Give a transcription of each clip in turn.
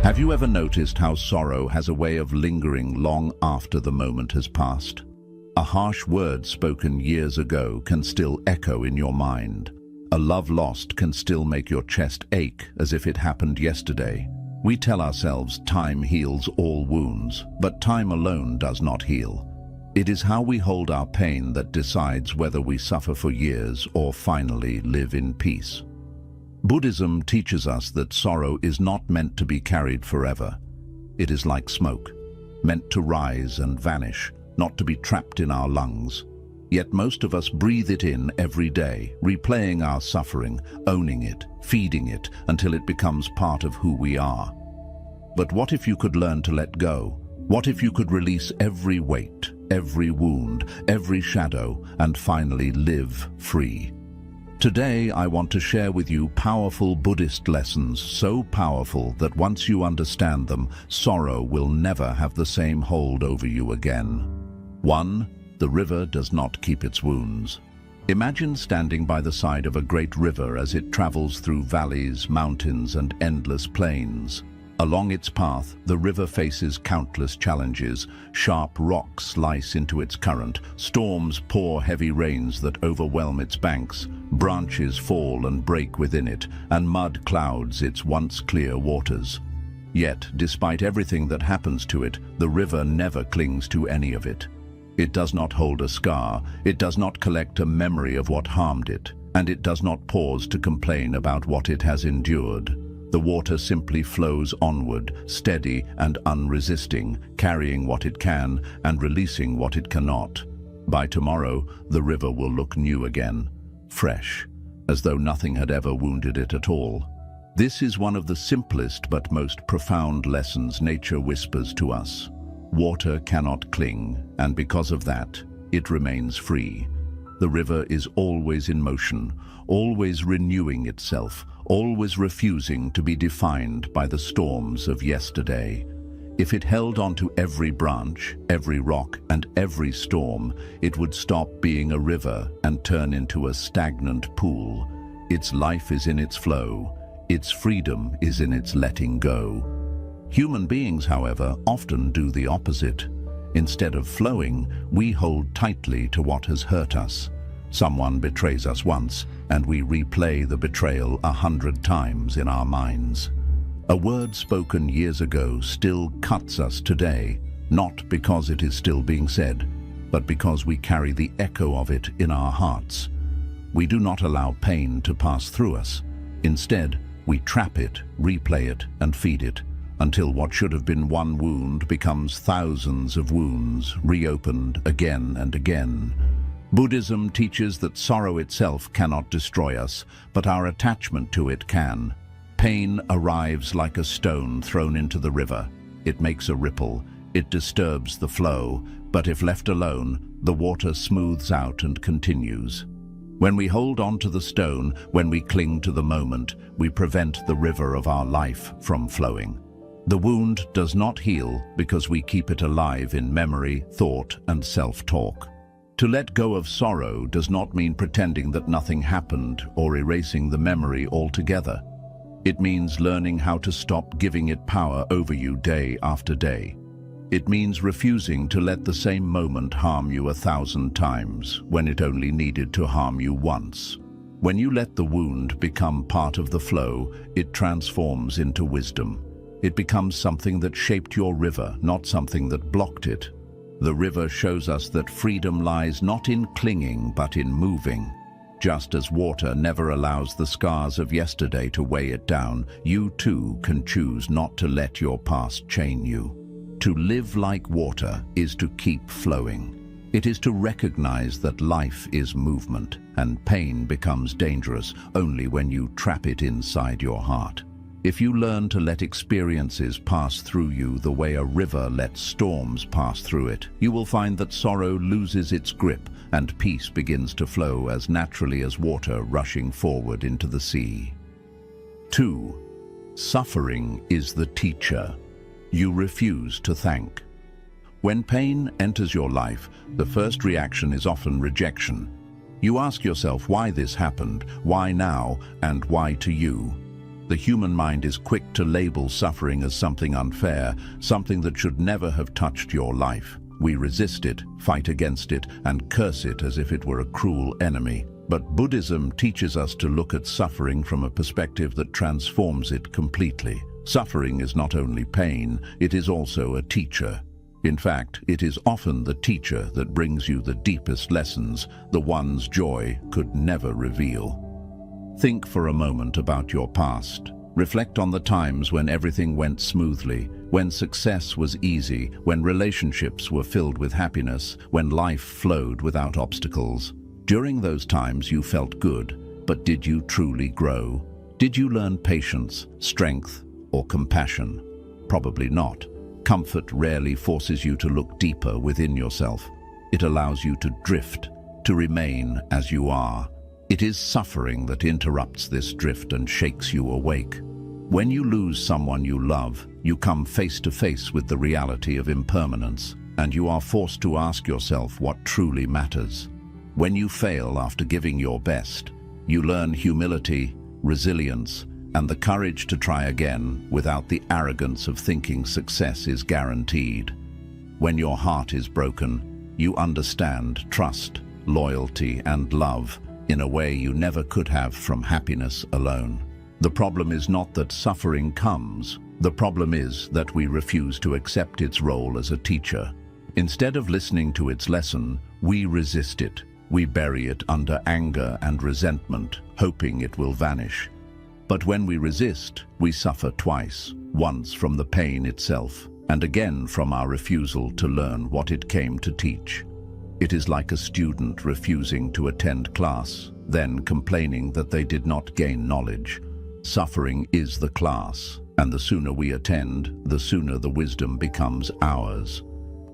Have you ever noticed how sorrow has a way of lingering long after the moment has passed? A harsh word spoken years ago can still echo in your mind. A love lost can still make your chest ache as if it happened yesterday. We tell ourselves time heals all wounds, but time alone does not heal. It is how we hold our pain that decides whether we suffer for years or finally live in peace. Buddhism teaches us that sorrow is not meant to be carried forever. It is like smoke, meant to rise and vanish, not to be trapped in our lungs. Yet most of us breathe it in every day, replaying our suffering, owning it, feeding it, until it becomes part of who we are. But what if you could learn to let go? What if you could release every weight, every wound, every shadow, and finally live free? Today, I want to share with you powerful Buddhist lessons, so powerful that once you understand them, sorrow will never have the same hold over you again. 1. The river does not keep its wounds. Imagine standing by the side of a great river as it travels through valleys, mountains, and endless plains. Along its path, the river faces countless challenges. Sharp rocks slice into its current, storms pour heavy rains that overwhelm its banks, branches fall and break within it, and mud clouds its once clear waters. Yet, despite everything that happens to it, the river never clings to any of it. It does not hold a scar, it does not collect a memory of what harmed it, and it does not pause to complain about what it has endured. The water simply flows onward, steady and unresisting, carrying what it can and releasing what it cannot. By tomorrow, the river will look new again, fresh, as though nothing had ever wounded it at all. This is one of the simplest but most profound lessons nature whispers to us. Water cannot cling, and because of that, it remains free. The river is always in motion, always renewing itself, always refusing to be defined by the storms of yesterday. If it held onto every branch, every rock, and every storm, it would stop being a river and turn into a stagnant pool. Its life is in its flow. Its freedom is in its letting go. Human beings, however, often do the opposite. Instead of flowing, we hold tightly to what has hurt us. Someone betrays us once, and we replay the betrayal 100 times in our minds. A word spoken years ago still cuts us today, not because it is still being said, but because we carry the echo of it in our hearts. We do not allow pain to pass through us. Instead, we trap it, replay it, and feed it, until what should have been one wound becomes thousands of wounds, reopened again and again. Buddhism teaches that sorrow itself cannot destroy us, but our attachment to it can. Pain arrives like a stone thrown into the river. It makes a ripple, it disturbs the flow, but if left alone, the water smooths out and continues. When we hold on to the stone, when we cling to the moment, we prevent the river of our life from flowing. The wound does not heal because we keep it alive in memory, thought, and self-talk. To let go of sorrow does not mean pretending that nothing happened or erasing the memory altogether. It means learning how to stop giving it power over you day after day. It means refusing to let the same moment harm you 1,000 times when it only needed to harm you once. When you let the wound become part of the flow, it transforms into wisdom. It becomes something that shaped your river, not something that blocked it. The river shows us that freedom lies not in clinging, but in moving. Just as water never allows the scars of yesterday to weigh it down, you too can choose not to let your past chain you. To live like water is to keep flowing. It is to recognize that life is movement, and pain becomes dangerous only when you trap it inside your heart. If you learn to let experiences pass through you the way a river lets storms pass through it, you will find that sorrow loses its grip and peace begins to flow as naturally as water rushing forward into the sea. 2. Suffering is the teacher you refuse to thank. When pain enters your life, the first reaction is often rejection. You ask yourself why this happened, why now, and why to you. The human mind is quick to label suffering as something unfair, something that should never have touched your life. We resist it, fight against it, and curse it as if it were a cruel enemy. But Buddhism teaches us to look at suffering from a perspective that transforms it completely. Suffering is not only pain, it is also a teacher. In fact, it is often the teacher that brings you the deepest lessons, the ones joy could never reveal. Think for a moment about your past. Reflect on the times when everything went smoothly, when success was easy, when relationships were filled with happiness, when life flowed without obstacles. During those times you felt good, but did you truly grow? Did you learn patience, strength, or compassion? Probably not. Comfort rarely forces you to look deeper within yourself. It allows you to drift, to remain as you are. It is suffering that interrupts this drift and shakes you awake. When you lose someone you love, you come face to face with the reality of impermanence, and you are forced to ask yourself what truly matters. When you fail after giving your best, you learn humility, resilience, and the courage to try again without the arrogance of thinking success is guaranteed. When your heart is broken, you understand trust, loyalty, and love in a way you never could have from happiness alone. The problem is not that suffering comes. The problem is that we refuse to accept its role as a teacher. Instead of listening to its lesson, we resist it. We bury it under anger and resentment, hoping it will vanish. But when we resist, we suffer twice, once from the pain itself, and again from our refusal to learn what it came to teach. It is like a student refusing to attend class, then complaining that they did not gain knowledge. Suffering is the class, and the sooner we attend, the sooner the wisdom becomes ours.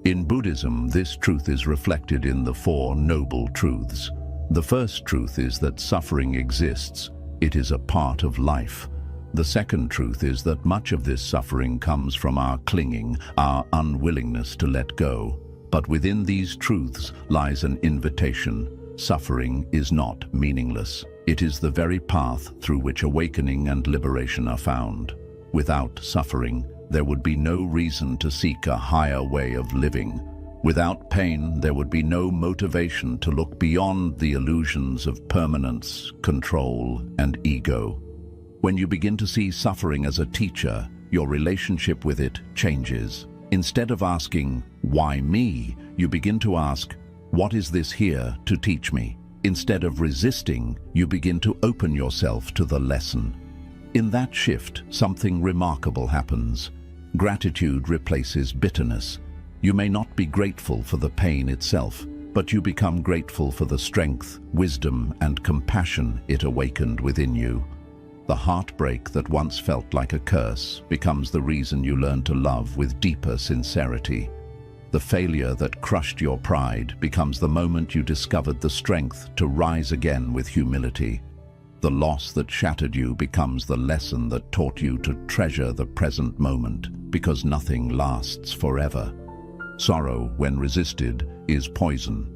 In Buddhism, this truth is reflected in the Four Noble Truths. The first truth is that suffering exists. It is a part of life. The second truth is that much of this suffering comes from our clinging, our unwillingness to let go. But within these truths lies an invitation. Suffering is not meaningless. It is the very path through which awakening and liberation are found. Without suffering, there would be no reason to seek a higher way of living. Without pain, there would be no motivation to look beyond the illusions of permanence, control, and ego. When you begin to see suffering as a teacher, your relationship with it changes. Instead of asking, "Why me?" you begin to ask, "What is this here to teach me?" Instead of resisting, you begin to open yourself to the lesson. In that shift, something remarkable happens. Gratitude replaces bitterness. You may not be grateful for the pain itself, but you become grateful for the strength, wisdom, and compassion it awakened within you. The heartbreak that once felt like a curse becomes the reason you learn to love with deeper sincerity. The failure that crushed your pride becomes the moment you discovered the strength to rise again with humility. The loss that shattered you becomes the lesson that taught you to treasure the present moment, because nothing lasts forever. Sorrow, when resisted, is poison.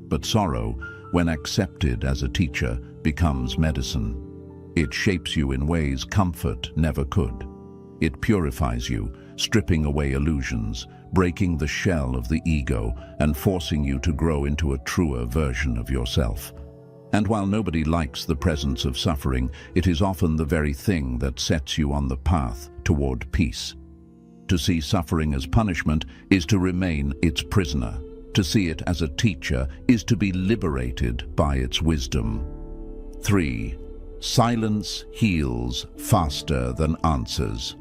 But sorrow, when accepted as a teacher, becomes medicine. It shapes you in ways comfort never could. It purifies you, stripping away illusions, breaking the shell of the ego, and forcing you to grow into a truer version of yourself. And while nobody likes the presence of suffering, it is often the very thing that sets you on the path toward peace. To see suffering as punishment is to remain its prisoner. To see it as a teacher is to be liberated by its wisdom. 3. Silence heals faster than answers.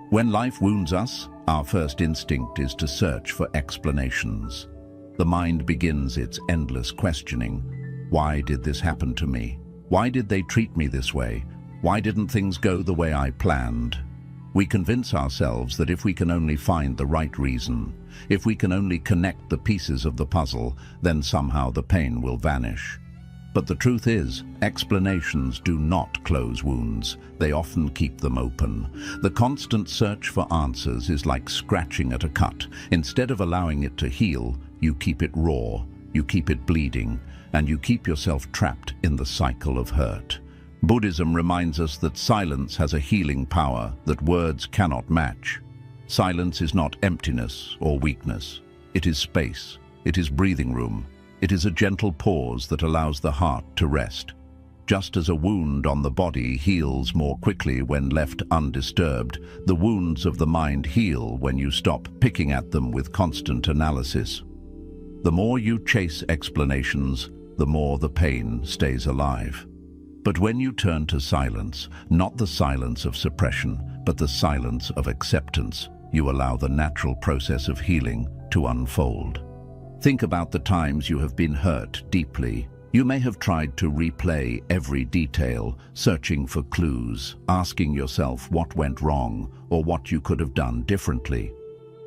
When life wounds us, our first instinct is to search for explanations. The mind begins its endless questioning. Why did this happen to me? Why did they treat me this way? Why didn't things go the way I planned? We convince ourselves that if we can only find the right reason, if we can only connect the pieces of the puzzle, then somehow the pain will vanish. But the truth is, explanations do not close wounds. They often keep them open. The constant search for answers is like scratching at a cut. Instead of allowing it to heal, you keep it raw, you keep it bleeding, and you keep yourself trapped in the cycle of hurt. Buddhism reminds us that silence has a healing power that words cannot match. Silence is not emptiness or weakness. It is space. It is breathing room. It is a gentle pause that allows the heart to rest. Just as a wound on the body heals more quickly when left undisturbed, the wounds of the mind heal when you stop picking at them with constant analysis. The more you chase explanations, the more the pain stays alive. But when you turn to silence, not the silence of suppression, but the silence of acceptance, you allow the natural process of healing to unfold. Think about the times you have been hurt deeply. You may have tried to replay every detail, searching for clues, asking yourself what went wrong or what you could have done differently.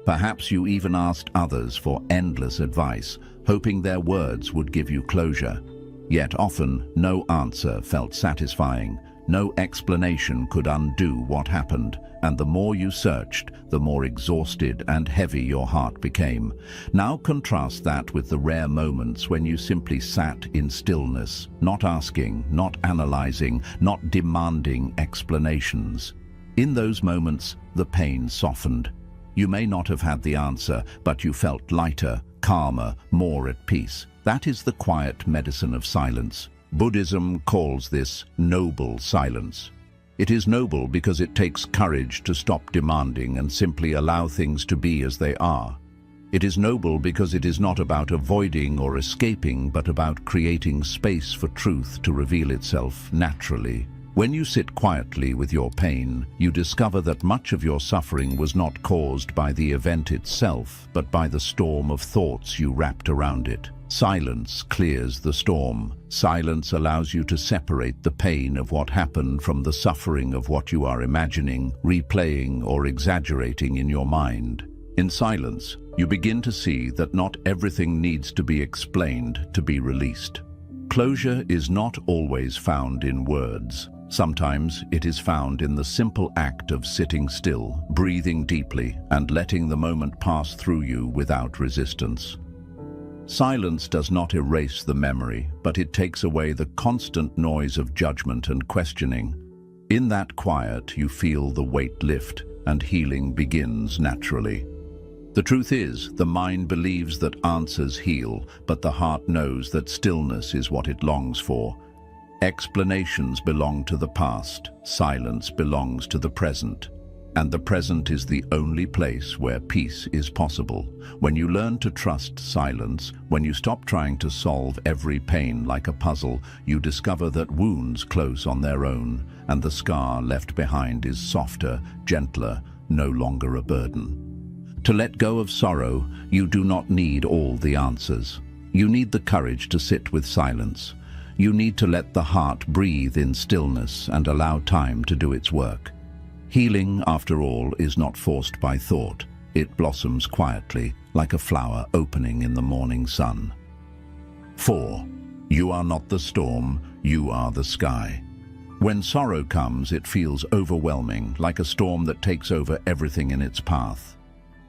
Perhaps you even asked others for endless advice, hoping their words would give you closure. Yet often, no answer felt satisfying. No explanation could undo what happened, and the more you searched, the more exhausted and heavy your heart became. Now contrast that with the rare moments when you simply sat in stillness, not asking, not analyzing, not demanding explanations. In those moments, the pain softened. You may not have had the answer, but you felt lighter, calmer, more at peace. That is the quiet medicine of silence. Buddhism calls this noble silence. It is noble because it takes courage to stop demanding and simply allow things to be as they are. It is noble because it is not about avoiding or escaping, but about creating space for truth to reveal itself naturally. When you sit quietly with your pain, you discover that much of your suffering was not caused by the event itself, but by the storm of thoughts you wrapped around it. Silence clears the storm. Silence allows you to separate the pain of what happened from the suffering of what you are imagining, replaying, or exaggerating in your mind. In silence, you begin to see that not everything needs to be explained to be released. Closure is not always found in words. Sometimes it is found in the simple act of sitting still, breathing deeply, and letting the moment pass through you without resistance. Silence does not erase the memory, but it takes away the constant noise of judgment and questioning. In that quiet, you feel the weight lift, and healing begins naturally. The truth is, the mind believes that answers heal, but the heart knows that stillness is what it longs for. Explanations belong to the past, silence belongs to the present. And the present is the only place where peace is possible. When you learn to trust silence, when you stop trying to solve every pain like a puzzle, you discover that wounds close on their own, and the scar left behind is softer, gentler, no longer a burden. To let go of sorrow, you do not need all the answers. You need the courage to sit with silence. You need to let the heart breathe in stillness and allow time to do its work. Healing, after all, is not forced by thought. It blossoms quietly, like a flower opening in the morning sun. 4. You are not the storm, you are the sky. When sorrow comes, it feels overwhelming, like a storm that takes over everything in its path.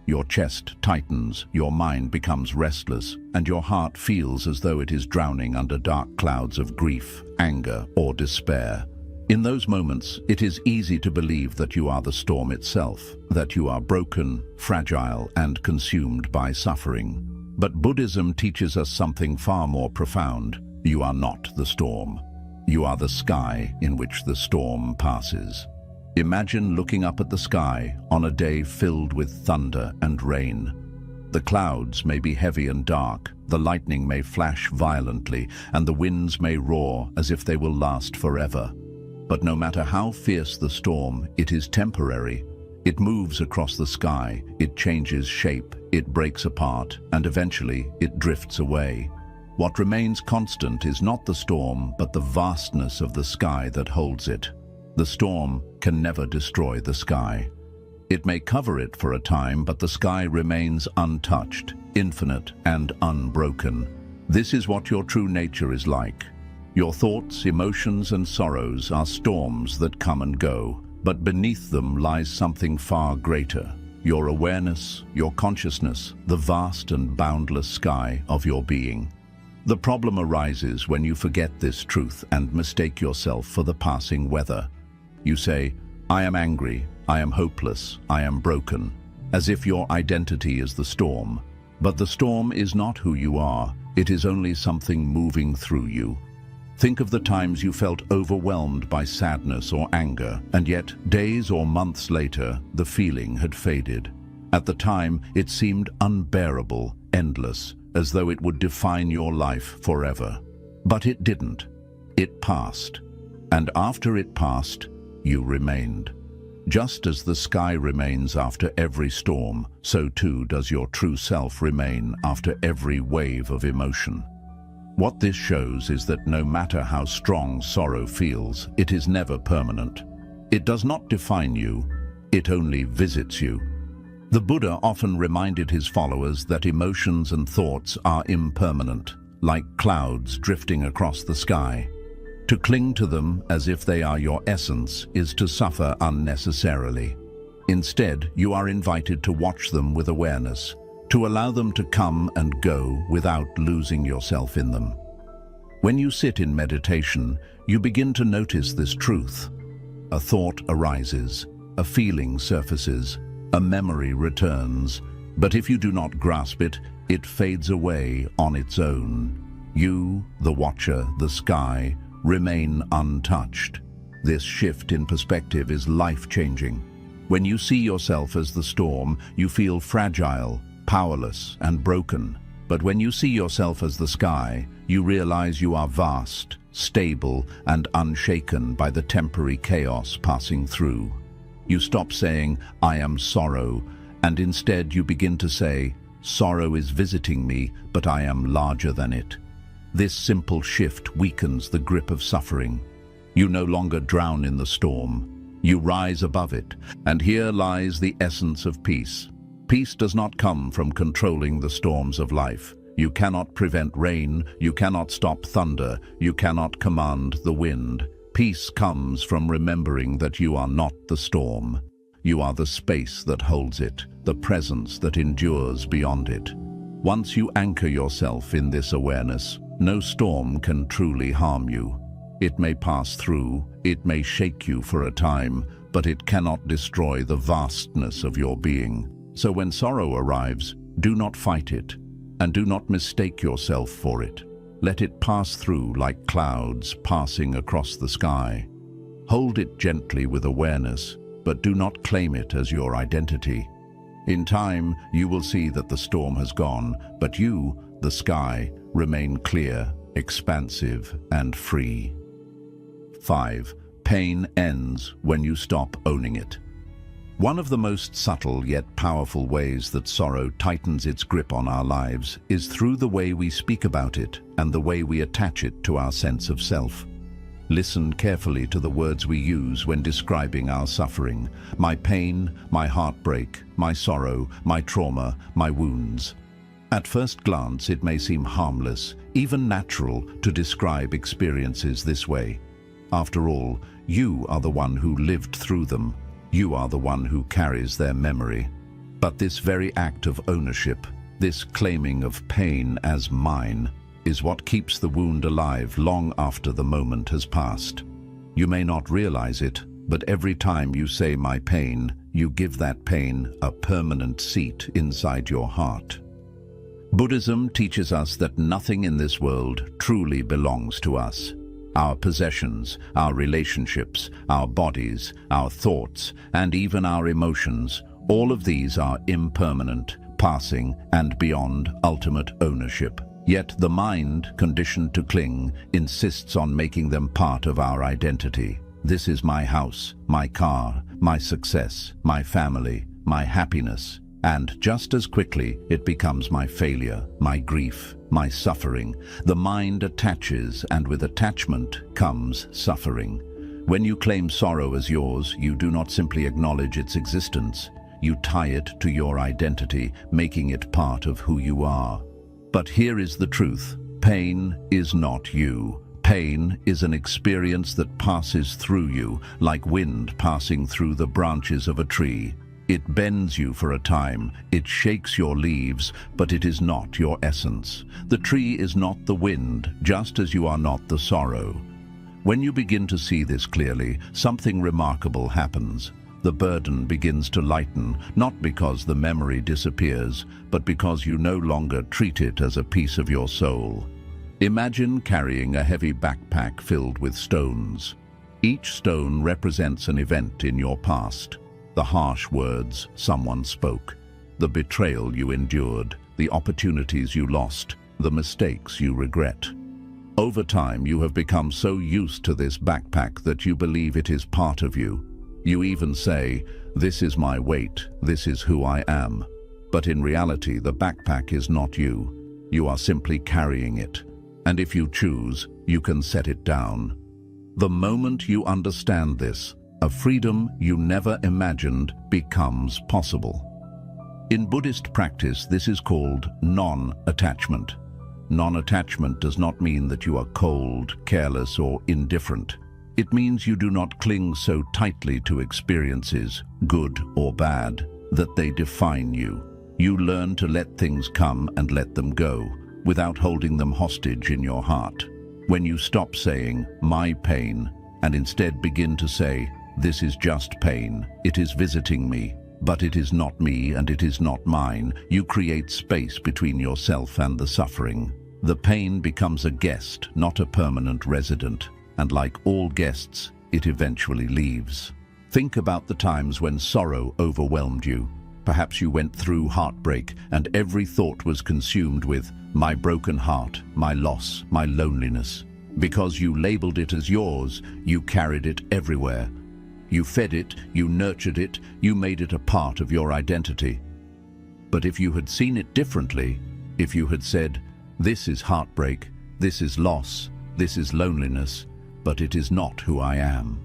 Your chest tightens, your mind becomes restless, and your heart feels as though it is drowning under dark clouds of grief, anger, or despair. In those moments, it is easy to believe that you are the storm itself, that you are broken, fragile, and consumed by suffering. But Buddhism teaches us something far more profound. You are not the storm. You are the sky in which the storm passes. Imagine looking up at the sky on a day filled with thunder and rain. The clouds may be heavy and dark, the lightning may flash violently, and the winds may roar as if they will last forever. But no matter how fierce the storm, it is temporary. It moves across the sky, it changes shape, it breaks apart, and eventually it drifts away. What remains constant is not the storm, but the vastness of the sky that holds it. The storm can never destroy the sky. It may cover it for a time, but the sky remains untouched, infinite, and unbroken. This is what your true nature is like. Your thoughts, emotions, and sorrows are storms that come and go, but beneath them lies something far greater. Your awareness, your consciousness, the vast and boundless sky of your being. The problem arises when you forget this truth and mistake yourself for the passing weather. You say, "I am angry, I am hopeless, I am broken," as if your identity is the storm. But the storm is not who you are, it is only something moving through you. Think of the times you felt overwhelmed by sadness or anger, and yet, days or months later, the feeling had faded. At the time, it seemed unbearable, endless, as though it would define your life forever. But it didn't. It passed. And after it passed, you remained. Just as the sky remains after every storm, so too does your true self remain after every wave of emotion. What this shows is that no matter how strong sorrow feels, it is never permanent. It does not define you, it only visits you. The Buddha often reminded his followers that emotions and thoughts are impermanent, like clouds drifting across the sky. To cling to them as if they are your essence is to suffer unnecessarily. Instead, you are invited to watch them with awareness, to allow them to come and go without losing yourself in them. When you sit in meditation, you begin to notice this truth. A thought arises, a feeling surfaces, a memory returns, but if you do not grasp it, it fades away on its own. You, the watcher, the sky, remain untouched. This shift in perspective is life-changing. When you see yourself as the storm, you feel fragile, powerless, and broken. But when you see yourself as the sky, you realize you are vast, stable, and unshaken by the temporary chaos passing through. You stop saying, "I am sorrow," and instead you begin to say, "Sorrow is visiting me, but I am larger than it." This simple shift weakens the grip of suffering. You no longer drown in the storm. You rise above it, and here lies the essence of peace. Peace does not come from controlling the storms of life. You cannot prevent rain, you cannot stop thunder, you cannot command the wind. Peace comes from remembering that you are not the storm. You are the space that holds it, the presence that endures beyond it. Once you anchor yourself in this awareness, no storm can truly harm you. It may pass through, it may shake you for a time, but it cannot destroy the vastness of your being. So when sorrow arrives, do not fight it, and do not mistake yourself for it. Let it pass through like clouds passing across the sky. Hold it gently with awareness, but do not claim it as your identity. In time, you will see that the storm has gone, but you, the sky, remain clear, expansive, and free. 5. Pain ends when you stop owning it. One of the most subtle yet powerful ways that sorrow tightens its grip on our lives is through the way we speak about it and the way we attach it to our sense of self. Listen carefully to the words we use when describing our suffering. My pain, my heartbreak, my sorrow, my trauma, my wounds. At first glance, it may seem harmless, even natural, to describe experiences this way. After all, you are the one who lived through them. You are the one who carries their memory. But this very act of ownership, this claiming of pain as mine, is what keeps the wound alive long after the moment has passed. You may not realize it, but every time you say "my pain," you give that pain a permanent seat inside your heart. Buddhism teaches us that nothing in this world truly belongs to us. Our possessions, our relationships, our bodies, our thoughts, and even our emotions, all of these are impermanent, passing, and beyond ultimate ownership. Yet the mind, conditioned to cling, insists on making them part of our identity. This is my house, my car, my success, my family, my happiness. And just as quickly, it becomes my failure, my grief, my suffering. The mind attaches, and with attachment comes suffering. When you claim sorrow as yours, you do not simply acknowledge its existence. You tie it to your identity, making it part of who you are. But here is the truth. Pain is not you. Pain is an experience that passes through you, like wind passing through the branches of a tree. It bends you for a time, it shakes your leaves, but it is not your essence. The tree is not the wind, just as you are not the sorrow. When you begin to see this clearly, something remarkable happens. The burden begins to lighten, not because the memory disappears, but because you no longer treat it as a piece of your soul. Imagine carrying a heavy backpack filled with stones. Each stone represents an event in your past. The harsh words someone spoke, the betrayal you endured, the opportunities you lost, the mistakes you regret. Over time, you have become so used to this backpack that you believe it is part of you. You even say, "This is my weight, this is who I am." But in reality, the backpack is not you. You are simply carrying it. And if you choose, you can set it down. The moment you understand this, a freedom you never imagined becomes possible. In Buddhist practice, this is called non-attachment. Non-attachment does not mean that you are cold, careless, or indifferent. It means you do not cling so tightly to experiences, good or bad, that they define you. You learn to let things come and let them go, without holding them hostage in your heart. When you stop saying, "my pain," and instead begin to say, "this is just pain, it is visiting me, but it is not me and it is not mine," you create space between yourself and the suffering. The pain becomes a guest, not a permanent resident, and like all guests, it eventually leaves. Think about the times when sorrow overwhelmed you. Perhaps you went through heartbreak and every thought was consumed with "my broken heart, my loss, my loneliness." Because you labeled it as yours, you carried it everywhere. You fed it, you nurtured it, you made it a part of your identity. But if you had seen it differently, if you had said, "This is heartbreak, this is loss, this is loneliness, but it is not who I am,"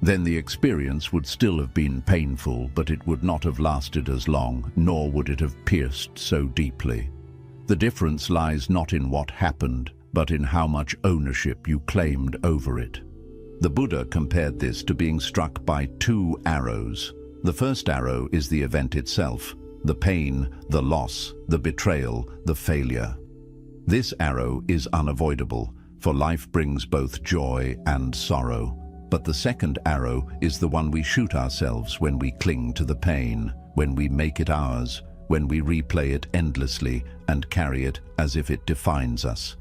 then the experience would still have been painful, but it would not have lasted as long, nor would it have pierced so deeply. The difference lies not in what happened, but in how much ownership you claimed over it. The Buddha compared this to being struck by two arrows. The first arrow is the event itself, the pain, the loss, the betrayal, the failure. This arrow is unavoidable, for life brings both joy and sorrow. But the second arrow is the one we shoot ourselves when we cling to the pain, when we make it ours, when we replay it endlessly and carry it as if it defines us.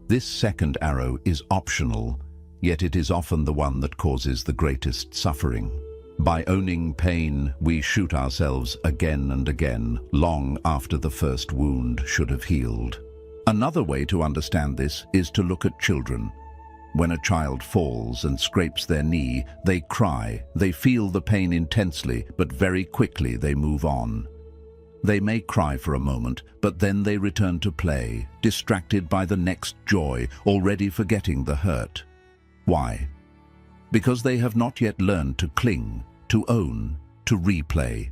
This second arrow is optional, yet it is often the one that causes the greatest suffering. By owning pain, we shoot ourselves again and again, long after the first wound should have healed. Another way to understand this is to look at children. When a child falls and scrapes their knee, they cry, they feel the pain intensely, but very quickly they move on. They may cry for a moment, but then they return to play, distracted by the next joy, already forgetting the hurt. Why? Because they have not yet learned to cling, to own, to replay.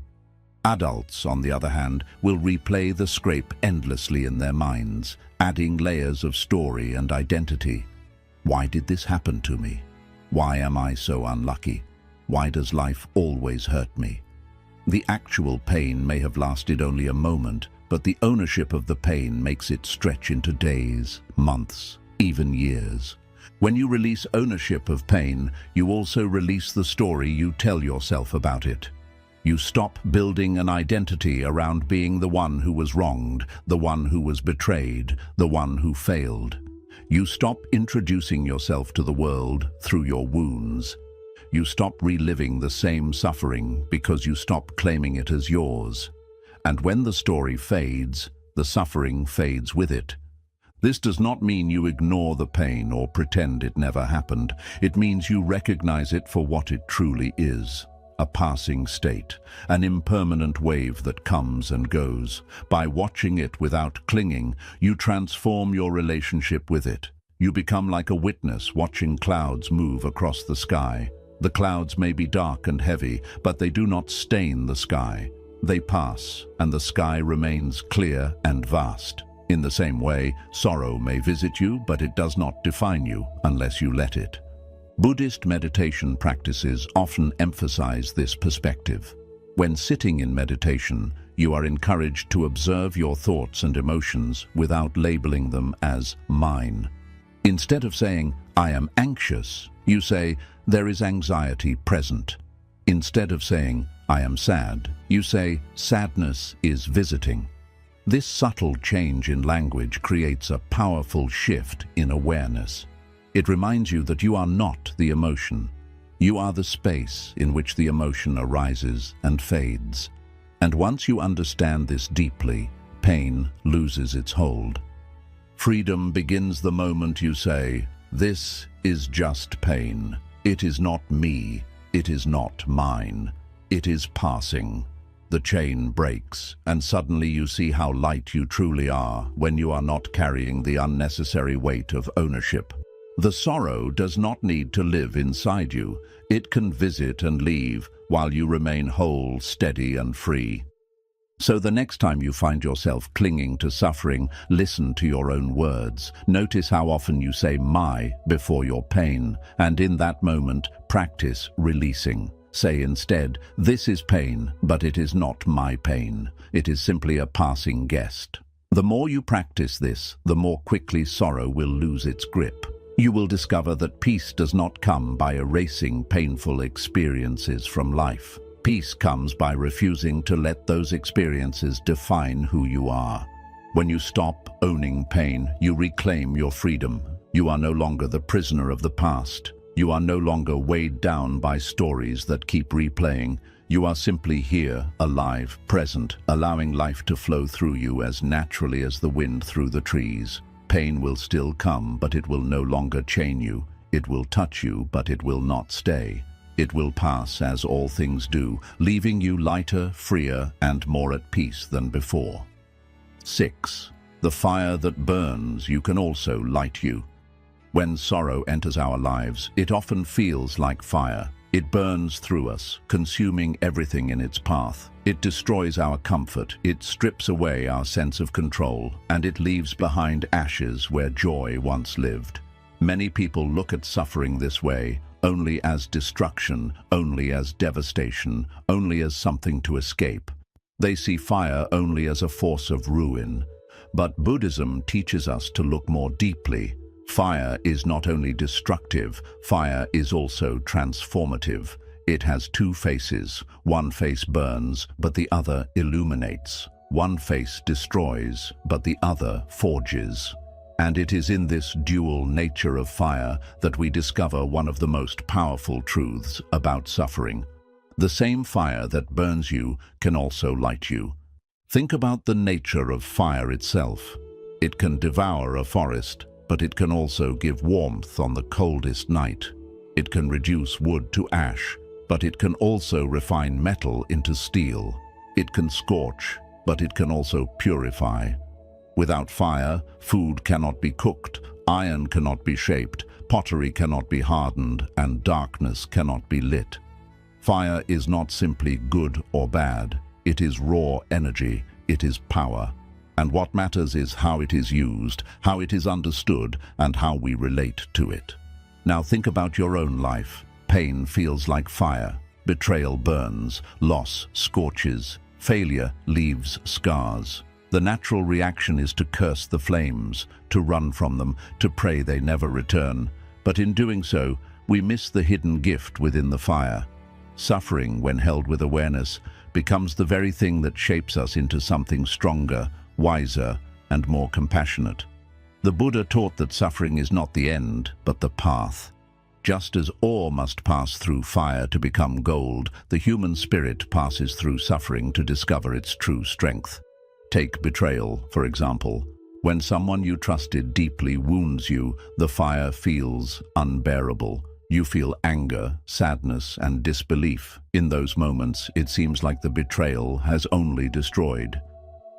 Adults, on the other hand, will replay the scrape endlessly in their minds, adding layers of story and identity. Why did this happen to me? Why am I so unlucky? Why does life always hurt me? The actual pain may have lasted only a moment, but the ownership of the pain makes it stretch into days, months, even years. When you release ownership of pain, you also release the story you tell yourself about it. You stop building an identity around being the one who was wronged, the one who was betrayed, the one who failed. You stop introducing yourself to the world through your wounds. You stop reliving the same suffering because you stop claiming it as yours. And when the story fades, the suffering fades with it. This does not mean you ignore the pain or pretend it never happened. It means you recognize it for what it truly is. A passing state, an impermanent wave that comes and goes. By watching it without clinging, you transform your relationship with it. You become like a witness watching clouds move across the sky. The clouds may be dark and heavy, but they do not stain the sky. They pass, and the sky remains clear and vast. In the same way, sorrow may visit you, but it does not define you unless you let it. Buddhist meditation practices often emphasize this perspective. When sitting in meditation, you are encouraged to observe your thoughts and emotions without labeling them as mine. Instead of saying, "I am anxious," you say, "There is anxiety present." Instead of saying, "I am sad," you say, "Sadness is visiting." This subtle change in language creates a powerful shift in awareness. It reminds you that you are not the emotion. You are the space in which the emotion arises and fades. And once you understand this deeply, pain loses its hold. Freedom begins the moment you say, "This is just pain. It is not me. It is not mine. It is passing." The chain breaks, and suddenly you see how light you truly are when you are not carrying the unnecessary weight of ownership. The sorrow does not need to live inside you. It can visit and leave while you remain whole, steady, and free. So the next time you find yourself clinging to suffering, listen to your own words. Notice how often you say "my" before your pain, and in that moment, practice releasing. Say instead, "This is pain, but it is not my pain. It is simply a passing guest." The more you practice this, the more quickly sorrow will lose its grip. You will discover that peace does not come by erasing painful experiences from life. Peace comes by refusing to let those experiences define who you are. When you stop owning pain, you reclaim your freedom. You are no longer the prisoner of the past. You are no longer weighed down by stories that keep replaying. You are simply here, alive, present, allowing life to flow through you as naturally as the wind through the trees. Pain will still come, but it will no longer chain you. It will touch you, but it will not stay. It will pass as all things do, leaving you lighter, freer, and more at peace than before. 6. The fire that burns you can also light you. When sorrow enters our lives, it often feels like fire. It burns through us, consuming everything in its path. It destroys our comfort, it strips away our sense of control, and it leaves behind ashes where joy once lived. Many people look at suffering this way, only as destruction, only as devastation, only as something to escape. They see fire only as a force of ruin. But Buddhism teaches us to look more deeply. Fire is not only destructive, fire is also transformative. It has two faces. One face burns, but the other illuminates. One face destroys, but the other forges. And it is in this dual nature of fire that we discover one of the most powerful truths about suffering. The same fire that burns you can also light you. Think about the nature of fire itself. It can devour a forest, but it can also give warmth on the coldest night. It can reduce wood to ash, but it can also refine metal into steel. It can scorch, but it can also purify. Without fire, food cannot be cooked, iron cannot be shaped, pottery cannot be hardened, and darkness cannot be lit. Fire is not simply good or bad. It is raw energy. It is power. And what matters is how it is used, how it is understood, and how we relate to it. Now think about your own life. Pain feels like fire. Betrayal burns. Loss scorches. Failure leaves scars. The natural reaction is to curse the flames, to run from them, to pray they never return. But in doing so, we miss the hidden gift within the fire. Suffering, when held with awareness, becomes the very thing that shapes us into something stronger, wiser, and more compassionate. The Buddha taught that suffering is not the end, but the path. Just as ore must pass through fire to become gold, the human spirit passes through suffering to discover its true strength. Take betrayal, for example. When someone you trusted deeply wounds you, the fire feels unbearable. You feel anger, sadness, and disbelief. In those moments, it seems like the betrayal has only destroyed.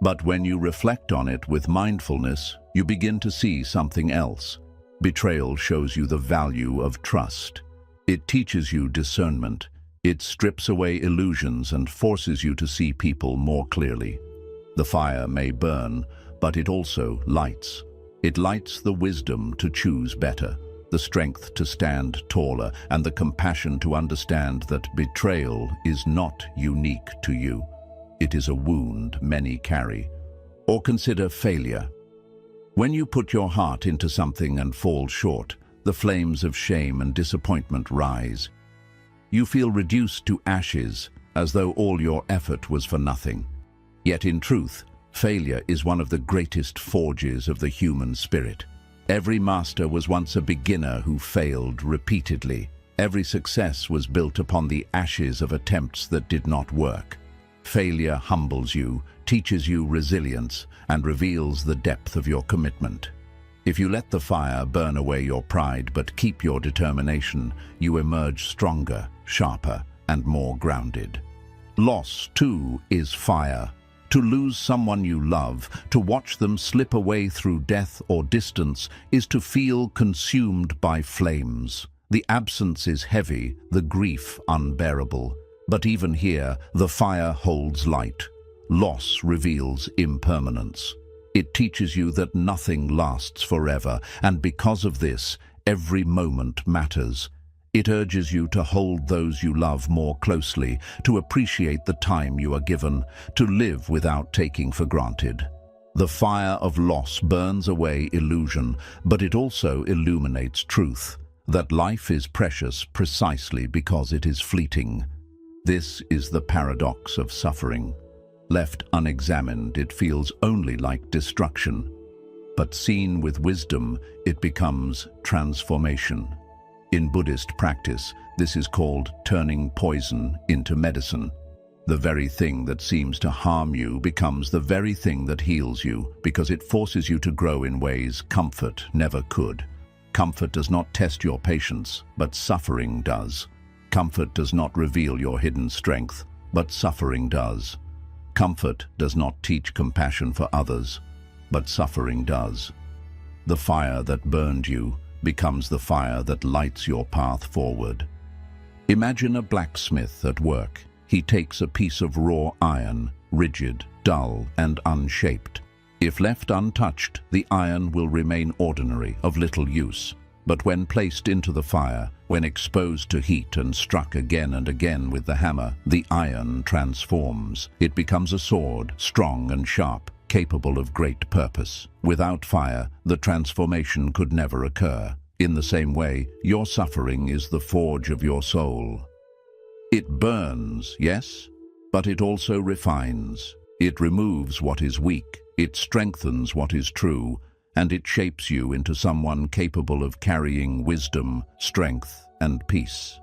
But when you reflect on it with mindfulness, you begin to see something else. Betrayal shows you the value of trust. It teaches you discernment. It strips away illusions and forces you to see people more clearly. The fire may burn, but it also lights. It lights the wisdom to choose better. the strength to stand taller, and the compassion to understand that betrayal is not unique to you. It is a wound many carry. Or consider failure. When you put your heart into something and fall short, the flames of shame and disappointment rise. You feel reduced to ashes, as though all your effort was for nothing. Yet in truth, failure is one of the greatest forges of the human spirit. Every master was once a beginner who failed repeatedly. Every success was built upon the ashes of attempts that did not work. Failure humbles you, teaches you resilience, and reveals the depth of your commitment. If you let the fire burn away your pride but keep your determination, you emerge stronger, sharper, and more grounded. Loss, too, is fire. To lose someone you love, to watch them slip away through death or distance, is to feel consumed by flames. The absence is heavy, the grief unbearable. But even here, the fire holds light. Loss reveals impermanence. It teaches you that nothing lasts forever, and because of this, every moment matters. It urges you to hold those you love more closely, to appreciate the time you are given, to live without taking for granted. The fire of loss burns away illusion, but it also illuminates truth, that life is precious precisely because it is fleeting. This is the paradox of suffering. Left unexamined, it feels only like destruction, but seen with wisdom, it becomes transformation. In Buddhist practice, this is called turning poison into medicine. The very thing that seems to harm you becomes the very thing that heals you, because it forces you to grow in ways comfort never could. Comfort does not test your patience, but suffering does. Comfort does not reveal your hidden strength, but suffering does. Comfort does not teach compassion for others, but suffering does. The fire that burned you becomes the fire that lights your path forward. Imagine a blacksmith at work. He takes a piece of raw iron, rigid, dull, and unshaped. If left untouched, the iron will remain ordinary, of little use. But when placed into the fire, when exposed to heat and struck again and again with the hammer, the iron transforms. It becomes a sword, strong and sharp, capable of great purpose. Without fire, the transformation could never occur. In the same way, your suffering is the forge of your soul. It burns, yes, but it also refines. It removes what is weak, it strengthens what is true, and it shapes you into someone capable of carrying wisdom, strength, and peace.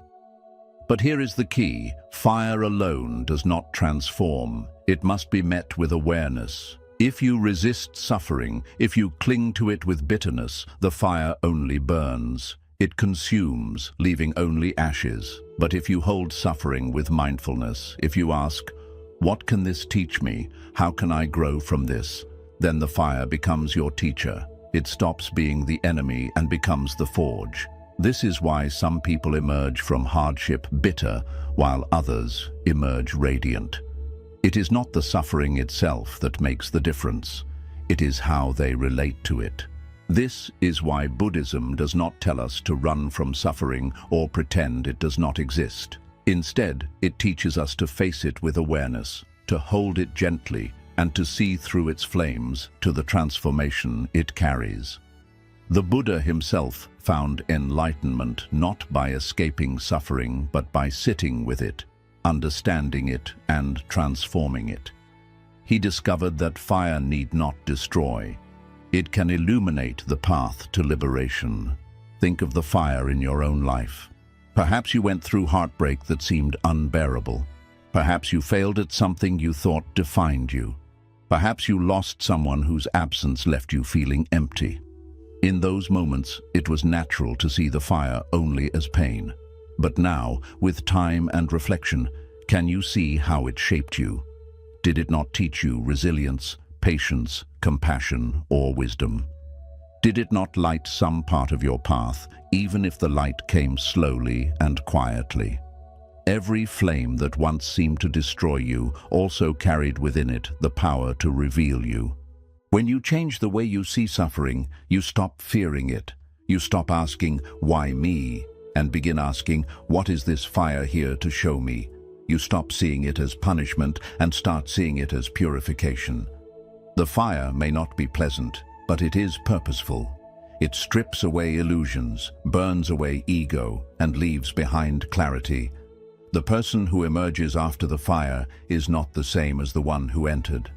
But here is the key: fire alone does not transform. It must be met with awareness. If you resist suffering, if you cling to it with bitterness, the fire only burns. It consumes, leaving only ashes. But if you hold suffering with mindfulness, if you ask, "What can this teach me? How can I grow from this?" then the fire becomes your teacher. It stops being the enemy and becomes the forge. This is why some people emerge from hardship bitter, while others emerge radiant. It is not the suffering itself that makes the difference. It is how they relate to it. This is why Buddhism does not tell us to run from suffering or pretend it does not exist. Instead, it teaches us to face it with awareness, to hold it gently, and to see through its flames to the transformation it carries. The Buddha himself found enlightenment not by escaping suffering, but by sitting with it, understanding it, and transforming it. He discovered that fire need not destroy. It can illuminate the path to liberation. Think of the fire in your own life. Perhaps you went through heartbreak that seemed unbearable. Perhaps you failed at something you thought defined you. Perhaps you lost someone whose absence left you feeling empty. In those moments, it was natural to see the fire only as pain. But now, with time and reflection, can you see how it shaped you? Did it not teach you resilience, patience, compassion, or wisdom? Did it not light some part of your path, even if the light came slowly and quietly? Every flame that once seemed to destroy you also carried within it the power to reveal you. When you change the way you see suffering, you stop fearing it. You stop asking, "Why me?" and begin asking, "What is this fire here to show me?" You stop seeing it as punishment and start seeing it as purification. The fire may not be pleasant, but it is purposeful. It strips away illusions, burns away ego, and leaves behind clarity. The person who emerges after the fire is not the same as the one who entered.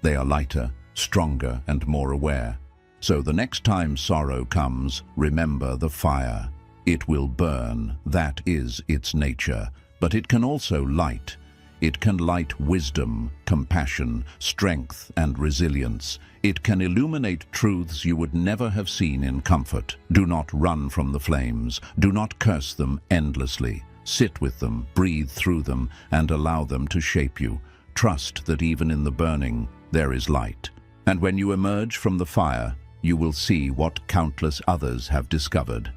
They are lighter, stronger, and more aware. So the next time sorrow comes, remember the fire. It will burn, that is its nature, but it can also light. It can light wisdom, compassion, strength, and resilience. It can illuminate truths you would never have seen in comfort. Do not run from the flames. Do not curse them endlessly. Sit with them, breathe through them, and allow them to shape you. Trust that even in the burning, there is light. And when you emerge from the fire, you will see what countless others have discovered.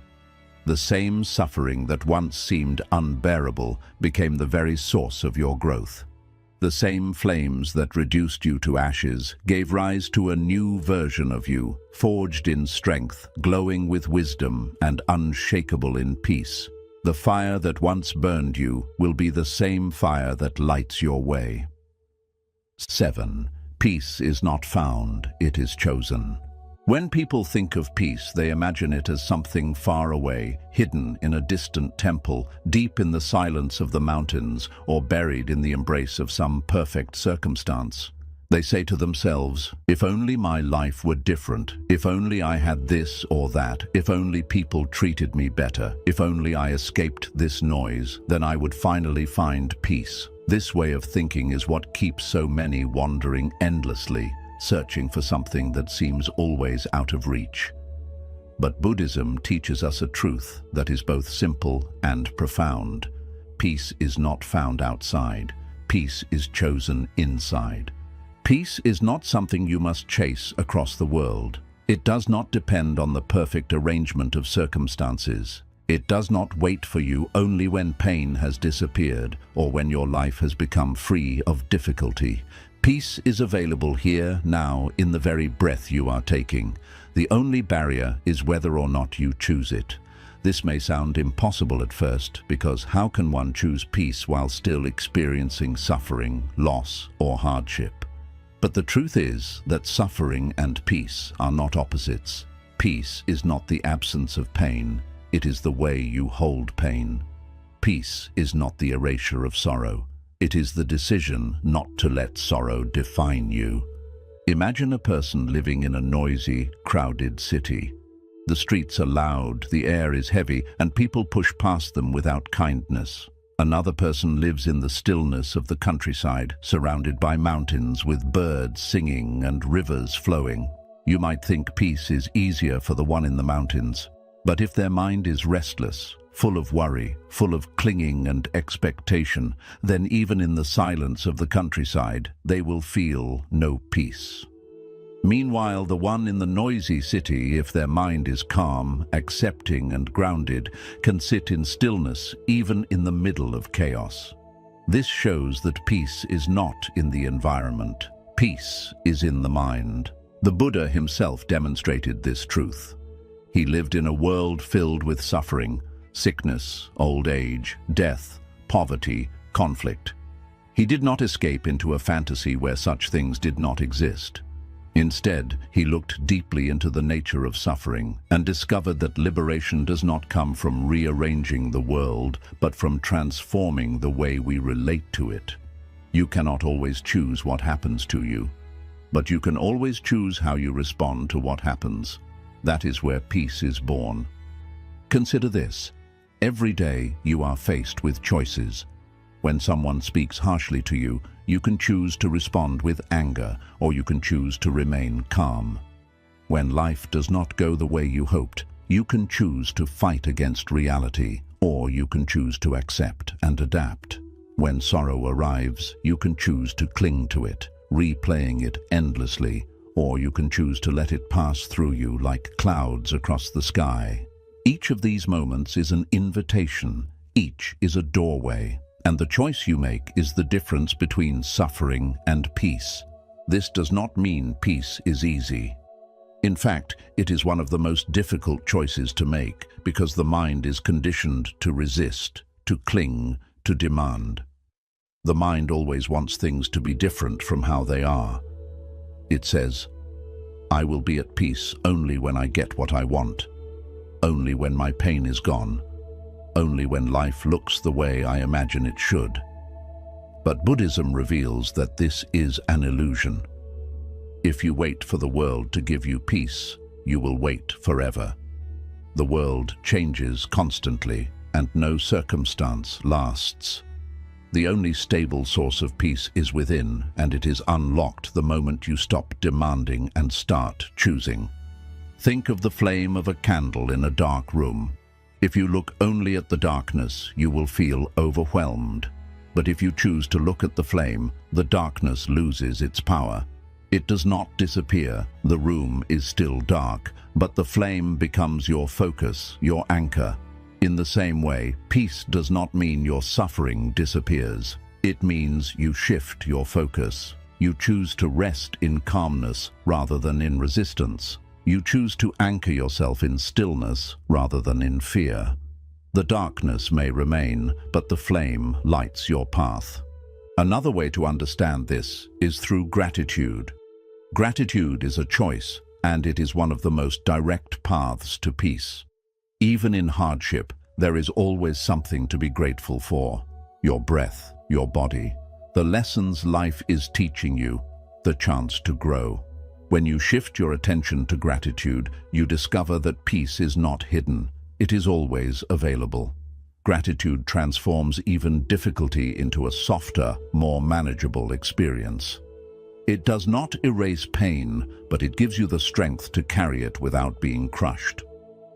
The same suffering that once seemed unbearable became the very source of your growth. The same flames that reduced you to ashes gave rise to a new version of you, forged in strength, glowing with wisdom, and unshakable in peace. The fire that once burned you will be the same fire that lights your way. 7. Peace is not found, it is chosen. When people think of peace, they imagine it as something far away, hidden in a distant temple, deep in the silence of the mountains, or buried in the embrace of some perfect circumstance. They say to themselves, "If only my life were different, if only I had this or that, if only people treated me better, if only I escaped this noise, then I would finally find peace." This way of thinking is what keeps so many wandering endlessly, searching for something that seems always out of reach. But Buddhism teaches us a truth that is both simple and profound. Peace is not found outside. Peace is chosen inside. Peace is not something you must chase across the world. It does not depend on the perfect arrangement of circumstances. It does not wait for you only when pain has disappeared or when your life has become free of difficulty. Peace is available here, now, in the very breath you are taking. The only barrier is whether or not you choose it. This may sound impossible at first, because how can one choose peace while still experiencing suffering, loss, or hardship? But the truth is that suffering and peace are not opposites. Peace is not the absence of pain, it is the way you hold pain. Peace is not the erasure of sorrow. It is the decision not to let sorrow define you. Imagine a person living in a noisy, crowded city. The streets are loud, the air is heavy, and people push past them without kindness. Another person lives in the stillness of the countryside, surrounded by mountains with birds singing and rivers flowing. You might think peace is easier for the one in the mountains, but if their mind is restless, full of worry, full of clinging and expectation, then even in the silence of the countryside, they will feel no peace. Meanwhile, the one in the noisy city, if their mind is calm, accepting and grounded, can sit in stillness even in the middle of chaos. This shows that peace is not in the environment. Peace is in the mind. The Buddha himself demonstrated this truth. He lived in a world filled with suffering, sickness, old age, death, poverty, conflict. He did not escape into a fantasy where such things did not exist. Instead, he looked deeply into the nature of suffering and discovered that liberation does not come from rearranging the world, but from transforming the way we relate to it. You cannot always choose what happens to you, but you can always choose how you respond to what happens. That is where peace is born. Consider this. Every day you are faced with choices. When someone speaks harshly to you, you can choose to respond with anger, or you can choose to remain calm. When life does not go the way you hoped, you can choose to fight against reality, or you can choose to accept and adapt. When sorrow arrives, you can choose to cling to it, replaying it endlessly, or you can choose to let it pass through you like clouds across the sky. Each of these moments is an invitation. Each is a doorway. And the choice you make is the difference between suffering and peace. This does not mean peace is easy. In fact, it is one of the most difficult choices to make because the mind is conditioned to resist, to cling, to demand. The mind always wants things to be different from how they are. It says, "I will be at peace only when I get what I want, only when my pain is gone, only when life looks the way I imagine it should." But Buddhism reveals that this is an illusion. If you wait for the world to give you peace, you will wait forever. The world changes constantly, and no circumstance lasts. The only stable source of peace is within, and it is unlocked the moment you stop demanding and start choosing. Think of the flame of a candle in a dark room. If you look only at the darkness, you will feel overwhelmed. But if you choose to look at the flame, the darkness loses its power. It does not disappear, the room is still dark, but the flame becomes your focus, your anchor. In the same way, peace does not mean your suffering disappears. It means you shift your focus. You choose to rest in calmness rather than in resistance. You choose to anchor yourself in stillness rather than in fear. The darkness may remain, but the flame lights your path. Another way to understand this is through gratitude. Gratitude is a choice, and it is one of the most direct paths to peace. Even in hardship, there is always something to be grateful for. Your breath, your body, the lessons life is teaching you, the chance to grow. When you shift your attention to gratitude, you discover that peace is not hidden. It is always available. Gratitude transforms even difficulty into a softer, more manageable experience. It does not erase pain, but it gives you the strength to carry it without being crushed.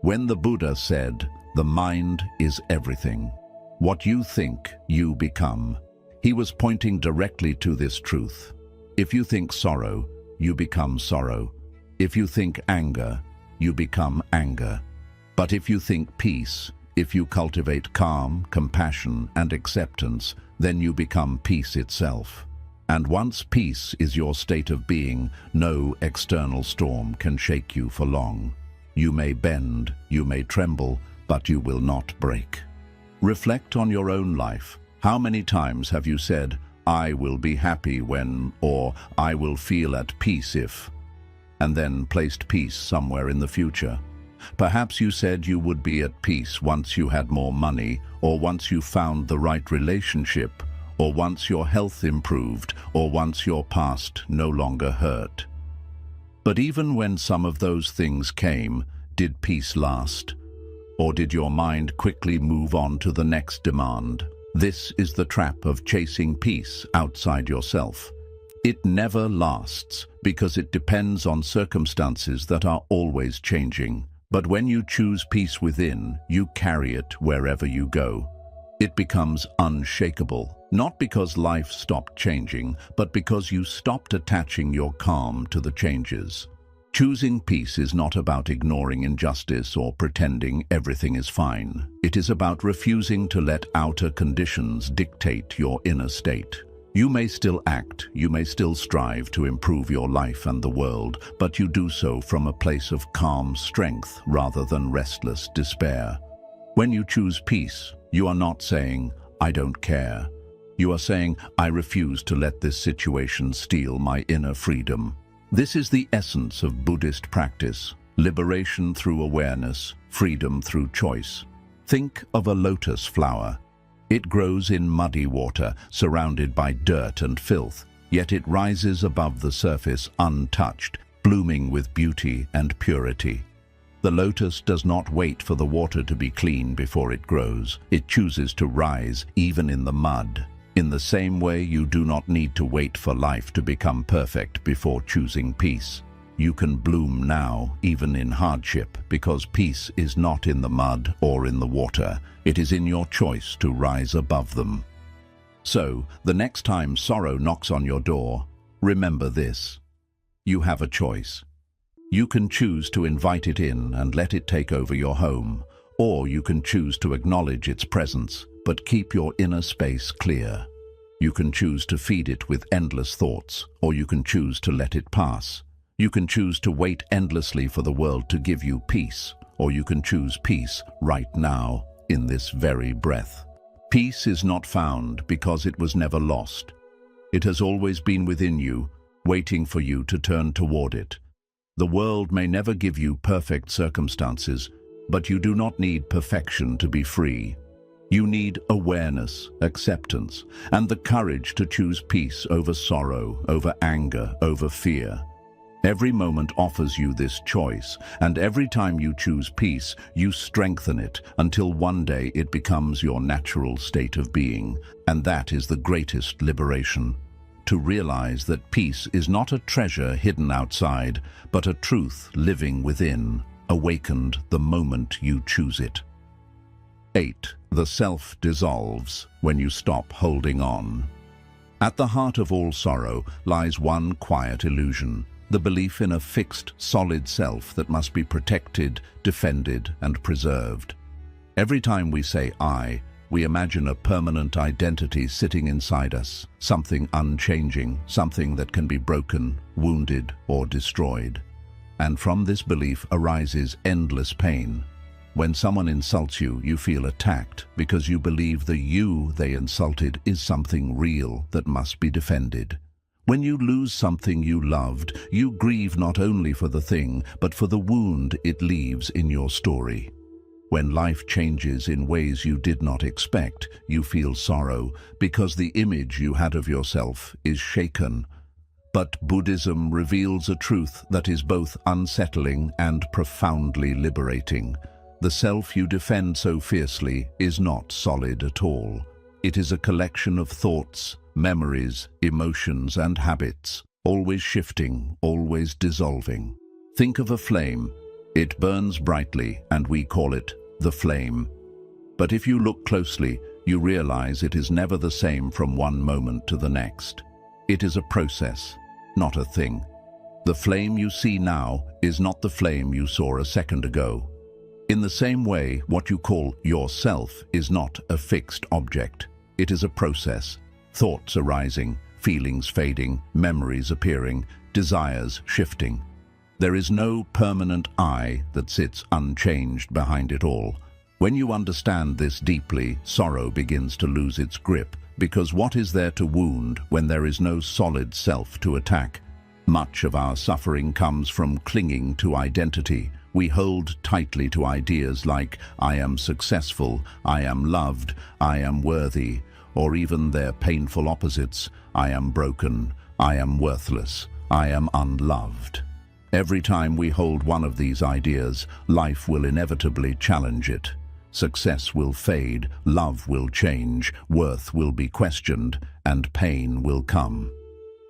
When the Buddha said, "The mind is everything. What you think, you become," he was pointing directly to this truth. If you think sorrow, you become sorrow. If you think anger, you become anger. But if you think peace, if you cultivate calm, compassion, and acceptance, then you become peace itself. And once peace is your state of being, no external storm can shake you for long. You may bend, you may tremble, but you will not break. Reflect on your own life. How many times have you said, "I will be happy when," or "I will feel at peace if," and then placed peace somewhere in the future? Perhaps you said you would be at peace once you had more money, or once you found the right relationship, or once your health improved, or once your past no longer hurt. But even when some of those things came, did peace last? Or did your mind quickly move on to the next demand? This is the trap of chasing peace outside yourself. It never lasts because it depends on circumstances that are always changing. But when you choose peace within, you carry it wherever you go. It becomes unshakable, not because life stopped changing, but because you stopped attaching your calm to the changes. Choosing peace is not about ignoring injustice or pretending everything is fine. It is about refusing to let outer conditions dictate your inner state. You may still act, you may still strive to improve your life and the world, but you do so from a place of calm strength rather than restless despair. When you choose peace, you are not saying, "I don't care." You are saying, "I refuse to let this situation steal my inner freedom." This is the essence of Buddhist practice: liberation through awareness, freedom through choice. Think of a lotus flower. It grows in muddy water, surrounded by dirt and filth, yet it rises above the surface untouched, blooming with beauty and purity. The lotus does not wait for the water to be clean before it grows. It chooses to rise even in the mud. In the same way, you do not need to wait for life to become perfect before choosing peace. You can bloom now, even in hardship, because peace is not in the mud or in the water. It is in your choice to rise above them. So, the next time sorrow knocks on your door, remember this: you have a choice. You can choose to invite it in and let it take over your home, or you can choose to acknowledge its presence, but keep your inner space clear. You can choose to feed it with endless thoughts, or you can choose to let it pass. You can choose to wait endlessly for the world to give you peace, or you can choose peace right now, in this very breath. Peace is not found because it was never lost. It has always been within you, waiting for you to turn toward it. The world may never give you perfect circumstances, but you do not need perfection to be free. You need awareness, acceptance, and the courage to choose peace over sorrow, over anger, over fear. Every moment offers you this choice, and every time you choose peace, you strengthen it until one day it becomes your natural state of being. And that is the greatest liberation. To realize that peace is not a treasure hidden outside, but a truth living within, awakened the moment you choose it. 8. The self dissolves when you stop holding on. At the heart of all sorrow lies one quiet illusion: the belief in a fixed, solid self that must be protected, defended, and preserved. Every time we say I, we imagine a permanent identity sitting inside us, something unchanging, something that can be broken, wounded, or destroyed. And from this belief arises endless pain. When someone insults you, you feel attacked because you believe the you they insulted is something real that must be defended. When you lose something you loved, you grieve not only for the thing, but for the wound it leaves in your story. When life changes in ways you did not expect, you feel sorrow because the image you had of yourself is shaken. But Buddhism reveals a truth that is both unsettling and profoundly liberating. The self you defend so fiercely is not solid at all. It is a collection of thoughts, memories, emotions, and habits, always shifting, always dissolving. Think of a flame. It burns brightly, and we call it the flame. But if you look closely, you realize it is never the same from one moment to the next. It is a process, not a thing. The flame you see now is not the flame you saw a second ago. In the same way, what you call yourself is not a fixed object. It is a process. Thoughts arising, feelings fading, memories appearing, desires shifting. There is no permanent I that sits unchanged behind it all. When you understand this deeply, sorrow begins to lose its grip, because what is there to wound when there is no solid self to attack? Much of our suffering comes from clinging to identity. We hold tightly to ideas like, I am successful, I am loved, I am worthy, or even their painful opposites, I am broken, I am worthless, I am unloved. Every time we hold one of these ideas, life will inevitably challenge it. Success will fade, love will change, worth will be questioned, and pain will come.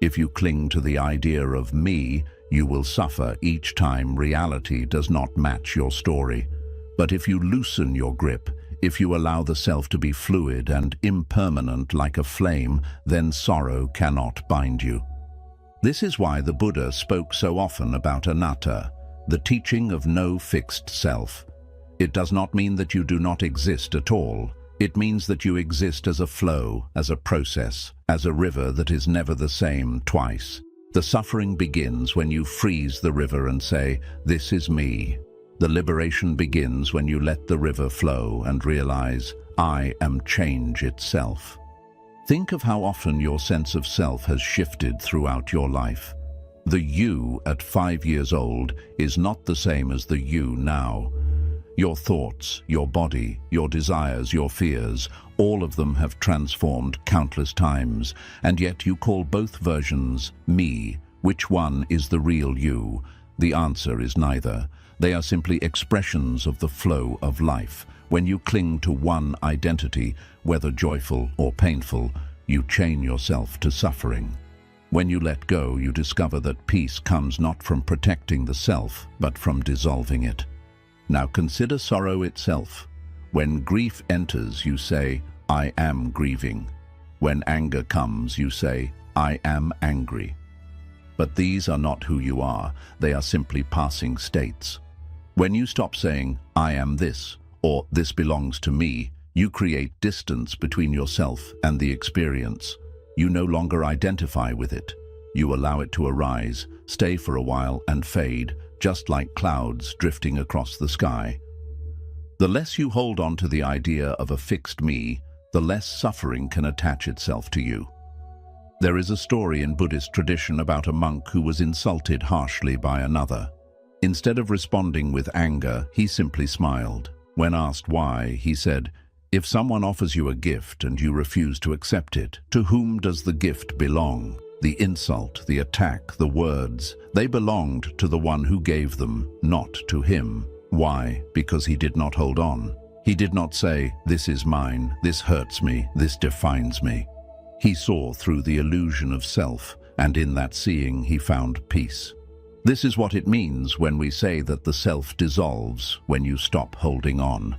If you cling to the idea of me, you will suffer each time reality does not match your story. But if you loosen your grip, if you allow the self to be fluid and impermanent like a flame, then sorrow cannot bind you. This is why the Buddha spoke so often about anatta, the teaching of no fixed self. It does not mean that you do not exist at all. It means that you exist as a flow, as a process, as a river that is never the same twice. The suffering begins when you freeze the river and say, "This is me." The liberation begins when you let the river flow and realize, I am change itself. Think of how often your sense of self has shifted throughout your life. The you at 5 years old is not the same as the you now. Your thoughts, your body, your desires, your fears, all of them have transformed countless times, and yet you call both versions me. Which one is the real you? The answer is neither. They are simply expressions of the flow of life. When you cling to one identity, whether joyful or painful, you chain yourself to suffering. When you let go, you discover that peace comes not from protecting the self, but from dissolving it. Now consider sorrow itself. When grief enters, you say, I am grieving. When anger comes, you say, I am angry. But these are not who you are. They are simply passing states. When you stop saying, I am this, or this belongs to me, you create distance between yourself and the experience. You no longer identify with it. You allow it to arise, stay for a while and fade, just like clouds drifting across the sky. The less you hold on to the idea of a fixed me, the less suffering can attach itself to you. There is a story in Buddhist tradition about a monk who was insulted harshly by another. Instead of responding with anger, he simply smiled. When asked why, he said, "If someone offers you a gift and you refuse to accept it, to whom does the gift belong? The insult, the attack, the words, they belonged to the one who gave them, not to him." Why? Because he did not hold on. He did not say, "This is mine, this hurts me, this defines me." He saw through the illusion of self, and in that seeing he found peace. This is what it means when we say that the self dissolves when you stop holding on.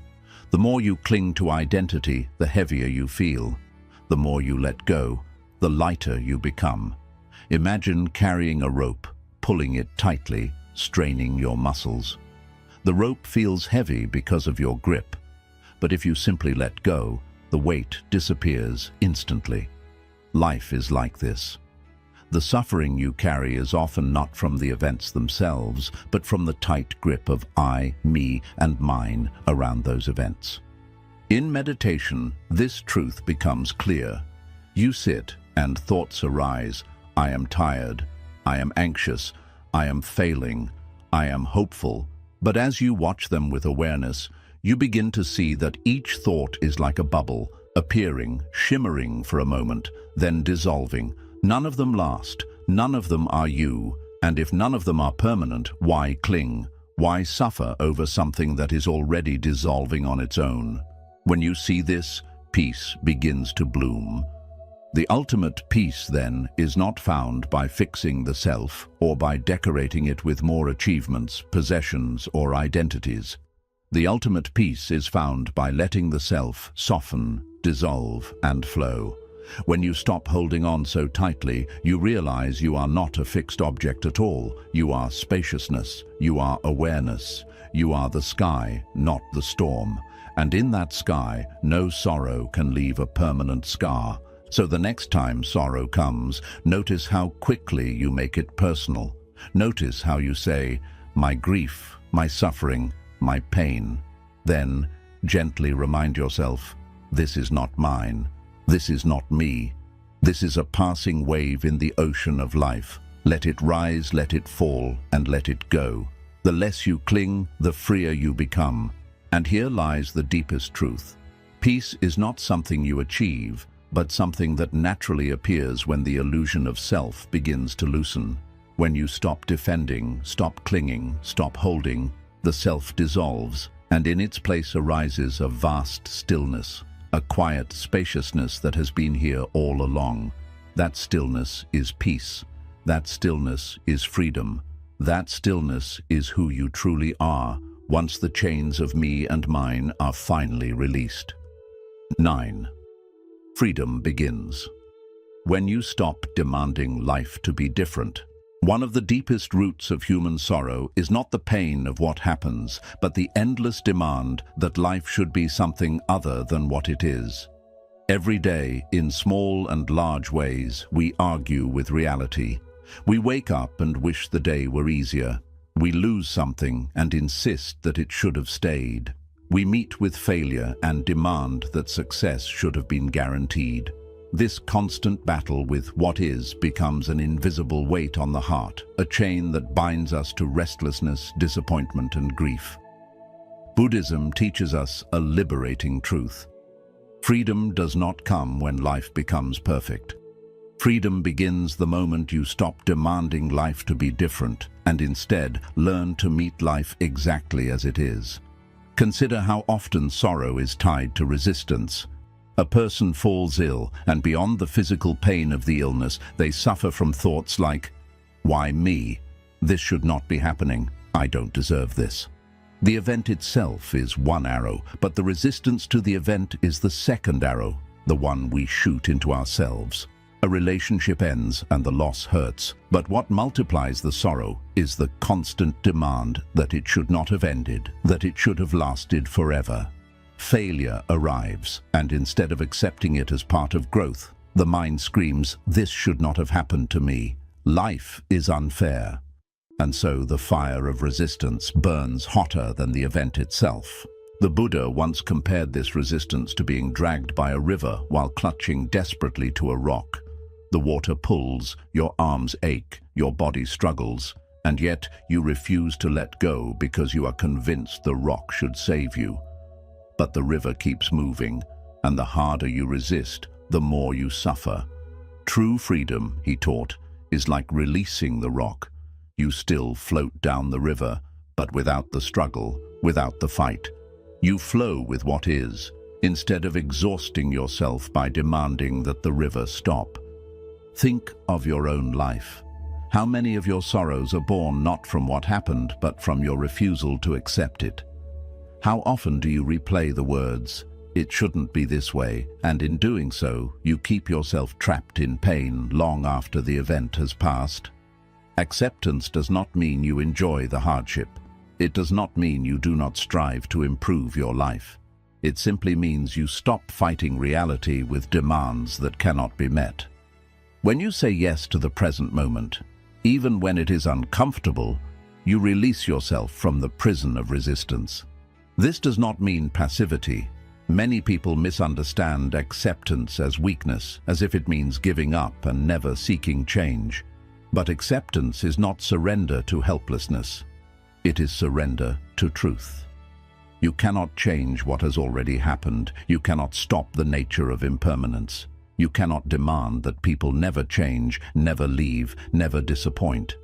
The more you cling to identity, the heavier you feel. The more you let go, the lighter you become. Imagine carrying a rope, pulling it tightly, straining your muscles. The rope feels heavy because of your grip, but if you simply let go, the weight disappears instantly. Life is like this. The suffering you carry is often not from the events themselves, but from the tight grip of I, me, and mine around those events. In meditation, this truth becomes clear. You sit and thoughts arise. I am tired. I am anxious. I am failing. I am hopeful. But as you watch them with awareness, you begin to see that each thought is like a bubble, appearing, shimmering for a moment, then dissolving. None of them last, none of them are you, and if none of them are permanent, why cling? Why suffer over something that is already dissolving on its own? When you see this, peace begins to bloom. The ultimate peace, then, is not found by fixing the self or by decorating it with more achievements, possessions, or identities. The ultimate peace is found by letting the self soften, dissolve, and flow. When you stop holding on so tightly, you realize you are not a fixed object at all. You are spaciousness, you are awareness, you are the sky, not the storm. And in that sky, no sorrow can leave a permanent scar. So the next time sorrow comes, notice how quickly you make it personal. Notice how you say, "My grief, my suffering, my pain." Then, gently remind yourself, "This is not mine. This is not me. This is a passing wave in the ocean of life. Let it rise, let it fall, and let it go." The less you cling, the freer you become. And here lies the deepest truth. Peace is not something you achieve, but something that naturally appears when the illusion of self begins to loosen. When you stop defending, stop clinging, stop holding, the self dissolves, and in its place arises a vast stillness, a quiet spaciousness that has been here all along. That stillness is peace. That stillness is freedom. That stillness is who you truly are, once the chains of me and mine are finally released. 9. Freedom begins. When you stop demanding life to be different. One of the deepest roots of human sorrow is not the pain of what happens, but the endless demand that life should be something other than what it is. Every day, in small and large ways, we argue with reality. We wake up and wish the day were easier. We lose something and insist that it should have stayed. We meet with failure and demand that success should have been guaranteed. This constant battle with what is becomes an invisible weight on the heart, a chain that binds us to restlessness, disappointment, and grief. Buddhism teaches us a liberating truth. Freedom does not come when life becomes perfect. Freedom begins the moment you stop demanding life to be different and instead learn to meet life exactly as it is. Consider how often sorrow is tied to resistance. A person falls ill, and beyond the physical pain of the illness, they suffer from thoughts like, "Why me? This should not be happening. I don't deserve this." The event itself is one arrow, but the resistance to the event is the second arrow, the one we shoot into ourselves. A relationship ends and the loss hurts, but what multiplies the sorrow is the constant demand that it should not have ended, that it should have lasted forever. Failure arrives, and instead of accepting it as part of growth, the mind screams, "This should not have happened to me. Life is unfair, and so the fire of resistance burns hotter than the event itself. The Buddha once compared this resistance to being dragged by a river while clutching desperately to a rock. The water pulls, your arms ache, your body struggles, and yet you refuse to let go because you are convinced the rock should save you. But the river keeps moving, and the harder you resist, the more you suffer. True freedom, he taught, is like releasing the rock. You still float down the river, but without the struggle, without the fight. You flow with what is, instead of exhausting yourself by demanding that the river stop. Think of your own life. How many of your sorrows are born not from what happened, but from your refusal to accept it? How often do you replay the words, "It shouldn't be this way," and in doing so, you keep yourself trapped in pain long after the event has passed? Acceptance does not mean you enjoy the hardship. It does not mean you do not strive to improve your life. It simply means you stop fighting reality with demands that cannot be met. When you say yes to the present moment, even when it is uncomfortable, you release yourself from the prison of resistance. This does not mean passivity. Many people misunderstand acceptance as weakness, as if it means giving up and never seeking change. But acceptance is not surrender to helplessness. It is surrender to truth. You cannot change what has already happened. You cannot stop the nature of impermanence. You cannot demand that people never change, never leave, never disappoint.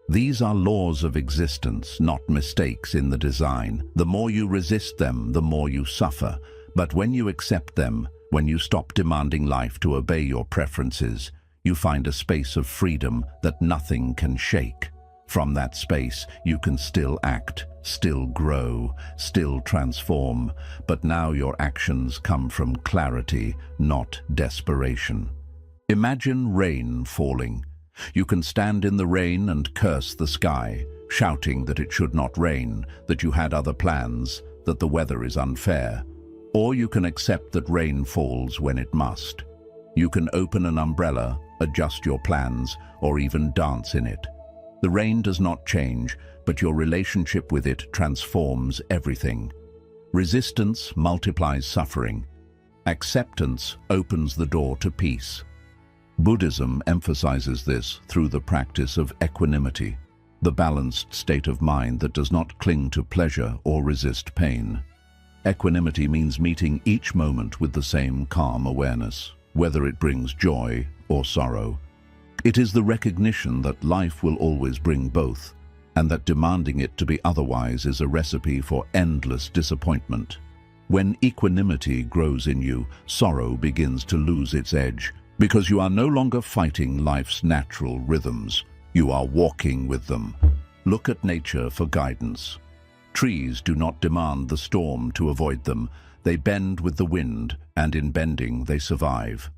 These are laws of existence, not mistakes in the design. The more you resist them, the more you suffer. But when you accept them, when you stop demanding life to obey your preferences, you find a space of freedom that nothing can shake. From that space, you can still act, still grow, still transform, but now your actions come from clarity, not desperation. Imagine rain falling. You can stand in the rain and curse the sky, shouting that it should not rain, that you had other plans, that the weather is unfair. Or you can accept that rain falls when it must. You can open an umbrella, adjust your plans, or even dance in it. The rain does not change, but your relationship with it transforms everything. Resistance multiplies suffering. Acceptance opens the door to peace. Buddhism emphasizes this through the practice of equanimity, the balanced state of mind that does not cling to pleasure or resist pain. Equanimity means meeting each moment with the same calm awareness, whether it brings joy or sorrow. It is the recognition that life will always bring both, and that demanding it to be otherwise is a recipe for endless disappointment. When equanimity grows in you, sorrow begins to lose its edge, because you are no longer fighting life's natural rhythms. You are walking with them. Look at nature for guidance. Trees do not demand the storm to avoid them. They bend with the wind, and in bending they survive.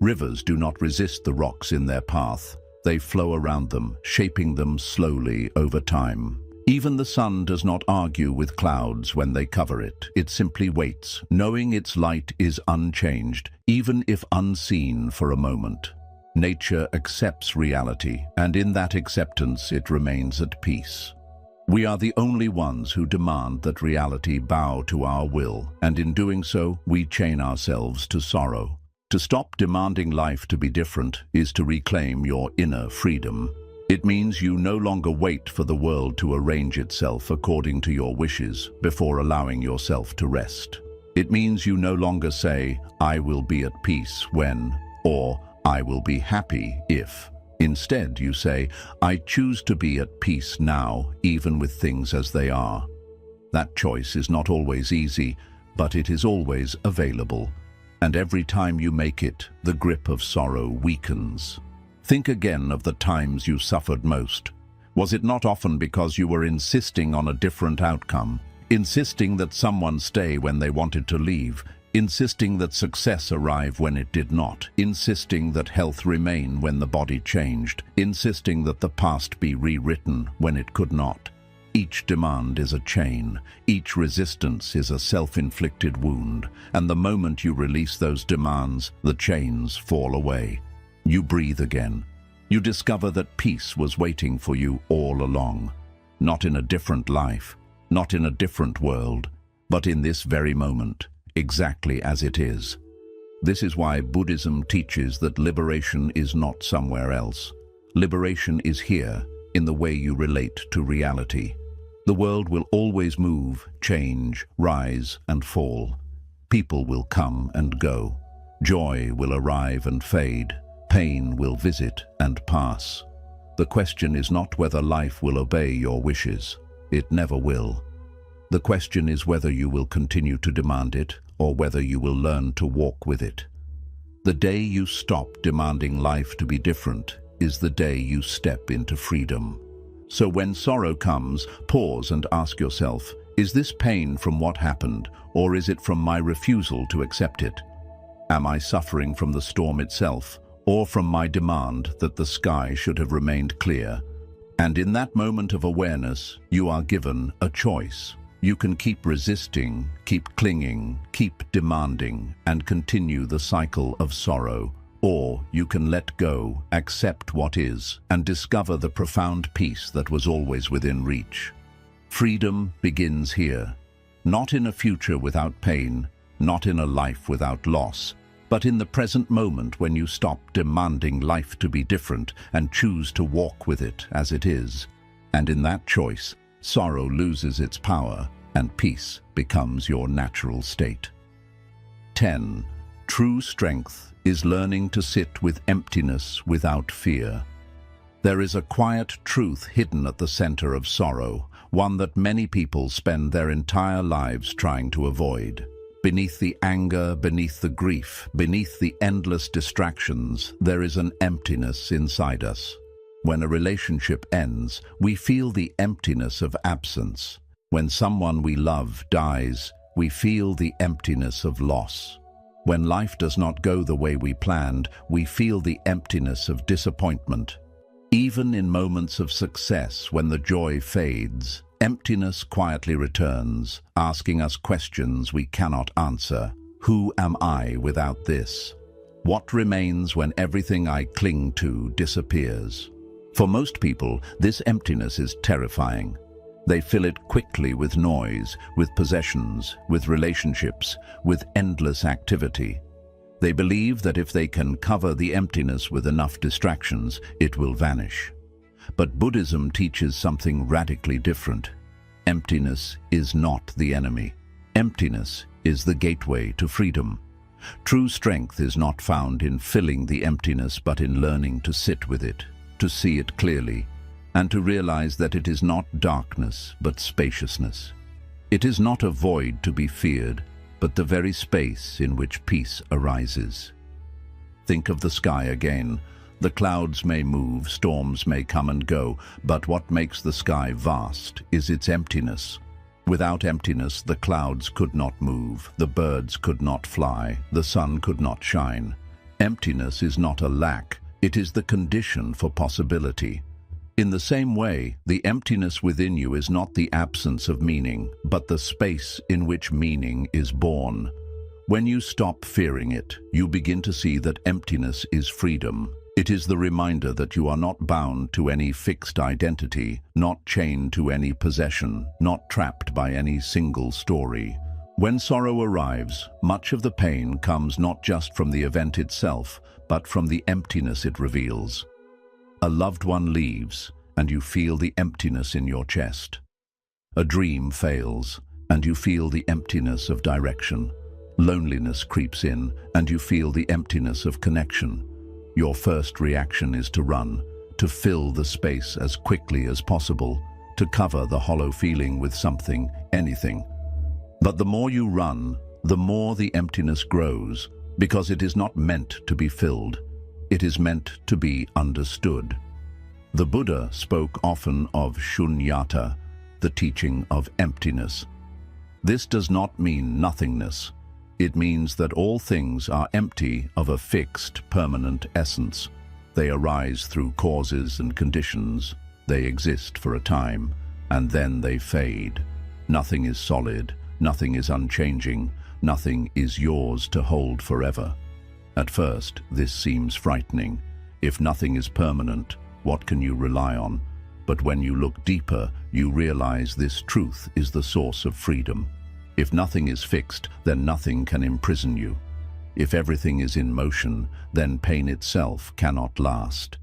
Rivers do not resist the rocks in their path. They flow around them, shaping them slowly over time. Even the sun does not argue with clouds when they cover it. It simply waits, knowing its light is unchanged, even if unseen for a moment. Nature accepts reality, and in that acceptance it remains at peace. We are the only ones who demand that reality bow to our will, and in doing so, we chain ourselves to sorrow. To stop demanding life to be different is to reclaim your inner freedom. It means you no longer wait for the world to arrange itself according to your wishes before allowing yourself to rest. It means you no longer say, "I will be at peace when," or "I will be happy if." Instead, you say, "I choose to be at peace now, even with things as they are." That choice is not always easy, but it is always available. And every time you make it, the grip of sorrow weakens. Think again of the times you suffered most. Was it not often because you were insisting on a different outcome, insisting that someone stay when they wanted to leave, insisting that success arrive when it did not, insisting that health remain when the body changed, insisting that the past be rewritten when it could not? Each demand is a chain, each resistance is a self-inflicted wound, and the moment you release those demands, the chains fall away. You breathe again. You discover that peace was waiting for you all along, not in a different life, not in a different world, but in this very moment, exactly as it is. This is why Buddhism teaches that liberation is not somewhere else. Liberation is here, in the way you relate to reality. The world will always move, change, rise and fall. People will come and go. Joy will arrive and fade. Pain will visit and pass. The question is not whether life will obey your wishes. It never will. The question is whether you will continue to demand it or whether you will learn to walk with it. The day you stop demanding life to be different is the day you step into freedom. So when sorrow comes, pause and ask yourself, is this pain from what happened, or is it from my refusal to accept it? Am I suffering from the storm itself, or from my demand that the sky should have remained clear? And in that moment of awareness, you are given a choice. You can keep resisting, keep clinging, keep demanding, and continue the cycle of sorrow. Or you can let go, accept what is, and discover the profound peace that was always within reach. Freedom begins here, not in a future without pain, not in a life without loss, but in the present moment when you stop demanding life to be different and choose to walk with it as it is. And in that choice, sorrow loses its power and peace becomes your natural state. 10. True strength is learning to sit with emptiness without fear. There is a quiet truth hidden at the center of sorrow, one that many people spend their entire lives trying to avoid. Beneath the anger, beneath the grief, beneath the endless distractions, there is an emptiness inside us. When a relationship ends, we feel the emptiness of absence. When someone we love dies, we feel the emptiness of loss. When life does not go the way we planned, we feel the emptiness of disappointment. Even in moments of success, when the joy fades, emptiness quietly returns, asking us questions we cannot answer. Who am I without this? What remains when everything I cling to disappears? For most people, this emptiness is terrifying. They fill it quickly with noise, with possessions, with relationships, with endless activity. They believe that if they can cover the emptiness with enough distractions, it will vanish. But Buddhism teaches something radically different. Emptiness is not the enemy. Emptiness is the gateway to freedom. True strength is not found in filling the emptiness, but in learning to sit with it, to see it clearly, and to realize that it is not darkness, but spaciousness. It is not a void to be feared, but the very space in which peace arises. Think of the sky again. The clouds may move, storms may come and go, but what makes the sky vast is its emptiness. Without emptiness, the clouds could not move, the birds could not fly, the sun could not shine. Emptiness is not a lack, it is the condition for possibility. In the same way, the emptiness within you is not the absence of meaning, but the space in which meaning is born. When you stop fearing it, you begin to see that emptiness is freedom. It is the reminder that you are not bound to any fixed identity, not chained to any possession, not trapped by any single story. When sorrow arrives, much of the pain comes not just from the event itself, but from the emptiness it reveals. A loved one leaves, and you feel the emptiness in your chest. A dream fails, and you feel the emptiness of direction. Loneliness creeps in, and you feel the emptiness of connection. Your first reaction is to run, to fill the space as quickly as possible, to cover the hollow feeling with something, anything. But the more you run, the more the emptiness grows, because it is not meant to be filled. It is meant to be understood. The Buddha spoke often of shunyata, the teaching of emptiness. This does not mean nothingness. It means that all things are empty of a fixed, permanent essence. They arise through causes and conditions. They exist for a time, and then they fade. Nothing is solid, nothing is unchanging, nothing is yours to hold forever. At first, this seems frightening. If nothing is permanent, what can you rely on? But when you look deeper, you realize this truth is the source of freedom. If nothing is fixed, then nothing can imprison you. If everything is in motion, then pain itself cannot last.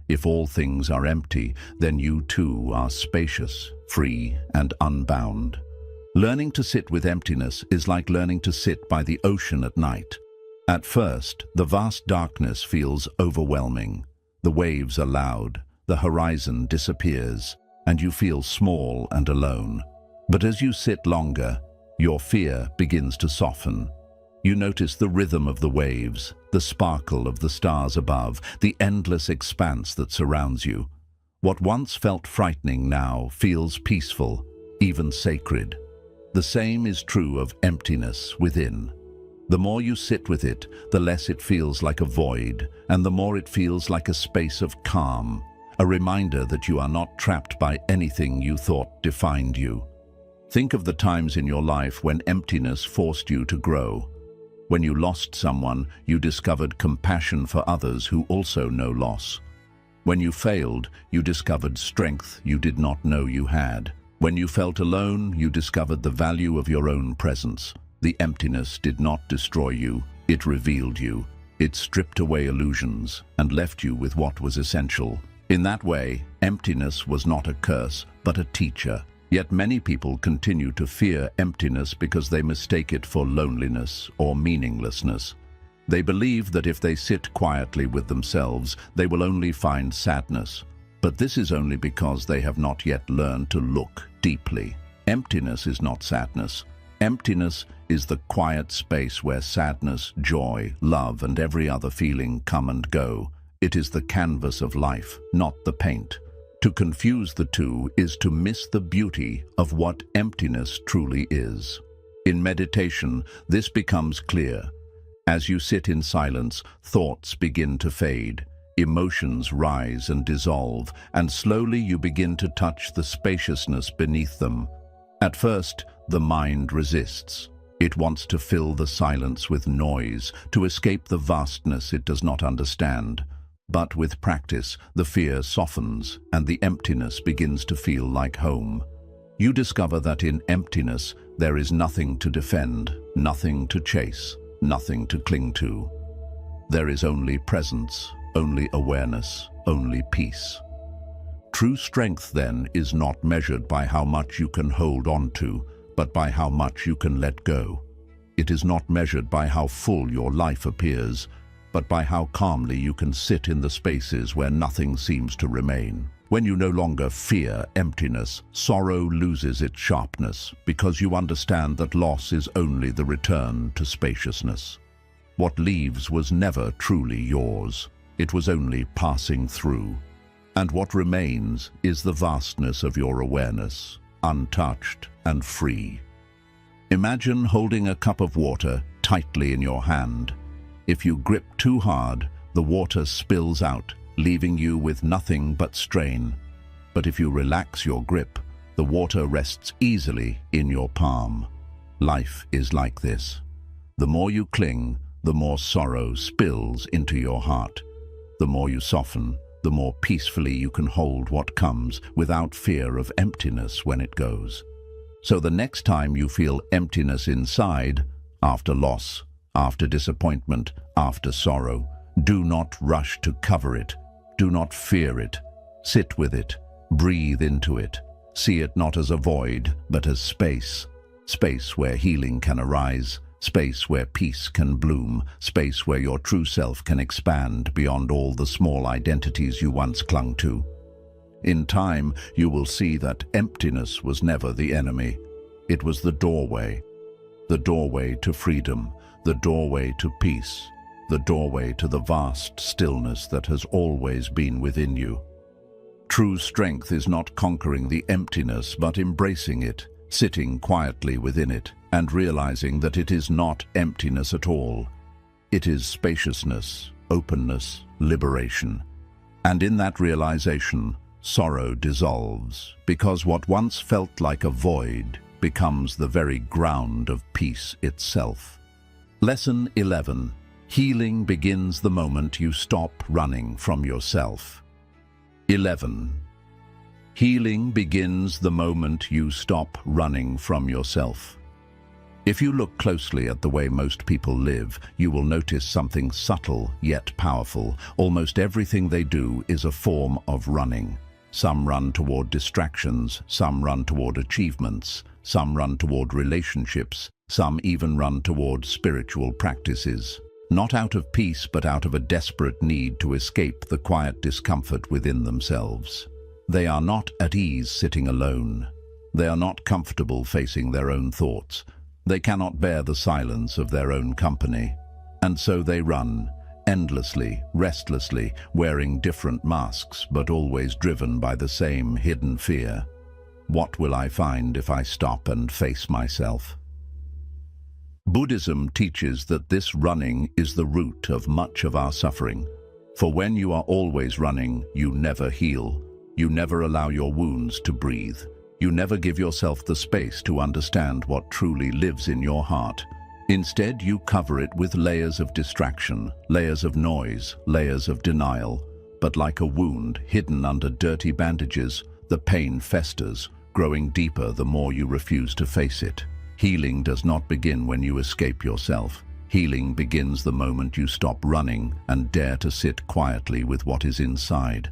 If all things are empty, then you too are spacious, free, and unbound. Learning to sit with emptiness is like learning to sit by the ocean at night. At first, the vast darkness feels overwhelming. The waves are loud, the horizon disappears, and you feel small and alone. But as you sit longer, your fear begins to soften. You notice the rhythm of the waves, the sparkle of the stars above, the endless expanse that surrounds you. What once felt frightening now feels peaceful, even sacred. The same is true of emptiness within. The more you sit with it, the less it feels like a void, and the more it feels like a space of calm, a reminder that you are not trapped by anything you thought defined you. Think of the times in your life when emptiness forced you to grow. When you lost someone, you discovered compassion for others who also know loss. When you failed, you discovered strength you did not know you had. When you felt alone, you discovered the value of your own presence. The emptiness did not destroy you, it revealed you. It stripped away illusions and left you with what was essential. In that way, emptiness was not a curse, but a teacher. Yet many people continue to fear emptiness because they mistake it for loneliness or meaninglessness. They believe that if they sit quietly with themselves, they will only find sadness. But this is only because they have not yet learned to look deeply. Emptiness is not sadness. Emptiness is the quiet space where sadness, joy, love, and every other feeling come and go. It is the canvas of life, not the paint. To confuse the two is to miss the beauty of what emptiness truly is. In meditation, this becomes clear. As you sit in silence, thoughts begin to fade. Emotions rise and dissolve, and slowly you begin to touch the spaciousness beneath them. At first, the mind resists. It wants to fill the silence with noise, to escape the vastness it does not understand. But with practice, the fear softens, and the emptiness begins to feel like home. You discover that in emptiness, there is nothing to defend, nothing to chase, nothing to cling to. There is only presence, only awareness, only peace. True strength, then, is not measured by how much you can hold on to, but by how much you can let go. It is not measured by how full your life appears, but by how calmly you can sit in the spaces where nothing seems to remain. When you no longer fear emptiness, sorrow loses its sharpness, because you understand that loss is only the return to spaciousness. What leaves was never truly yours. It was only passing through. And what remains is the vastness of your awareness, untouched and free. Imagine holding a cup of water tightly in your hand. If you grip too hard, the water spills out, leaving you with nothing but strain. But if you relax your grip, the water rests easily in your palm. Life is like this. The more you cling, the more sorrow spills into your heart. The more you soften, the more peacefully you can hold what comes without fear of emptiness when it goes. So the next time you feel emptiness inside, after loss, after disappointment, after sorrow, do not rush to cover it. Do not fear it. Sit with it. Breathe into it. See it not as a void, but as space. Space where healing can arise. Space where peace can bloom. Space where your true self can expand beyond all the small identities you once clung to. In time, you will see that emptiness was never the enemy. It was the doorway to freedom, the doorway to peace, the doorway to the vast stillness that has always been within you. True strength is not conquering the emptiness, but embracing it, sitting quietly within it, and realizing that it is not emptiness at all. It is spaciousness, openness, liberation. And in that realization, sorrow dissolves, because what once felt like a void becomes the very ground of peace itself. Lesson 11. Healing begins the moment you stop running from yourself. 11. Healing begins the moment you stop running from yourself. If you look closely at the way most people live, you will notice something subtle yet powerful. Almost everything they do is a form of running. Some run toward distractions, some run toward achievements, some run toward relationships, some even run toward spiritual practices. Not out of peace, but out of a desperate need to escape the quiet discomfort within themselves. They are not at ease sitting alone. They are not comfortable facing their own thoughts. They cannot bear the silence of their own company. And so they run, endlessly, restlessly, wearing different masks, but always driven by the same hidden fear. What will I find if I stop and face myself? Buddhism teaches that this running is the root of much of our suffering. For when you are always running, you never heal. You never allow your wounds to breathe. You never give yourself the space to understand what truly lives in your heart. Instead, you cover it with layers of distraction, layers of noise, layers of denial. But like a wound hidden under dirty bandages, the pain festers, growing deeper the more you refuse to face it. Healing does not begin when you escape yourself. Healing begins the moment you stop running and dare to sit quietly with what is inside.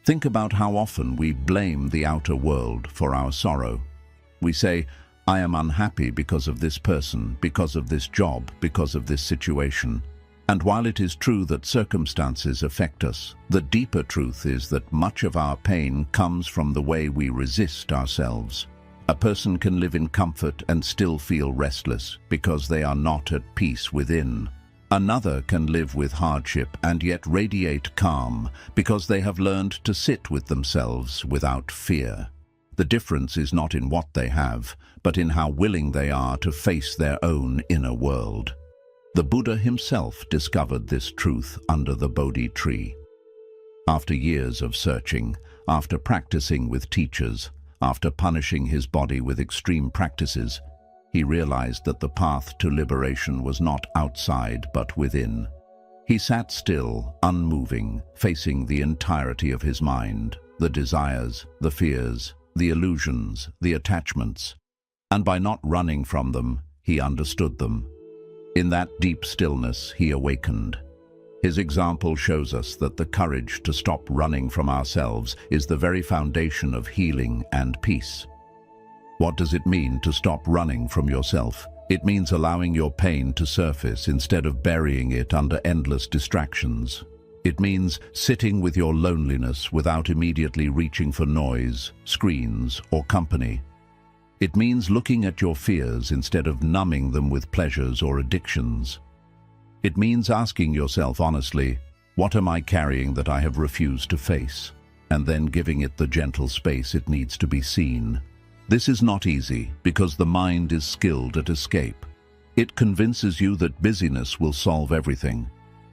Think about how often we blame the outer world for our sorrow. We say, I am unhappy because of this person, because of this job, because of this situation. And while it is true that circumstances affect us, the deeper truth is that much of our pain comes from the way we resist ourselves. A person can live in comfort and still feel restless because they are not at peace within. Another can live with hardship and yet radiate calm because they have learned to sit with themselves without fear. The difference is not in what they have, but in how willing they are to face their own inner world. The Buddha himself discovered this truth under the Bodhi tree. After years of searching, after practicing with teachers, after punishing his body with extreme practices, he realized that the path to liberation was not outside but within. He sat still, unmoving, facing the entirety of his mind, the desires, the fears, the illusions, the attachments, and by not running from them, he understood them. In that deep stillness, he awakened. His example shows us that the courage to stop running from ourselves is the very foundation of healing and peace. What does it mean to stop running from yourself? It means allowing your pain to surface instead of burying it under endless distractions. It means sitting with your loneliness without immediately reaching for noise, screens, or company. It means looking at your fears instead of numbing them with pleasures or addictions. It means asking yourself honestly, what am I carrying that I have refused to face? And then giving it the gentle space it needs to be seen. This is not easy because the mind is skilled at escape. It convinces you that busyness will solve everything,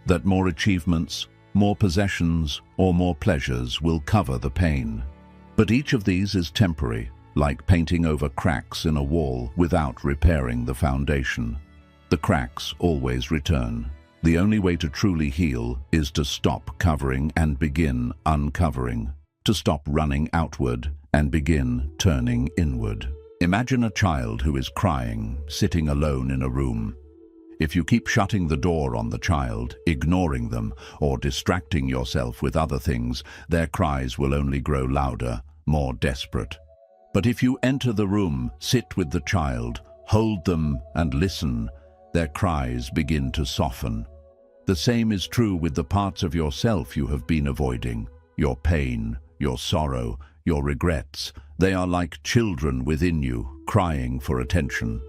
that more achievements, more possessions, or more pleasures will cover the pain. But each of these is temporary, like painting over cracks in a wall without repairing the foundation. The cracks always return. The only way to truly heal is to stop covering and begin uncovering, to stop running outward and begin turning inward. Imagine a child who is crying, sitting alone in a room. If you keep shutting the door on the child, ignoring them, or distracting yourself with other things, their cries will only grow louder, more desperate. But if you enter the room, sit with the child, hold them and listen, their cries begin to soften. The same is true with the parts of yourself you have been avoiding, your pain, your sorrow, your regrets. They are like children within you, crying for attention.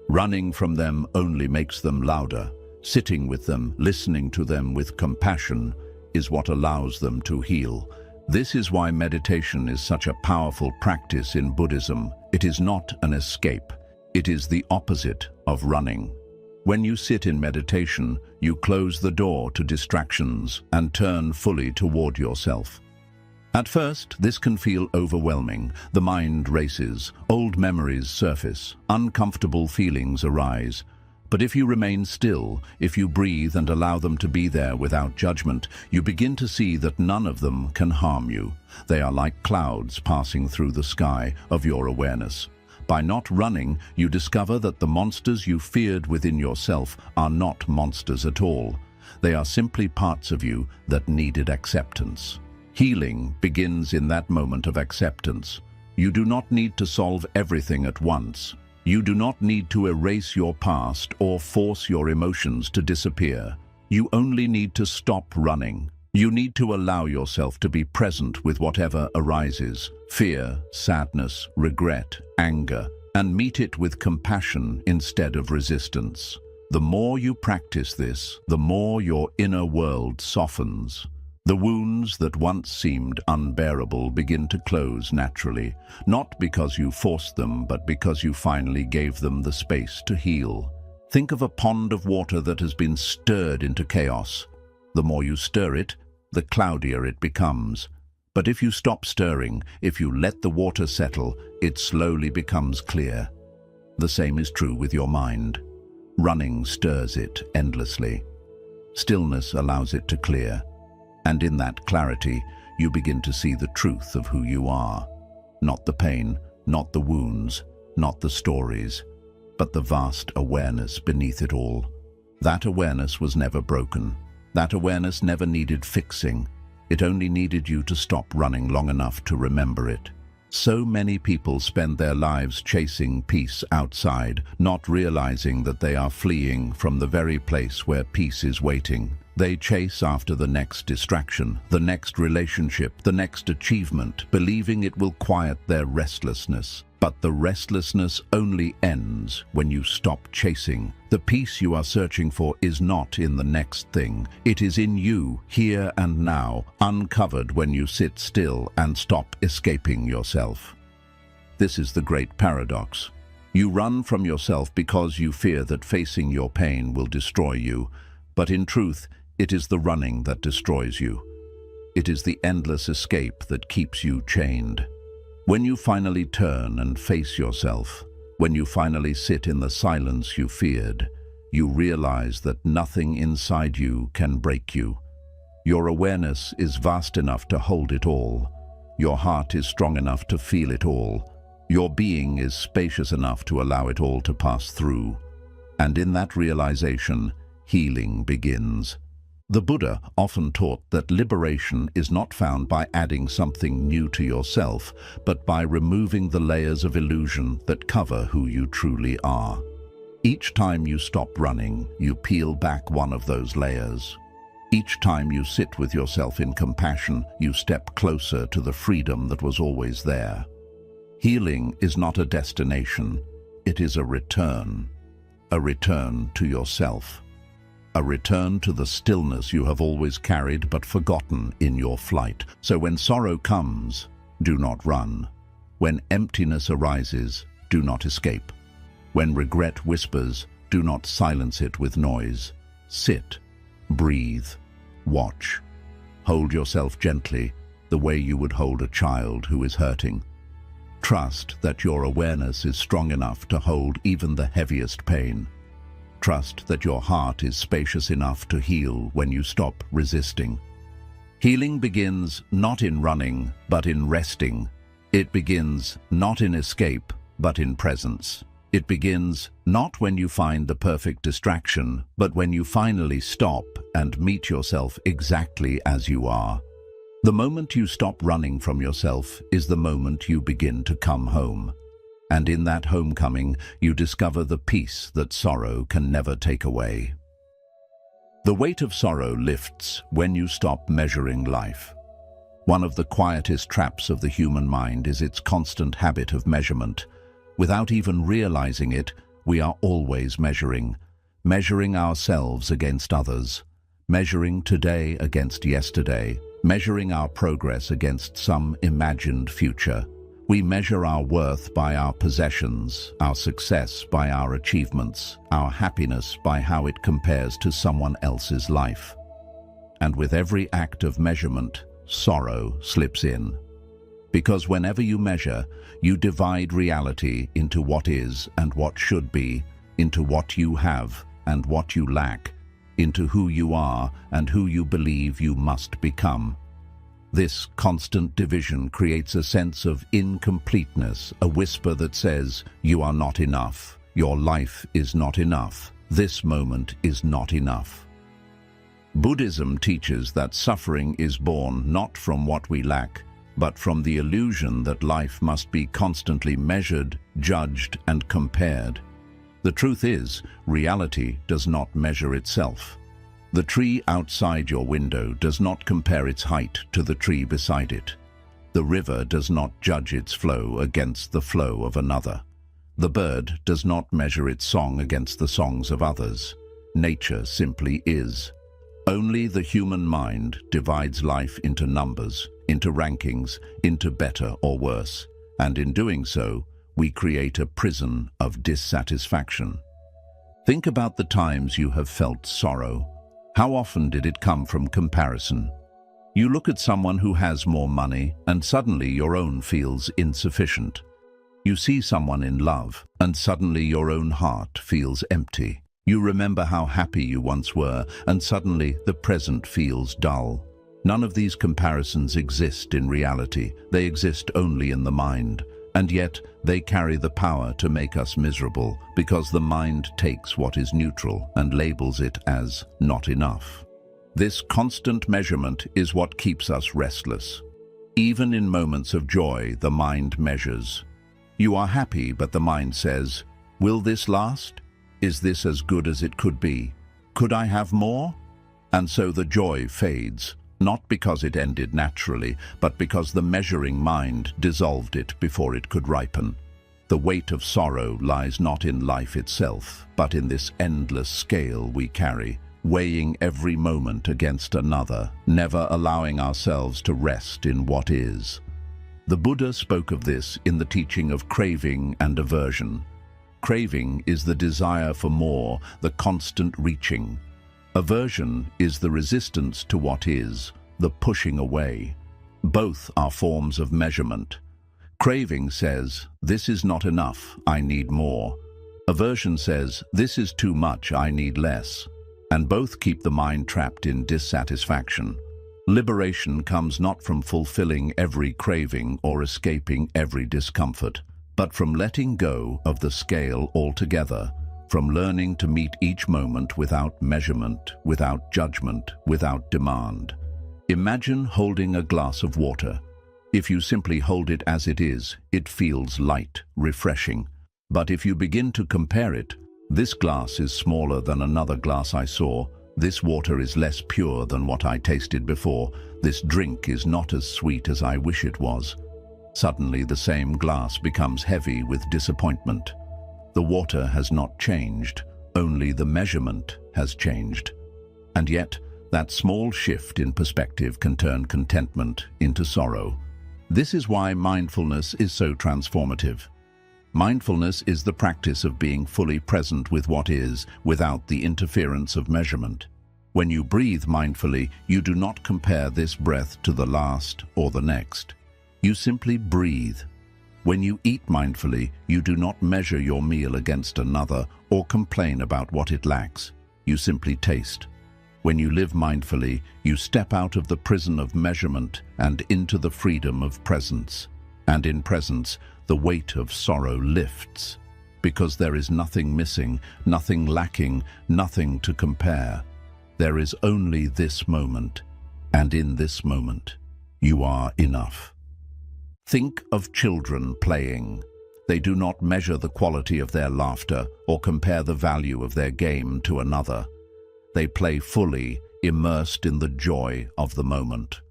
Running from them only makes them louder. Sitting with them, listening to them with compassion, is what allows them to heal. This is why meditation is such a powerful practice in Buddhism. It is not an escape. It is the opposite of running. When you sit in meditation, you close the door to distractions and turn fully toward yourself. At first, this can feel overwhelming. The mind races, old memories surface, uncomfortable feelings arise. But if you remain still, if you breathe and allow them to be there without judgment, you begin to see that none of them can harm you. They are like clouds passing through the sky of your awareness. By not running, you discover that the monsters you feared within yourself are not monsters at all. They are simply parts of you that needed acceptance. Healing begins in that moment of acceptance. You do not need to solve everything at once. You do not need to erase your past or force your emotions to disappear. You only need to stop running. You need to allow yourself to be present with whatever arises, fear, sadness, regret, anger, and meet it with compassion instead of resistance. The more you practice this, the more your inner world softens. The wounds that once seemed unbearable begin to close naturally, not because you forced them, but because you finally gave them the space to heal. Think of a pond of water that has been stirred into chaos. The more you stir it, the cloudier it becomes. But if you stop stirring, if you let the water settle, it slowly becomes clear. The same is true with your mind. Running stirs it endlessly. Stillness allows it to clear. And in that clarity, you begin to see the truth of who you are. Not the pain, not the wounds, not the stories, but the vast awareness beneath it all. That awareness was never broken. That awareness never needed fixing. It only needed you to stop running long enough to remember it. So many people spend their lives chasing peace outside, not realizing that they are fleeing from the very place where peace is waiting. They chase after the next distraction, the next relationship, the next achievement, believing it will quiet their restlessness. But the restlessness only ends when you stop chasing. The peace you are searching for is not in the next thing. It is in you, here and now, uncovered when you sit still and stop escaping yourself. This is the great paradox. You run from yourself because you fear that facing your pain will destroy you. But in truth, it is the running that destroys you. It is the endless escape that keeps you chained. When you finally turn and face yourself, when you finally sit in the silence you feared, you realize that nothing inside you can break you. Your awareness is vast enough to hold it all. Your heart is strong enough to feel it all. Your being is spacious enough to allow it all to pass through. And in that realization, healing begins. The Buddha often taught that liberation is not found by adding something new to yourself, but by removing the layers of illusion that cover who you truly are. Each time you stop running, you peel back one of those layers. Each time you sit with yourself in compassion, you step closer to the freedom that was always there. Healing is not a destination, it is a return to yourself. A return to the stillness you have always carried but forgotten in your flight. So when sorrow comes, do not run. When emptiness arises, do not escape. When regret whispers, do not silence it with noise. Sit, breathe, watch. Hold yourself gently, the way you would hold a child who is hurting. Trust that your awareness is strong enough to hold even the heaviest pain. Trust that your heart is spacious enough to heal when you stop resisting. Healing begins not in running, but in resting. It begins not in escape, but in presence. It begins not when you find the perfect distraction, but when you finally stop and meet yourself exactly as you are. The moment you stop running from yourself is the moment you begin to come home. And in that homecoming, you discover the peace that sorrow can never take away. The weight of sorrow lifts when you stop measuring life. One of the quietest traps of the human mind is its constant habit of measurement. Without even realizing it, we are always measuring ourselves against others, measuring today against yesterday, measuring our progress against some imagined future. We measure our worth by our possessions, our success by our achievements, our happiness by how it compares to someone else's life. And with every act of measurement, sorrow slips in. Because whenever you measure, you divide reality into what is and what should be, into what you have and what you lack, into who you are and who you believe you must become. This constant division creates a sense of incompleteness, a whisper that says, you are not enough, your life is not enough, this moment is not enough. Buddhism teaches that suffering is born not from what we lack, but from the illusion that life must be constantly measured, judged, and compared. The truth is, reality does not measure itself. The tree outside your window does not compare its height to the tree beside it. The river does not judge its flow against the flow of another. The bird does not measure its song against the songs of others. Nature simply is. Only the human mind divides life into numbers, into rankings, into better or worse, and in doing so, we create a prison of dissatisfaction. Think about the times you have felt sorrow. How often did it come from comparison? You look at someone who has more money, and suddenly your own feels insufficient. You see someone in love, and suddenly your own heart feels empty. You remember how happy you once were, and suddenly the present feels dull. None of these comparisons exist in reality. They exist only in the mind. And yet, they carry the power to make us miserable, because the mind takes what is neutral and labels it as not enough. This constant measurement is what keeps us restless. Even in moments of joy, the mind measures. You are happy, but the mind says, will this last? Is this as good as it could be? Could I have more? And so the joy fades. Not because it ended naturally, but because the measuring mind dissolved it before it could ripen. The weight of sorrow lies not in life itself, but in this endless scale we carry, weighing every moment against another, never allowing ourselves to rest in what is. The Buddha spoke of this in the teaching of craving and aversion. Craving is the desire for more, the constant reaching. Aversion is the resistance to what is, the pushing away. Both are forms of measurement. Craving says, this is not enough, I need more. Aversion says, this is too much, I need less. And both keep the mind trapped in dissatisfaction. Liberation comes not from fulfilling every craving or escaping every discomfort, but from letting go of the scale altogether, from learning to meet each moment without measurement, without judgment, without demand. Imagine holding a glass of water. If you simply hold it as it is, it feels light, refreshing. But if you begin to compare it, this glass is smaller than another glass I saw, this water is less pure than what I tasted before, this drink is not as sweet as I wish it was. Suddenly the same glass becomes heavy with disappointment. The water has not changed, only the measurement has changed. And yet, that small shift in perspective can turn contentment into sorrow. This is why mindfulness is so transformative. Mindfulness is the practice of being fully present with what is, without the interference of measurement. When you breathe mindfully, you do not compare this breath to the last or the next. You simply breathe. When you eat mindfully, you do not measure your meal against another or complain about what it lacks. You simply taste. When you live mindfully, you step out of the prison of measurement and into the freedom of presence. And in presence, the weight of sorrow lifts, because there is nothing missing, nothing lacking, nothing to compare. There is only this moment, and in this moment, you are enough. Think of children playing. They do not measure the quality of their laughter or compare the value of their game to another. They play fully, immersed in the joy of the moment.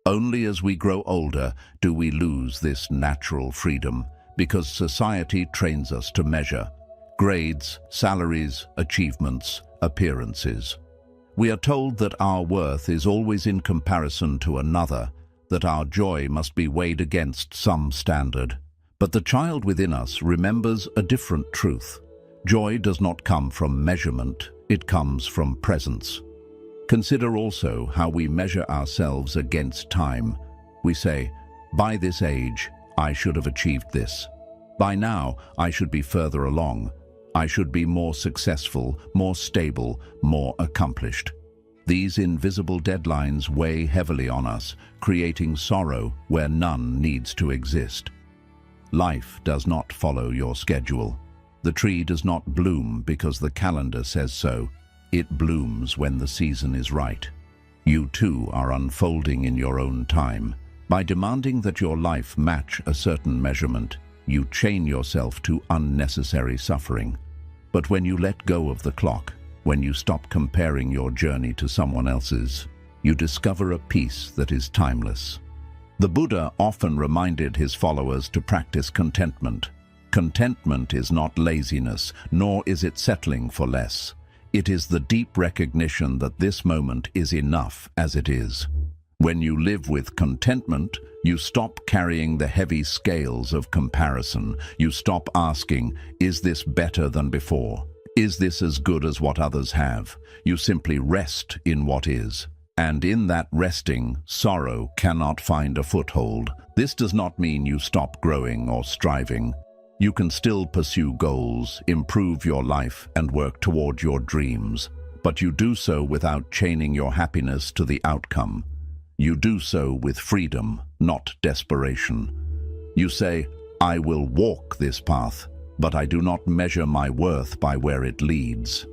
Only as we grow older do we lose this natural freedom, because society trains us to measure grades, salaries, achievements, appearances. We are told that our worth is always in comparison to another, that our joy must be weighed against some standard. But the child within us remembers a different truth. Joy does not come from measurement, it comes from presence. Consider also how we measure ourselves against time. We say, by this age, I should have achieved this. By now, I should be further along. I should be more successful, more stable, more accomplished. These invisible deadlines weigh heavily on us, creating sorrow where none needs to exist. Life does not follow your schedule. The tree does not bloom because the calendar says so. It blooms when the season is right. You too are unfolding in your own time. By demanding that your life match a certain measurement, you chain yourself to unnecessary suffering. But when you let go of the clock, when you stop comparing your journey to someone else's, you discover a peace that is timeless. The Buddha often reminded his followers to practice contentment. Contentment is not laziness, nor is it settling for less. It is the deep recognition that this moment is enough as it is. When you live with contentment, you stop carrying the heavy scales of comparison. You stop asking, is this better than before? Is this as good as what others have? You simply rest in what is. And in that resting, sorrow cannot find a foothold. This does not mean you stop growing or striving. You can still pursue goals, improve your life, and work toward your dreams. But you do so without chaining your happiness to the outcome. You do so with freedom, not desperation. You say, I will walk this path, but I do not measure my worth by where it leads.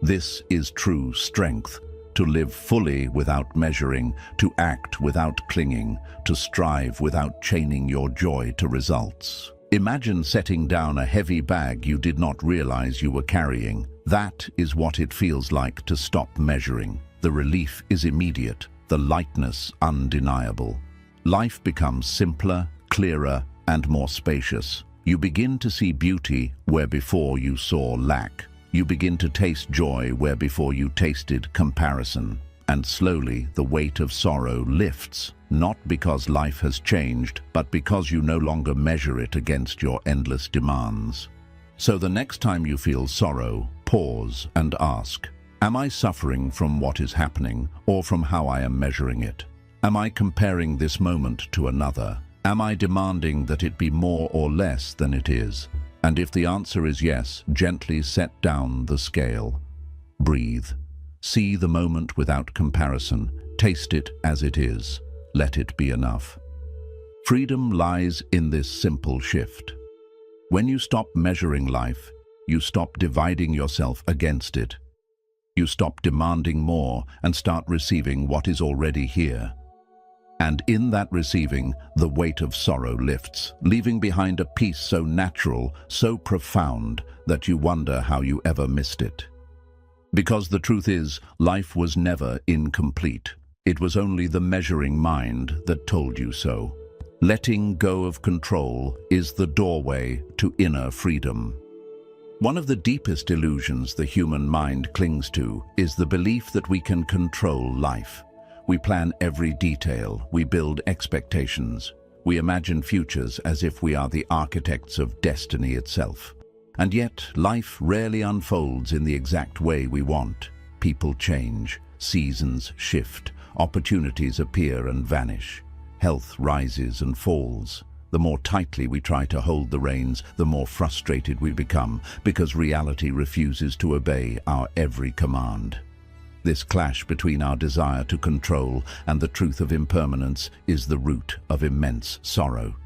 This is true strength, to live fully without measuring, to act without clinging, to strive without chaining your joy to results. Imagine setting down a heavy bag you did not realize you were carrying. That is what it feels like to stop measuring. The relief is immediate, the lightness undeniable. Life becomes simpler, clearer, and more spacious. You begin to see beauty where before you saw lack. You begin to taste joy where before you tasted comparison. And slowly the weight of sorrow lifts, not because life has changed, but because you no longer measure it against your endless demands. So the next time you feel sorrow, pause and ask, am I suffering from what is happening or from how I am measuring it? Am I comparing this moment to another? Am I demanding that it be more or less than it is? And if the answer is yes, gently set down the scale. Breathe. See the moment without comparison. Taste it as it is. Let it be enough. Freedom lies in this simple shift. When you stop measuring life, you stop dividing yourself against it. You stop demanding more and start receiving what is already here. And in that receiving, the weight of sorrow lifts, leaving behind a peace so natural, so profound, that you wonder how you ever missed it. Because the truth is, life was never incomplete. It was only the measuring mind that told you so. Letting go of control is the doorway to inner freedom. One of the deepest illusions the human mind clings to is the belief that we can control life. We plan every detail, we build expectations, we imagine futures as if we are the architects of destiny itself. And yet, life rarely unfolds in the exact way we want. People change, seasons shift, opportunities appear and vanish. Health rises and falls. The more tightly we try to hold the reins, the more frustrated we become, because reality refuses to obey our every command. This clash between our desire to control and the truth of impermanence is the root of immense sorrow.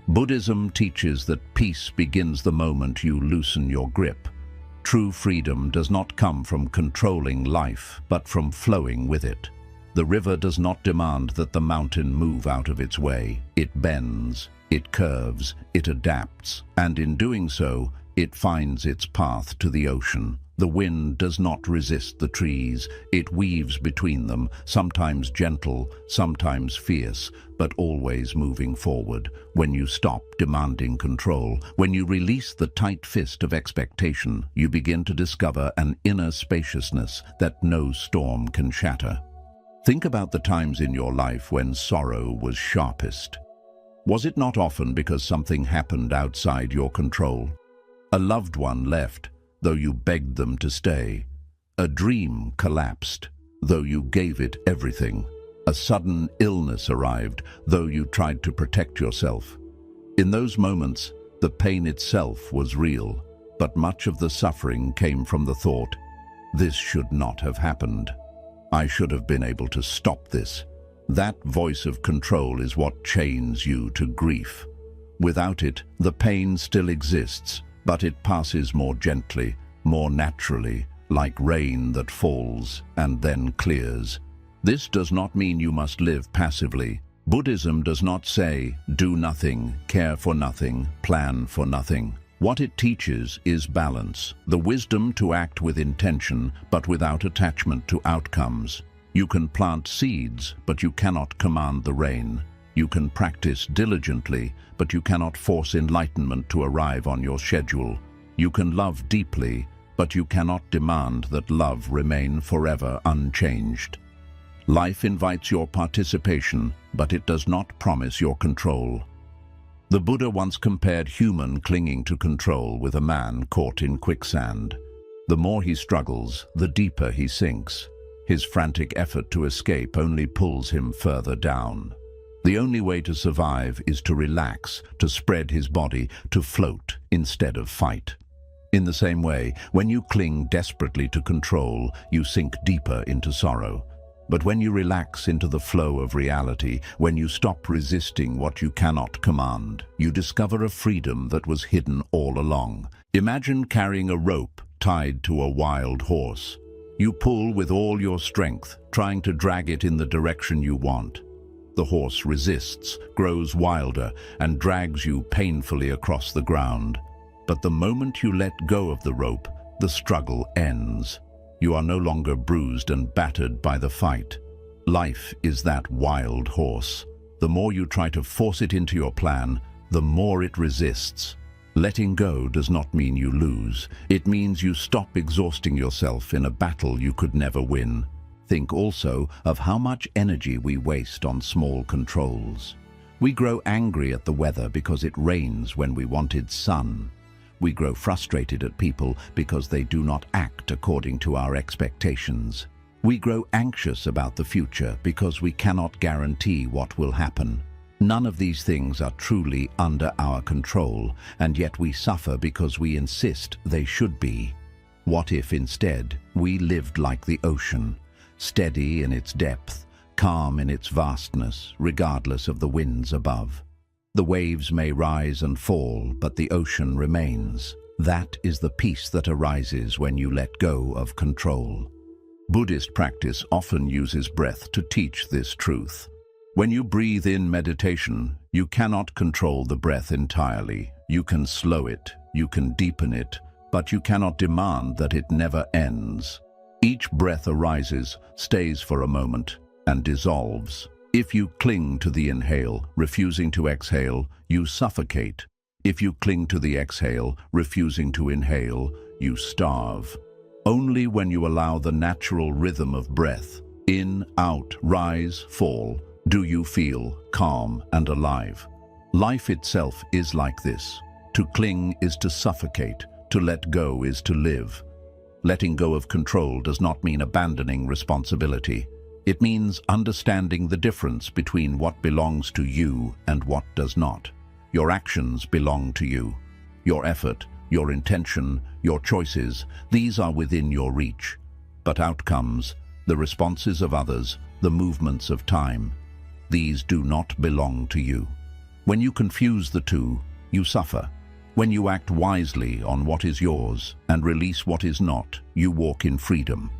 Buddhism teaches that peace begins the moment you loosen your grip. True freedom does not come from controlling life, but from flowing with it. The river does not demand that the mountain move out of its way. It bends, it curves, it adapts, and in doing so, it finds its path to the ocean. The wind does not resist the trees. It weaves between them, sometimes gentle, sometimes fierce, but always moving forward. When you stop demanding control, when you release the tight fist of expectation, you begin to discover an inner spaciousness that no storm can shatter. Think about the times in your life when sorrow was sharpest. Was it not often because something happened outside your control? A loved one left, though you begged them to stay. A dream collapsed, though you gave it everything. A sudden illness arrived, though you tried to protect yourself. In those moments, the pain itself was real, but much of the suffering came from the thought, "This should not have happened. I should have been able to stop this." That voice of control is what chains you to grief. Without it, the pain still exists, but it passes more gently, more naturally, like rain that falls and then clears. This does not mean you must live passively. Buddhism does not say, do nothing, care for nothing, plan for nothing. What it teaches is balance, the wisdom to act with intention, but without attachment to outcomes. You can plant seeds, but you cannot command the rain. You can practice diligently, but you cannot force enlightenment to arrive on your schedule. You can love deeply, but you cannot demand that love remain forever unchanged. Life invites your participation, but it does not promise your control. The Buddha once compared human clinging to control with a man caught in quicksand. The more he struggles, the deeper he sinks. His frantic effort to escape only pulls him further down. The only way to survive is to relax, to spread his body, to float instead of fight. In the same way, when you cling desperately to control, you sink deeper into sorrow. But when you relax into the flow of reality, when you stop resisting what you cannot command, you discover a freedom that was hidden all along. Imagine carrying a rope tied to a wild horse. You pull with all your strength, trying to drag it in the direction you want. The horse resists, grows wilder, and drags you painfully across the ground. But the moment you let go of the rope, the struggle ends. You are no longer bruised and battered by the fight. Life is that wild horse. The more you try to force it into your plan, the more it resists. Letting go does not mean you lose. It means you stop exhausting yourself in a battle you could never win. Think also of how much energy we waste on small controls. We grow angry at the weather because it rains when we wanted sun. We grow frustrated at people because they do not act according to our expectations. We grow anxious about the future because we cannot guarantee what will happen. None of these things are truly under our control, and yet we suffer because we insist they should be. What if instead we lived like the ocean, steady in its depth, calm in its vastness, regardless of the winds above? The waves may rise and fall, but the ocean remains. That is the peace that arises when you let go of control. Buddhist practice often uses breath to teach this truth. When you breathe in meditation, you cannot control the breath entirely. You can slow it, you can deepen it, but you cannot demand that it never ends. Each breath arises, stays for a moment, and dissolves. If you cling to the inhale, refusing to exhale, you suffocate. If you cling to the exhale, refusing to inhale, you starve. Only when you allow the natural rhythm of breath, in, out, rise, fall, do you feel calm and alive. Life itself is like this. To cling is to suffocate. To let go is to live. Letting go of control does not mean abandoning responsibility. It means understanding the difference between what belongs to you and what does not. Your actions belong to you. Your effort, your intention, your choices, these are within your reach. But outcomes, the responses of others, the movements of time, these do not belong to you. When you confuse the two, you suffer. When you act wisely on what is yours and release what is not, you walk in freedom.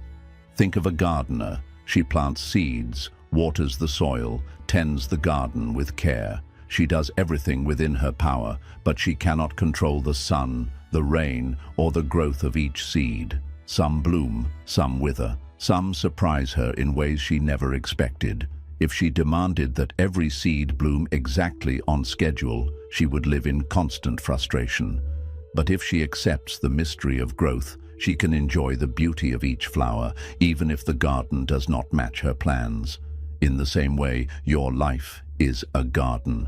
Think of a gardener. She plants seeds, waters the soil, tends the garden with care. She does everything within her power, but she cannot control the sun, the rain, or the growth of each seed. Some bloom, some wither, some surprise her in ways she never expected. If she demanded that every seed bloom exactly on schedule, she would live in constant frustration. But if she accepts the mystery of growth, she can enjoy the beauty of each flower, even if the garden does not match her plans. In the same way, your life is a garden.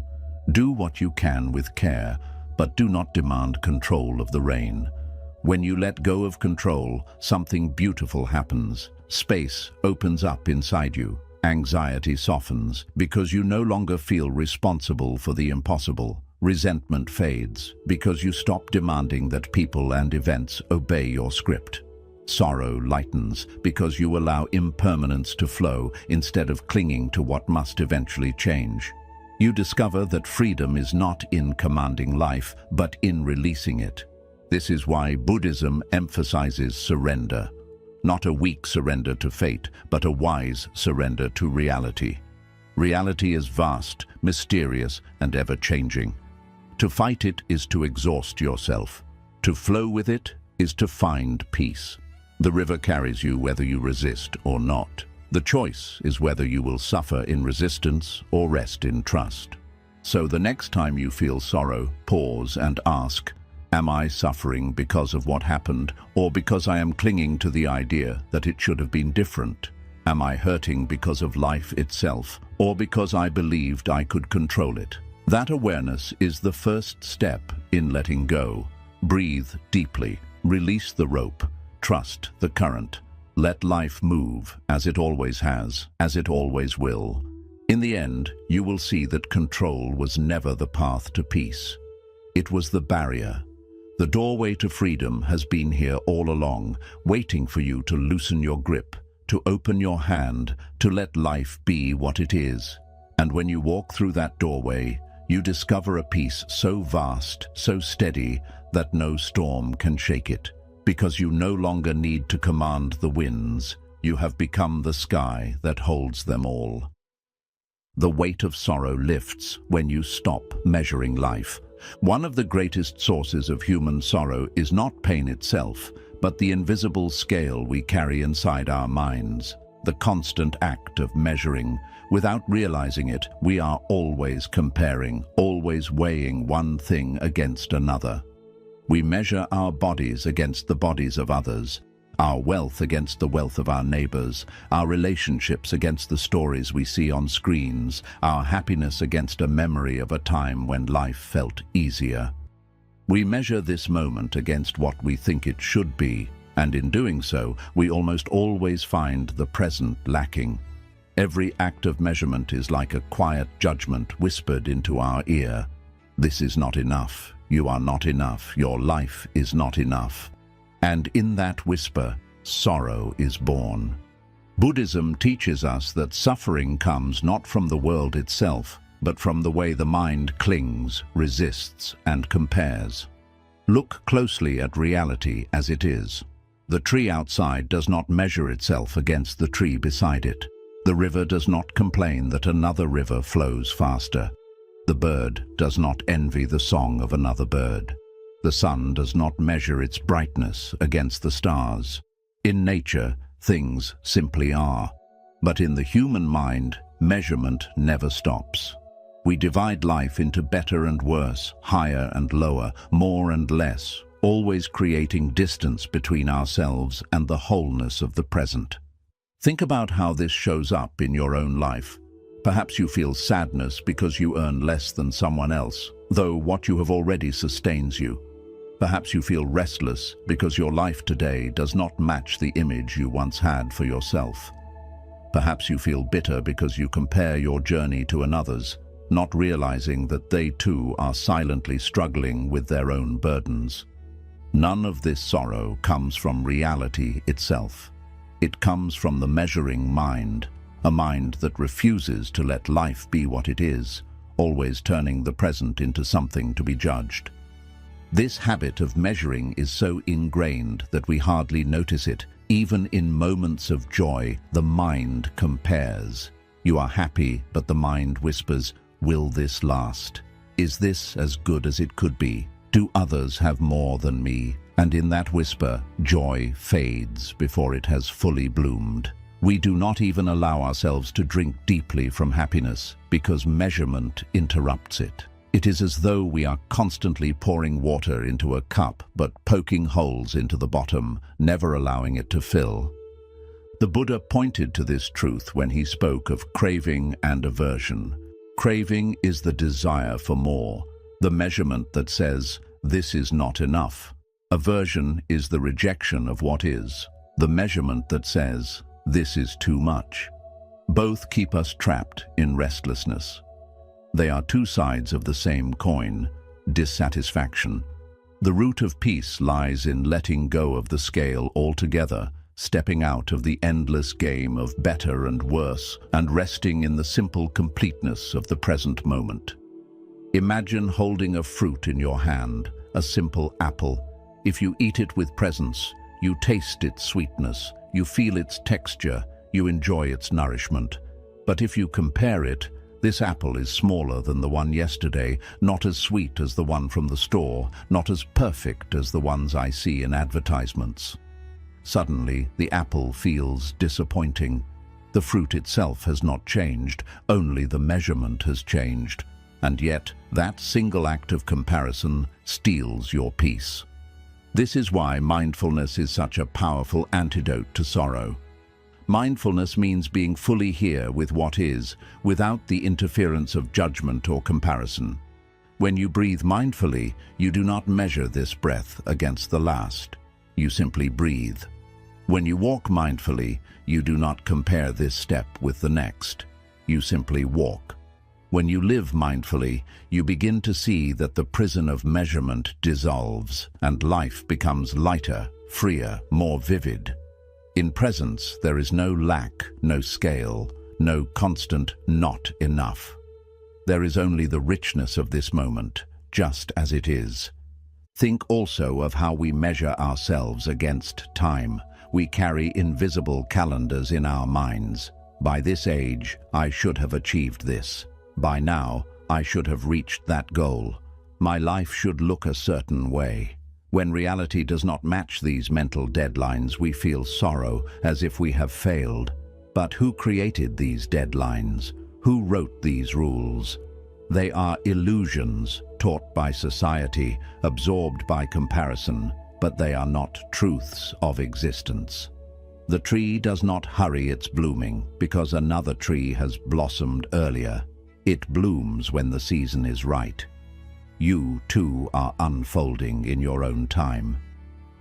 Do what you can with care, but do not demand control of the rain. When you let go of control, something beautiful happens. Space opens up inside you. Anxiety softens because you no longer feel responsible for the impossible. resentment fades because you stop demanding that people and events obey your script. Sorrow lightens because you allow impermanence to flow instead of clinging to what must eventually change. You discover that freedom is not in commanding life, but in releasing it. This is why Buddhism emphasizes surrender. Not a weak surrender to fate, but a wise surrender to reality. Reality is vast, mysterious, and ever-changing. To fight it is to exhaust yourself. To flow with it is to find peace. The river carries you whether you resist or not. The choice is whether you will suffer in resistance or rest in trust. So the next time you feel sorrow, pause and ask, am I suffering because of what happened, or because I am clinging to the idea that it should have been different? Am I hurting because of life itself, or because I believed I could control it? That awareness is the first step in letting go. Breathe deeply, release the rope, trust the current. Let life move, as it always has, as it always will. In the end, you will see that control was never the path to peace. It was the barrier. The doorway to freedom has been here all along, waiting for you to loosen your grip, to open your hand, to let life be what it is. And when you walk through that doorway, you discover a peace so vast, so steady, that no storm can shake it. Because you no longer need to command the winds, you have become the sky that holds them all. The weight of sorrow lifts when you stop measuring life. One of the greatest sources of human sorrow is not pain itself, but the invisible scale we carry inside our minds. The constant act of measuring. Without realizing it, we are always comparing, always weighing one thing against another. We measure our bodies against the bodies of others, our wealth against the wealth of our neighbors, our relationships against the stories we see on screens, our happiness against a memory of a time when life felt easier. We measure this moment against what we think it should be, and in doing so, we almost always find the present lacking. Every act of measurement is like a quiet judgment whispered into our ear. This is not enough. You are not enough. Your life is not enough. And in that whisper, sorrow is born. Buddhism teaches us that suffering comes not from the world itself, but from the way the mind clings, resists, and compares. Look closely at reality as it is. The tree outside does not measure itself against the tree beside it. The river does not complain that another river flows faster. The bird does not envy the song of another bird. The sun does not measure its brightness against the stars. In nature, things simply are. But in the human mind, measurement never stops. We divide life into better and worse, higher and lower, more and less, always creating distance between ourselves and the wholeness of the present. Think about how this shows up in your own life. Perhaps you feel sadness because you earn less than someone else, though what you have already sustains you. Perhaps you feel restless because your life today does not match the image you once had for yourself. Perhaps you feel bitter because you compare your journey to another's, not realizing that they too are silently struggling with their own burdens. None of this sorrow comes from reality itself. It comes from the measuring mind, a mind that refuses to let life be what it is, always turning the present into something to be judged. This habit of measuring is so ingrained that we hardly notice it. Even in moments of joy, the mind compares. You are happy, but the mind whispers, will this last? Is this as good as it could be? Do others have more than me? And in that whisper, joy fades before it has fully bloomed. We do not even allow ourselves to drink deeply from happiness because measurement interrupts it. It is as though we are constantly pouring water into a cup but poking holes into the bottom, never allowing it to fill. The Buddha pointed to this truth when he spoke of craving and aversion. Craving is the desire for more, the measurement that says, this is not enough. Aversion is the rejection of what is, the measurement that says, this is too much. Both keep us trapped in restlessness. They are two sides of the same coin: dissatisfaction. The root of peace lies in letting go of the scale altogether, stepping out of the endless game of better and worse, and resting in the simple completeness of the present moment. Imagine holding a fruit in your hand, a simple apple. If you eat it with presence, you taste its sweetness, you feel its texture, you enjoy its nourishment. But if you compare it, this apple is smaller than the one yesterday, not as sweet as the one from the store, not as perfect as the ones I see in advertisements. Suddenly, the apple feels disappointing. The fruit itself has not changed, only the measurement has changed. And yet, that single act of comparison steals your peace. This is why mindfulness is such a powerful antidote to sorrow. Mindfulness means being fully here with what is, without the interference of judgment or comparison. When you breathe mindfully, you do not measure this breath against the last. You simply breathe. When you walk mindfully, you do not compare this step with the next. You simply walk. When you live mindfully, you begin to see that the prison of measurement dissolves, and life becomes lighter, freer, more vivid. In presence, there is no lack, no scale, no constant not enough. There is only the richness of this moment, just as it is. Think also of how we measure ourselves against time. We carry invisible calendars in our minds. By this age, I should have achieved this. By now, I should have reached that goal. My life should look a certain way. When reality does not match these mental deadlines, we feel sorrow, as if we have failed. But who created these deadlines? Who wrote these rules? They are illusions, taught by society, absorbed by comparison, but they are not truths of existence. The tree does not hurry its blooming because another tree has blossomed earlier. It blooms when the season is right. You, too, are unfolding in your own time.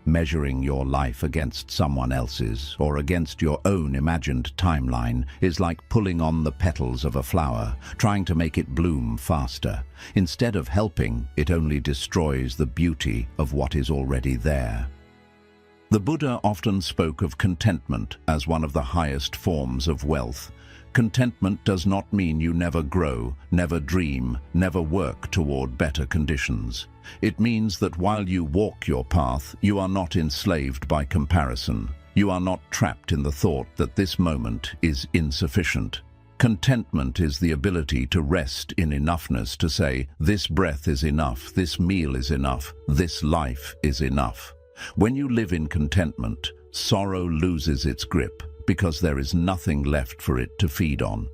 Measuring your life against someone else's or against your own imagined timeline is like pulling on the petals of a flower, trying to make it bloom faster. Instead of helping, it only destroys the beauty of what is already there. The Buddha often spoke of contentment as one of the highest forms of wealth. Contentment does not mean you never grow, never dream, never work toward better conditions. It means that while you walk your path, you are not enslaved by comparison. You are not trapped in the thought that this moment is insufficient. Contentment is the ability to rest in enoughness, to say, this breath is enough, this meal is enough, this life is enough. When you live in contentment, sorrow loses its grip, because there is nothing left for it to feed on.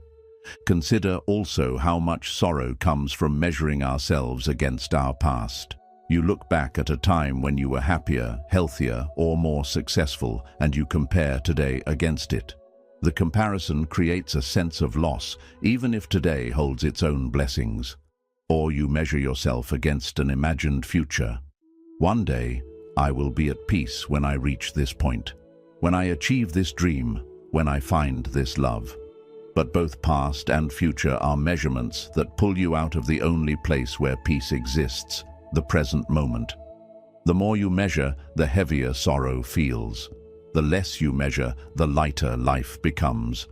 Consider also how much sorrow comes from measuring ourselves against our past. You look back at a time when you were happier, healthier, or more successful, and you compare today against it. The comparison creates a sense of loss, even if today holds its own blessings. Or you measure yourself against an imagined future. One day, I will be at peace when I reach this point. When I achieve this dream, when I find this love. But both past and future are measurements that pull you out of the only place where peace exists, the present moment. The more you measure, the heavier sorrow feels. The less you measure, the lighter life becomes.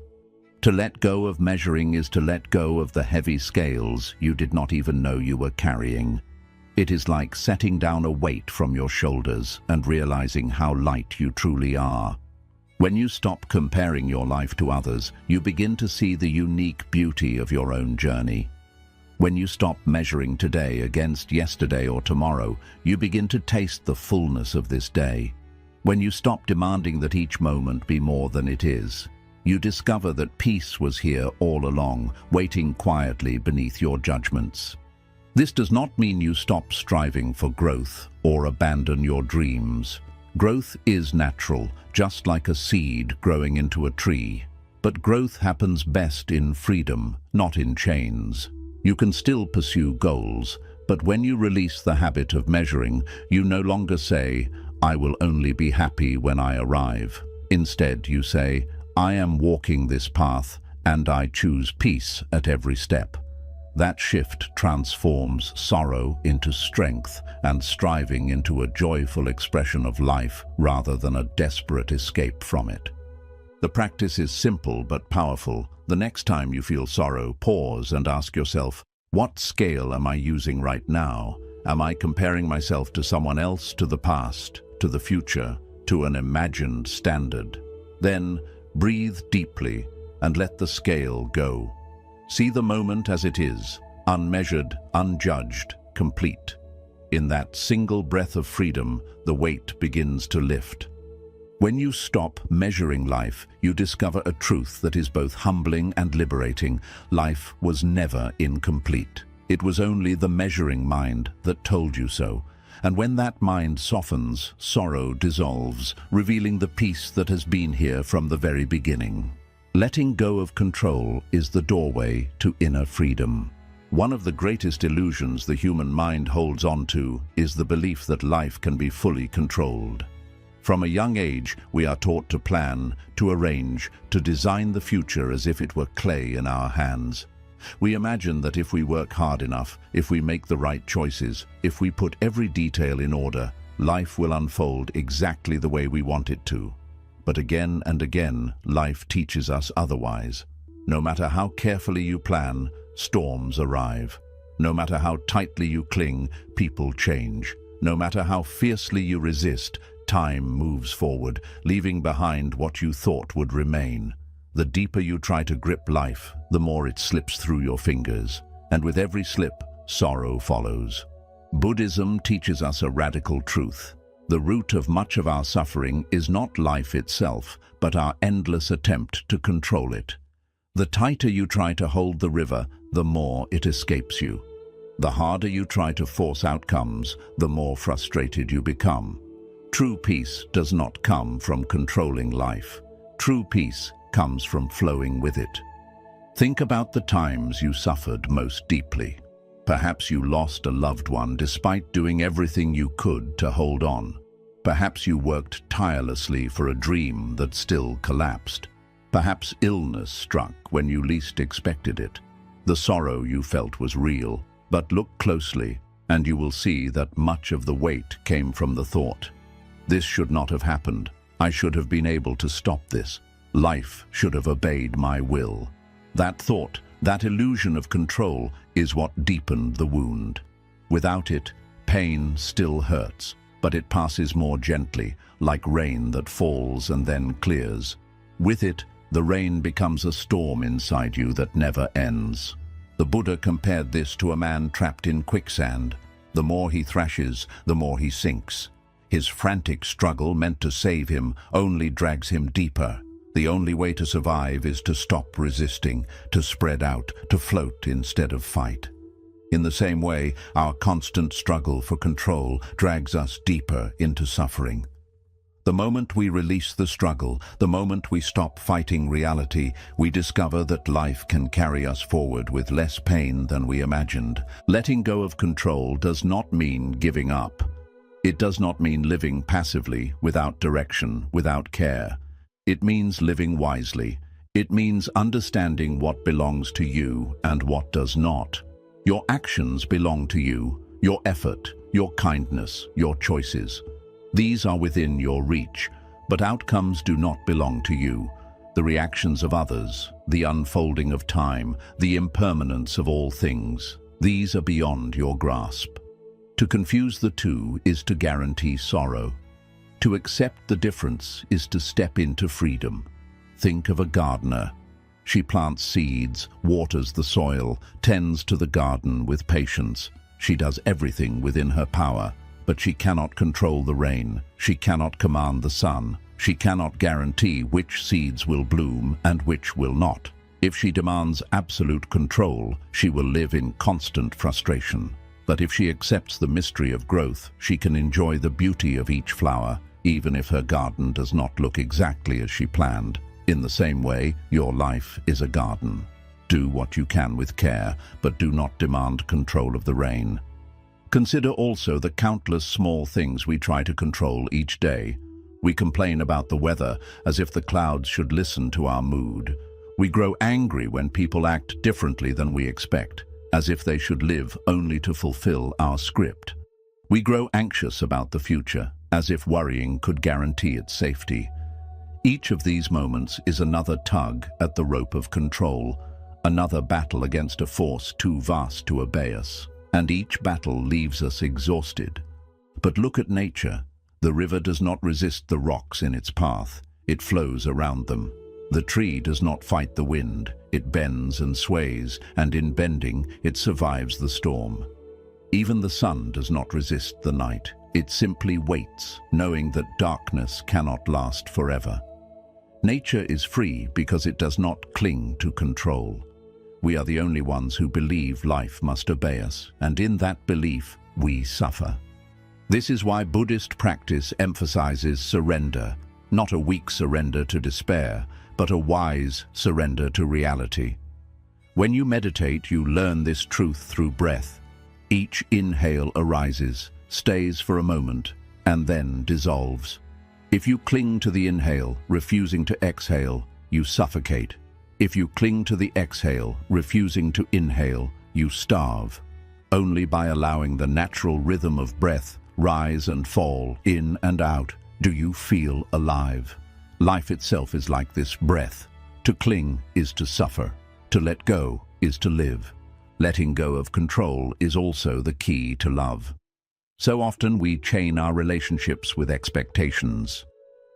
To let go of measuring is to let go of the heavy scales you did not even know you were carrying. It is like setting down a weight from your shoulders and realizing how light you truly are. When you stop comparing your life to others, you begin to see the unique beauty of your own journey. When you stop measuring today against yesterday or tomorrow, you begin to taste the fullness of this day. When you stop demanding that each moment be more than it is, you discover that peace was here all along, waiting quietly beneath your judgments. This does not mean you stop striving for growth or abandon your dreams. Growth is natural, just like a seed growing into a tree. But growth happens best in freedom, not in chains. You can still pursue goals, but when you release the habit of measuring, you no longer say, I will only be happy when I arrive. Instead, you say, I am walking this path, and I choose peace at every step. That shift transforms sorrow into strength and striving into a joyful expression of life rather than a desperate escape from it. The practice is simple but powerful. The next time you feel sorrow, pause and ask yourself, what scale am I using right now? Am I comparing myself to someone else, to the past, to the future, to an imagined standard? Then breathe deeply and let the scale go. See the moment as it is, unmeasured, unjudged, complete. In that single breath of freedom, the weight begins to lift. When you stop measuring life, you discover a truth that is both humbling and liberating. Life was never incomplete. It was only the measuring mind that told you so. And when that mind softens, sorrow dissolves, revealing the peace that has been here from the very beginning. Letting go of control is the doorway to inner freedom. One of the greatest illusions the human mind holds on to is the belief that life can be fully controlled. From a young age, we are taught to plan, to arrange, to design the future as if it were clay in our hands. We imagine that if we work hard enough, if we make the right choices, if we put every detail in order, life will unfold exactly the way we want it to. But again and again, life teaches us otherwise. No matter how carefully you plan, storms arrive. No matter how tightly you cling, people change. No matter how fiercely you resist, time moves forward, leaving behind what you thought would remain. The deeper you try to grip life, the more it slips through your fingers. And with every slip, sorrow follows. Buddhism teaches us a radical truth. The root of much of our suffering is not life itself, but our endless attempt to control it. The tighter you try to hold the river, the more it escapes you. The harder you try to force outcomes, the more frustrated you become. True peace does not come from controlling life. True peace comes from flowing with it. Think about the times you suffered most deeply. Perhaps you lost a loved one despite doing everything you could to hold on. Perhaps you worked tirelessly for a dream that still collapsed. Perhaps illness struck when you least expected it. The sorrow you felt was real, but look closely and you will see that much of the weight came from the thought, "This should not have happened. I should have been able to stop this. Life should have obeyed my will." That thought, that illusion of control, is what deepened the wound. Without it, pain still hurts, but it passes more gently, like rain that falls and then clears. With it, the rain becomes a storm inside you that never ends. The Buddha compared this to a man trapped in quicksand. The more he thrashes, the more he sinks. His frantic struggle, meant to save him, only drags him deeper. The only way to survive is to stop resisting, to spread out, to float instead of fight. In the same way, our constant struggle for control drags us deeper into suffering. The moment we release the struggle, the moment we stop fighting reality, we discover that life can carry us forward with less pain than we imagined. Letting go of control does not mean giving up. It does not mean living passively, without direction, without care. It means living wisely. It means understanding what belongs to you and what does not. Your actions belong to you, your effort, your kindness, your choices. These are within your reach, but outcomes do not belong to you. The reactions of others, the unfolding of time, the impermanence of all things, these are beyond your grasp. To confuse the two is to guarantee sorrow. To accept the difference is to step into freedom. Think of a gardener. She plants seeds, waters the soil, tends to the garden with patience. She does everything within her power, but she cannot control the rain. She cannot command the sun. She cannot guarantee which seeds will bloom and which will not. If she demands absolute control, she will live in constant frustration. But if she accepts the mystery of growth, she can enjoy the beauty of each flower, even if her garden does not look exactly as she planned. In the same way, your life is a garden. Do what you can with care, but do not demand control of the rain. Consider also the countless small things we try to control each day. We complain about the weather as if the clouds should listen to our mood. We grow angry when people act differently than we expect. as if they should live only to fulfill our script. We grow anxious about the future, as if worrying could guarantee its safety. Each of these moments is another tug at the rope of control, another battle against a force too vast to obey us. And each battle leaves us exhausted. But look at nature. The river does not resist the rocks in its path. It flows around them. The tree does not fight the wind. It bends and sways, and in bending, it survives the storm. Even the sun does not resist the night. It simply waits, knowing that darkness cannot last forever. Nature is free because it does not cling to control. We are the only ones who believe life must obey us, and in that belief, we suffer. This is why Buddhist practice emphasizes surrender, not a weak surrender to despair, but a wise surrender to reality. When you meditate, you learn this truth through breath. Each inhale arises, stays for a moment, and then dissolves. If you cling to the inhale, refusing to exhale, you suffocate. If you cling to the exhale, refusing to inhale, you starve. Only by allowing the natural rhythm of breath rise and fall, in and out, do you feel alive. Life itself is like this breath. To cling is to suffer. To let go is to live. Letting go of control is also the key to love. So often we chain our relationships with expectations.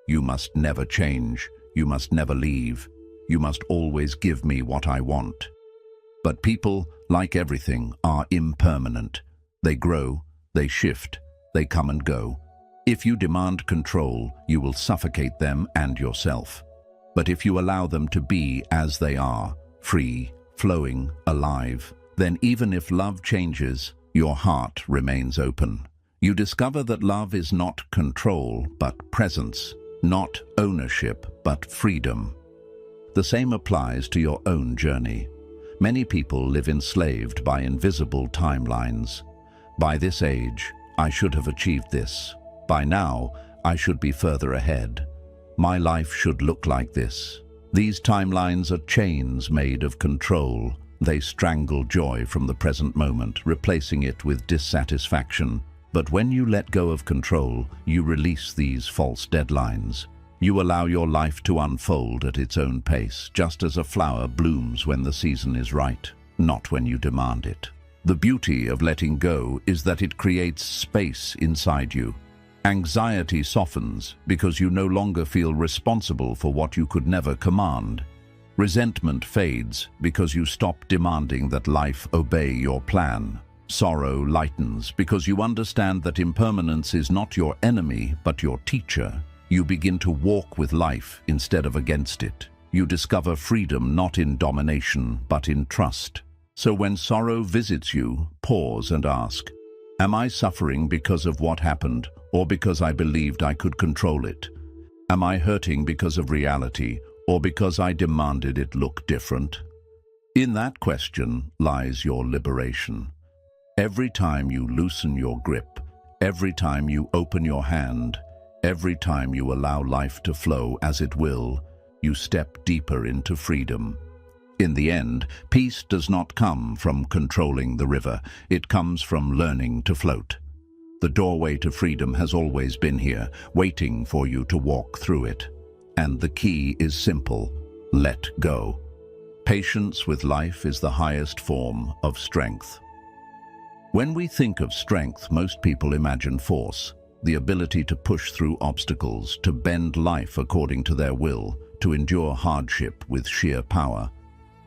You must never change. You must never leave. You must always give me what I want. But people, like everything, are impermanent. They grow, they shift, they come and go. If you demand control, you will suffocate them and yourself. But if you allow them to be as they are, free, flowing, alive, then even if love changes, your heart remains open. You discover that love is not control, but presence, not ownership, but freedom. The same applies to your own journey. Many people live enslaved by invisible timelines. By this age, I should have achieved this. By now, I should be further ahead. My life should look like this. These timelines are chains made of control. They strangle joy from the present moment, replacing it with dissatisfaction. But when you let go of control, you release these false deadlines. You allow your life to unfold at its own pace, just as a flower blooms when the season is right, not when you demand it. The beauty of letting go is that it creates space inside you. Anxiety softens because you no longer feel responsible for what you could never command. Resentment fades because you stop demanding that life obey your plan. Sorrow lightens because you understand that impermanence is not your enemy, but your teacher. You begin to walk with life instead of against it. You discover freedom not in domination, but in trust. So when sorrow visits you, pause and ask, am I suffering because of what happened, or because I believed I could control it? Am I hurting because of reality, or because I demanded it look different? In that question lies your liberation. Every time you loosen your grip, every time you open your hand, every time you allow life to flow as it will, you step deeper into freedom. In the end, peace does not come from controlling the river. It comes from learning to float. The doorway to freedom has always been here, waiting for you to walk through it. And the key is simple: let go. Patience with life is the highest form of strength. When we think of strength, most people imagine force. The ability to push through obstacles, to bend life according to their will, to endure hardship with sheer power.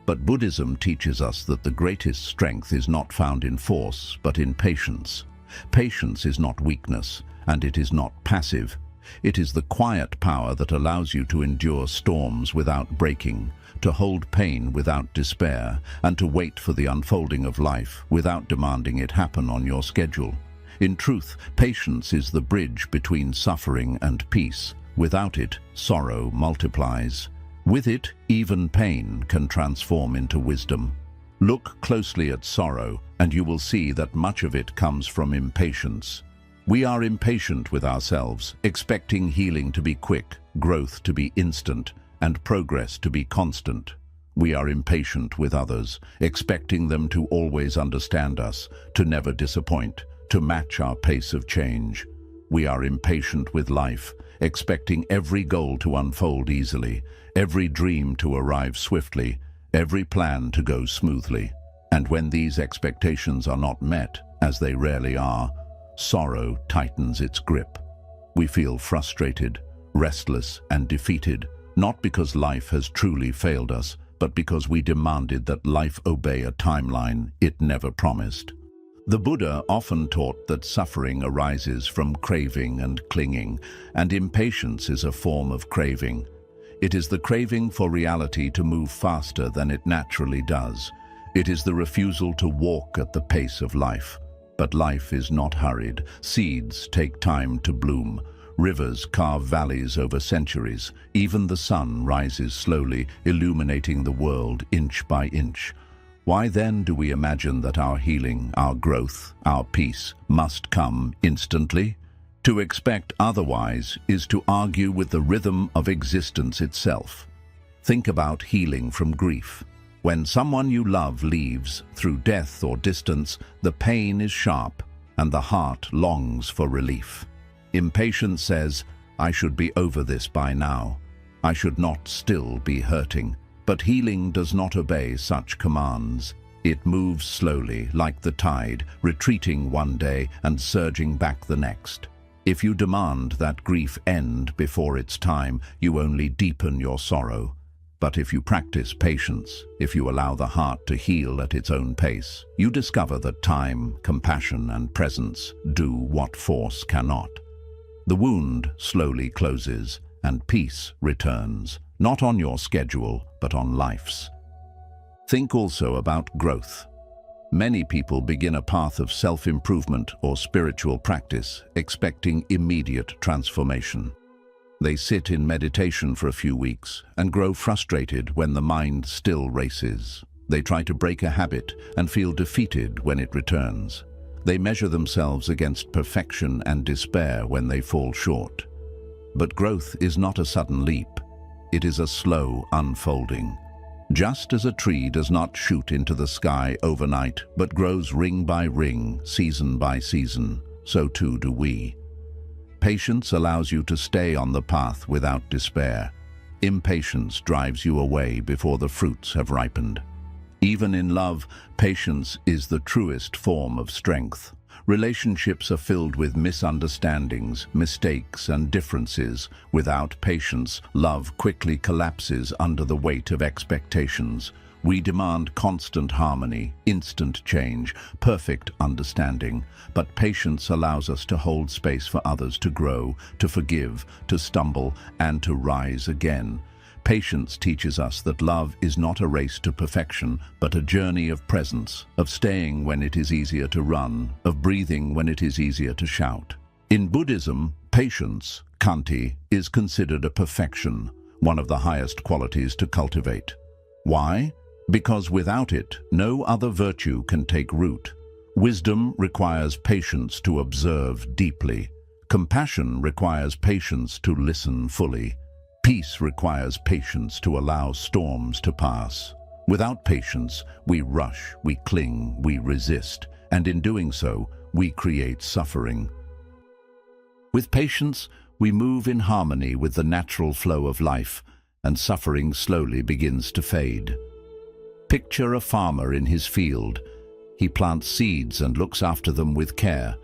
But Buddhism teaches us that the greatest strength is not found in force, but in patience. Patience is not weakness, and it is not passive. It is the quiet power that allows you to endure storms without breaking, to hold pain without despair, and to wait for the unfolding of life without demanding it happen on your schedule. In truth, patience is the bridge between suffering and peace. Without it, sorrow multiplies. With it, even pain can transform into wisdom. Look closely at sorrow, and you will see that much of it comes from impatience. We are impatient with ourselves, expecting healing to be quick, growth to be instant, and progress to be constant. We are impatient with others, expecting them to always understand us, to never disappoint, to match our pace of change. We are impatient with life, expecting every goal to unfold easily, every dream to arrive swiftly, every plan to go smoothly. And when these expectations are not met, as they rarely are, sorrow tightens its grip. We feel frustrated, restless, and defeated, not because life has truly failed us, but because we demanded that life obey a timeline it never promised. The Buddha often taught that suffering arises from craving and clinging, and impatience is a form of craving. It is the craving for reality to move faster than it naturally does. It is the refusal to walk at the pace of life. But life is not hurried. Seeds take time to bloom. Rivers carve valleys over centuries. Even the sun rises slowly, illuminating the world inch by inch. Why then do we imagine that our healing, our growth, our peace must come instantly? To expect otherwise is to argue with the rhythm of existence itself. Think about healing from grief. When someone you love leaves through death or distance, the pain is sharp and the heart longs for relief. Impatience says, I should be over this by now. I should not still be hurting. But healing does not obey such commands. It moves slowly, like the tide, retreating one day and surging back the next. If you demand that grief end before its time, you only deepen your sorrow. But if you practice patience, if you allow the heart to heal at its own pace, you discover that time, compassion, and presence do what force cannot. The wound slowly closes, and peace returns, not on your schedule, but on life's. Think also about growth. Many people begin a path of self-improvement or spiritual practice, expecting immediate transformation. They sit in meditation for a few weeks and grow frustrated when the mind still races. They try to break a habit and feel defeated when it returns. They measure themselves against perfection and despair when they fall short. But growth is not a sudden leap. It is a slow unfolding. Just as a tree does not shoot into the sky overnight, but grows ring by ring, season by season, so too do we. Patience allows you to stay on the path without despair. Impatience drives you away before the fruits have ripened. Even in love, patience is the truest form of strength. Relationships are filled with misunderstandings, mistakes, and differences. Without patience, love quickly collapses under the weight of expectations. We demand constant harmony, instant change, perfect understanding. But patience allows us to hold space for others to grow, to forgive, to stumble, and to rise again. Patience teaches us that love is not a race to perfection, but a journey of presence, of staying when it is easier to run, of breathing when it is easier to shout. In Buddhism, patience, khanti, is considered a perfection, one of the highest qualities to cultivate. Why? Because without it, no other virtue can take root. Wisdom requires patience to observe deeply. Compassion requires patience to listen fully. Peace requires patience to allow storms to pass. Without patience, we rush, we cling, we resist, and in doing so, we create suffering. With patience, we move in harmony with the natural flow of life, and suffering slowly begins to fade. Picture a farmer in his field. He plants seeds and looks after them with care.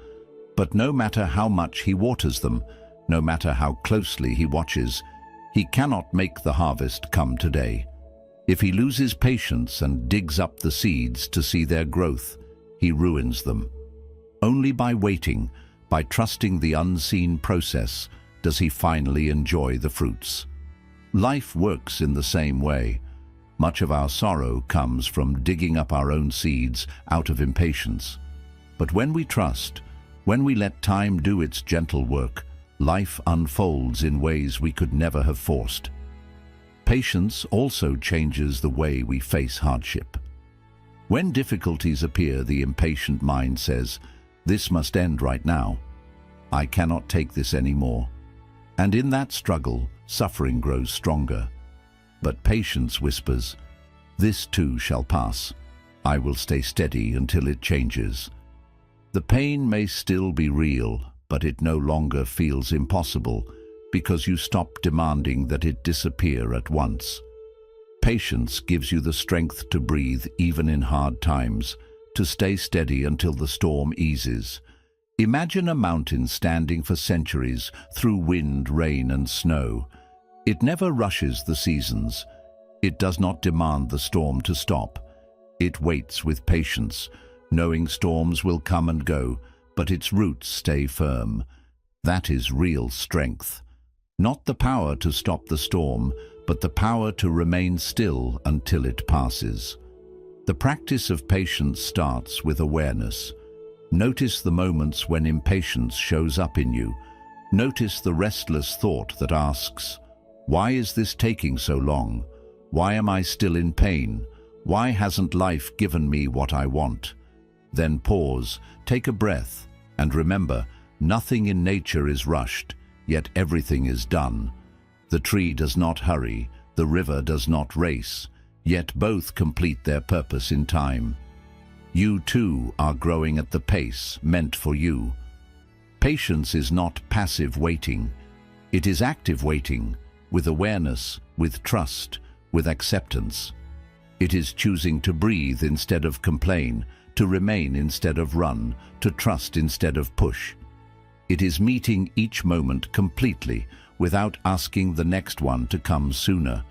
But no matter how much he waters them, no matter how closely he watches, he cannot make the harvest come today. If he loses patience and digs up the seeds to see their growth, he ruins them. Only by waiting, by trusting the unseen process, does he finally enjoy the fruits. Life works in the same way. Much of our sorrow comes from digging up our own seeds out of impatience. But when we trust, when we let time do its gentle work, life unfolds in ways we could never have forced. Patience also changes the way we face hardship. When difficulties appear, the impatient mind says, "This must end right now. I cannot take this anymore." And in that struggle, suffering grows stronger. But patience whispers, This too shall pass. I will stay steady until it changes. The pain may still be real, but it no longer feels impossible because you stop demanding that it disappear at once. Patience gives you the strength to breathe even in hard times, to stay steady until the storm eases. Imagine a mountain standing for centuries through wind, rain, and snow. It never rushes the seasons. It does not demand the storm to stop. It waits with patience, knowing storms will come and go, but its roots stay firm. That is real strength. Not the power to stop the storm, but the power to remain still until it passes. The practice of patience starts with awareness. Notice the moments when impatience shows up in you. Notice the restless thought that asks, "Why is this taking so long? Why am I still in pain? Why hasn't life given me what I want?" Then pause, take a breath, and remember, nothing in nature is rushed, yet everything is done. The tree does not hurry, the river does not race, yet both complete their purpose in time. You too are growing at the pace meant for you. Patience is not passive waiting. It is active waiting, with awareness, with trust, with acceptance. It is choosing to breathe instead of complain, to remain instead of run, to trust instead of push. It is meeting each moment completely without asking the next one to come sooner.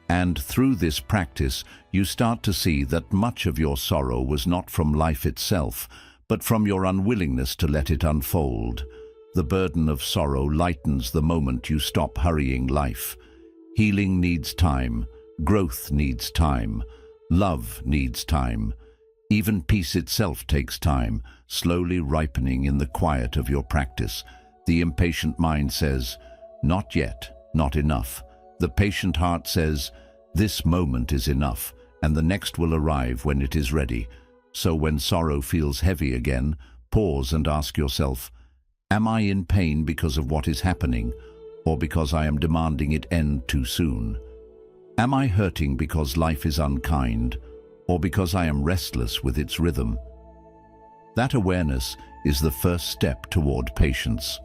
And through this practice, you start to see that much of your sorrow was not from life itself, but from your unwillingness to let it unfold. The burden of sorrow lightens the moment you stop hurrying life. Healing needs time, growth needs time, love needs time. Even peace itself takes time, slowly ripening in the quiet of your practice. The impatient mind says, "Not yet, not enough." The patient heart says, "This moment is enough, and the next will arrive when it is ready." So when sorrow feels heavy again, pause and ask yourself, am I in pain because of what is happening, or because I am demanding it end too soon? Am I hurting because life is unkind, or because I am restless with its rhythm? That awareness is the first step toward patience.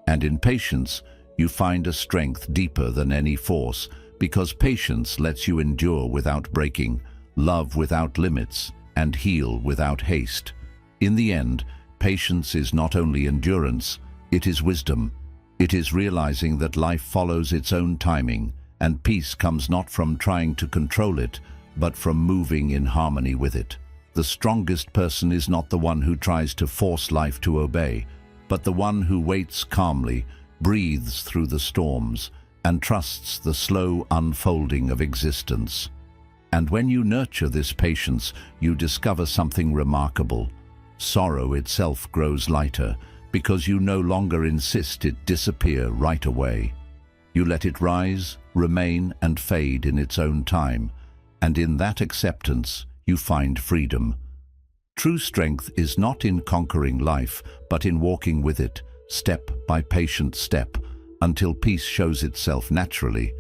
And in patience, you find a strength deeper than any force, because patience lets you endure without breaking, love without limits, and heal without haste. In the end, patience is not only endurance, it is wisdom. It is realizing that life follows its own timing, and peace comes not from trying to control it, but from moving in harmony with it. The strongest person is not the one who tries to force life to obey, but the one who waits calmly, breathes through the storms, and trusts the slow unfolding of existence. And when you nurture this patience, you discover something remarkable. Sorrow itself grows lighter, because you no longer insist it disappear right away. You let it rise, remain, and fade in its own time, and in that acceptance, you find freedom. True strength is not in conquering life, but in walking with it, step by patient step, until peace shows itself naturally.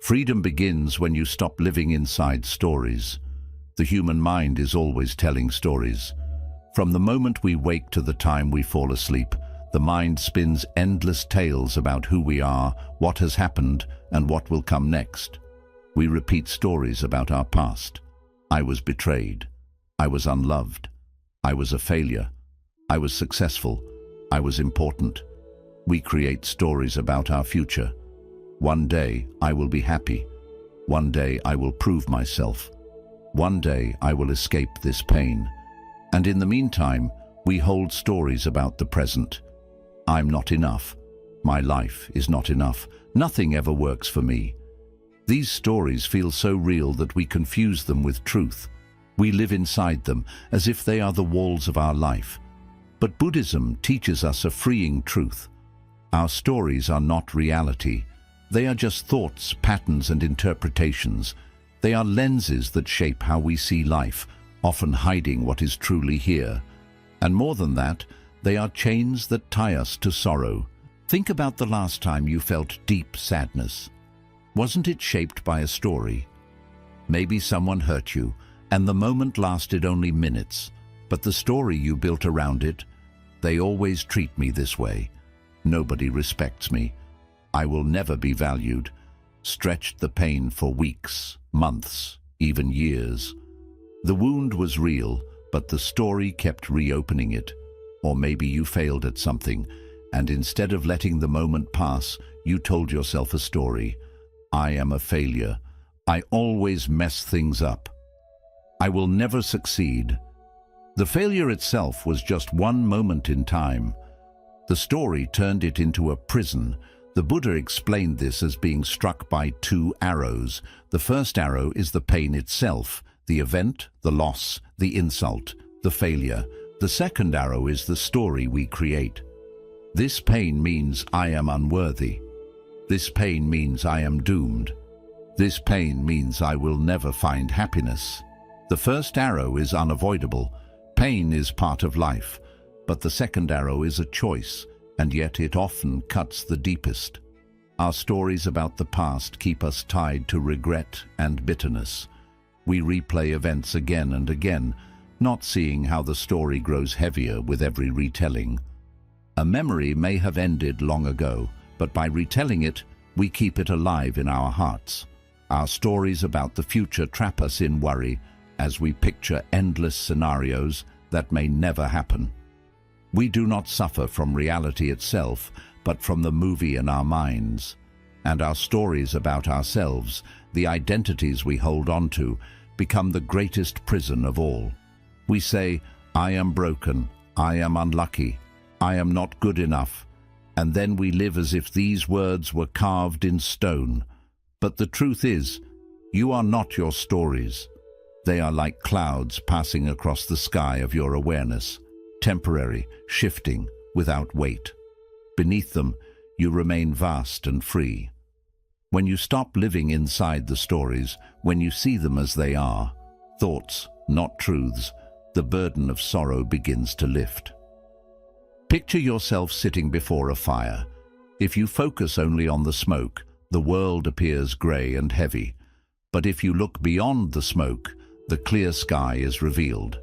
Freedom begins when you stop living inside stories. The human mind is always telling stories. From the moment we wake to the time we fall asleep, the mind spins endless tales about who we are, what has happened, and what will come next. We repeat stories about our past. I was betrayed. I was unloved. I was a failure. I was successful. I was important. We create stories about our future. One day I will be happy. One day I will prove myself. One day I will escape this pain. And in the meantime, we hold stories about the present. I'm not enough. My life is not enough. Nothing ever works for me. These stories feel so real that we confuse them with truth. We live inside them as if they are the walls of our life. But Buddhism teaches us a freeing truth. Our stories are not reality. They are just thoughts, patterns, and interpretations. They are lenses that shape how we see life, often hiding what is truly here. And more than that, they are chains that tie us to sorrow. Think about the last time you felt deep sadness. Wasn't it shaped by a story? Maybe someone hurt you, and the moment lasted only minutes, but the story you built around it, they always treat me this way. Nobody respects me. I will never be valued. Stretched the pain for weeks, months, even years. The wound was real, but the story kept reopening it. Or maybe you failed at something, and instead of letting the moment pass, you told yourself a story. I am a failure. I always mess things up. I will never succeed. The failure itself was just one moment in time. The story turned it into a prison. The Buddha explained this as being struck by two arrows. The first arrow is the pain itself, the event, the loss, the insult, the failure. The second arrow is the story we create. This pain means I am unworthy. This pain means I am doomed. This pain means I will never find happiness. The first arrow is unavoidable. Pain is part of life. But the second arrow is a choice, and yet it often cuts the deepest. Our stories about the past keep us tied to regret and bitterness. We replay events again and again, not seeing how the story grows heavier with every retelling. A memory may have ended long ago, but by retelling it, we keep it alive in our hearts. Our stories about the future trap us in worry as we picture endless scenarios that may never happen. We do not suffer from reality itself, but from the movie in our minds. And our stories about ourselves, the identities we hold on to, become the greatest prison of all. We say, I am broken, I am unlucky, I am not good enough, and then we live as if these words were carved in stone. But the truth is, you are not your stories. They are like clouds passing across the sky of your awareness, temporary, shifting, without weight. Beneath them, you remain vast and free. When you stop living inside the stories, when you see them as they are, thoughts, not truths, the burden of sorrow begins to lift. Picture yourself sitting before a fire. If you focus only on the smoke, the world appears grey and heavy. But if you look beyond the smoke, the clear sky is revealed.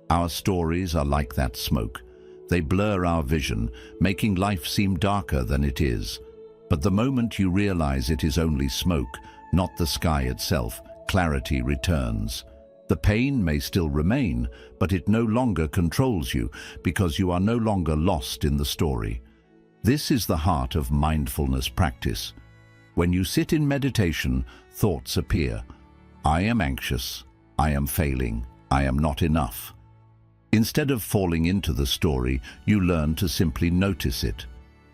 Our stories are like that smoke. They blur our vision, making life seem darker than it is. But the moment you realize it is only smoke, not the sky itself, clarity returns. The pain may still remain, but it no longer controls you because you are no longer lost in the story. This is the heart of mindfulness practice. When you sit in meditation, thoughts appear. I am anxious. I am failing. I am not enough. Instead of falling into the story, you learn to simply notice it.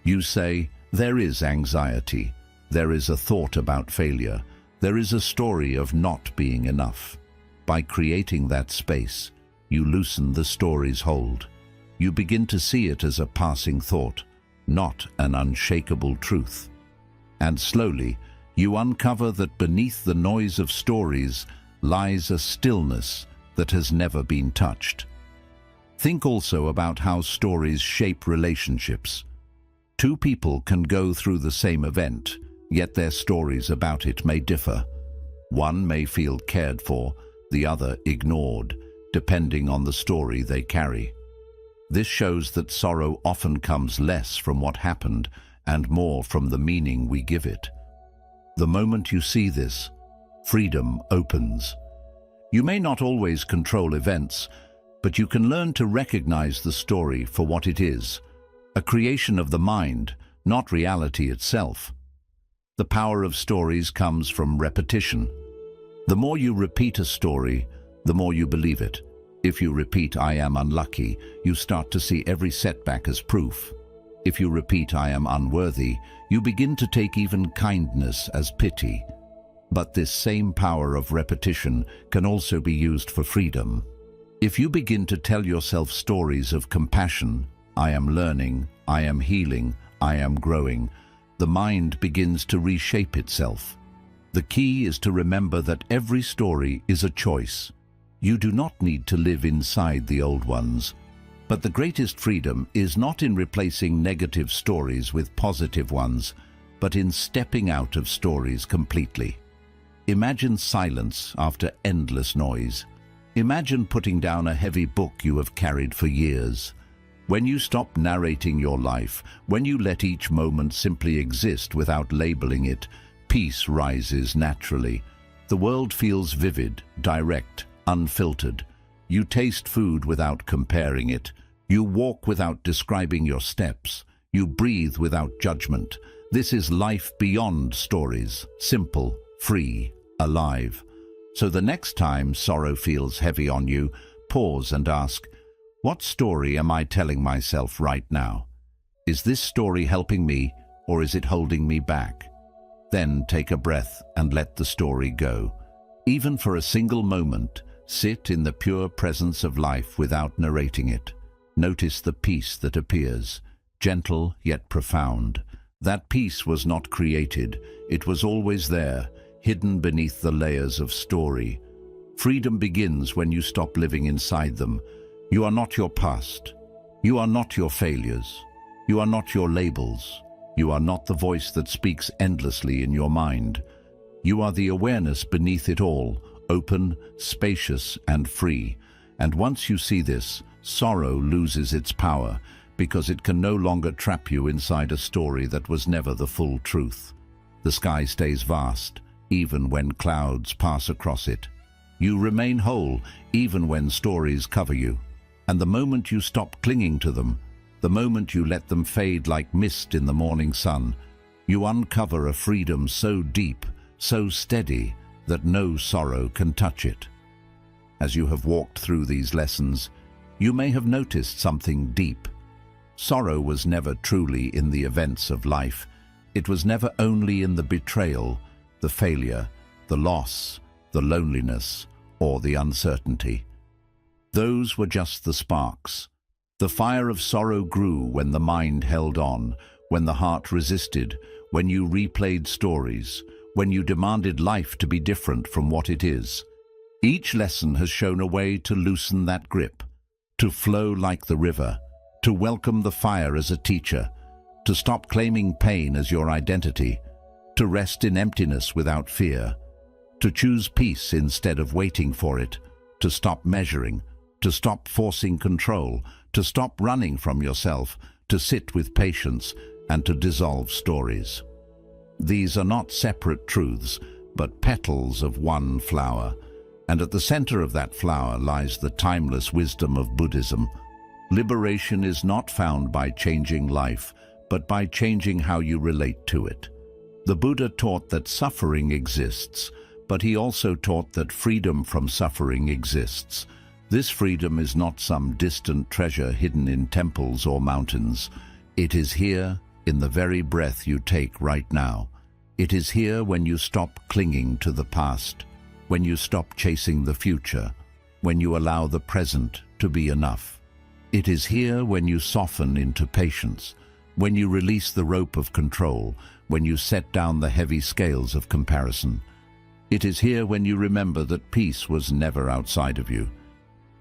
You say, there is anxiety. There is a thought about failure. There is a story of not being enough. By creating that space, you loosen the story's hold. You begin to see it as a passing thought, not an unshakable truth. And slowly, you uncover that beneath the noise of stories lies a stillness that has never been touched. Think also about how stories shape relationships. Two people can go through the same event, yet their stories about it may differ. One may feel cared for, the other ignored, depending on the story they carry. This shows that sorrow often comes less from what happened and more from the meaning we give it. The moment you see this, freedom opens. You may not always control events, but you can learn to recognize the story for what it is, a creation of the mind, not reality itself. The power of stories comes from repetition. The more you repeat a story, the more you believe it. If you repeat, I am unlucky, you start to see every setback as proof. If you repeat, I am unworthy, you begin to take even kindness as pity. But this same power of repetition can also be used for freedom. If you begin to tell yourself stories of compassion, I am learning, I am healing, I am growing, the mind begins to reshape itself. The key is to remember that every story is a choice. You do not need to live inside the old ones. But the greatest freedom is not in replacing negative stories with positive ones, but in stepping out of stories completely. Imagine silence after endless noise. Imagine putting down a heavy book you have carried for years. When you stop narrating your life, when you let each moment simply exist without labeling it, peace rises naturally. The world feels vivid, direct, unfiltered. You taste food without comparing it. You walk without describing your steps. You breathe without judgment. This is life beyond stories, simple, free, alive. So the next time sorrow feels heavy on you, pause and ask, what story am I telling myself right now? Is this story helping me, or is it holding me back? Then take a breath and let the story go. Even for a single moment, sit in the pure presence of life without narrating it. Notice the peace that appears, gentle yet profound. That peace was not created, it was always there, hidden beneath the layers of story. Freedom begins when you stop living inside them. You are not your past. You are not your failures. You are not your labels. You are not the voice that speaks endlessly in your mind. You are the awareness beneath it all, open, spacious, and free. And once you see this, sorrow loses its power, because it can no longer trap you inside a story that was never the full truth. The sky stays vast, even when clouds pass across it. You remain whole, even when stories cover you. And the moment you stop clinging to them, the moment you let them fade like mist in the morning sun, you uncover a freedom so deep, so steady, that no sorrow can touch it. As you have walked through these lessons, you may have noticed something deep. Sorrow was never truly in the events of life. It was never only in the betrayal, the failure, the loss, the loneliness, or the uncertainty. Those were just the sparks. The fire of sorrow grew when the mind held on, when the heart resisted, when you replayed stories, when you demanded life to be different from what it is. Each lesson has shown a way to loosen that grip, to flow like the river, to welcome the fire as a teacher, to stop claiming pain as your identity, to rest in emptiness without fear, to choose peace instead of waiting for it, to stop measuring, to stop forcing control, to stop running from yourself, to sit with patience, and to dissolve stories. These are not separate truths, but petals of one flower, and at the center of that flower lies the timeless wisdom of Buddhism. Liberation is not found by changing life, but by changing how you relate to it. The Buddha taught that suffering exists, but he also taught that freedom from suffering exists. This freedom is not some distant treasure hidden in temples or mountains. It is here, in the very breath you take right now. It is here when you stop clinging to the past, when you stop chasing the future, when you allow the present to be enough. It is here when you soften into patience, when you release the rope of control, when you set down the heavy scales of comparison. It is here when you remember that peace was never outside of you.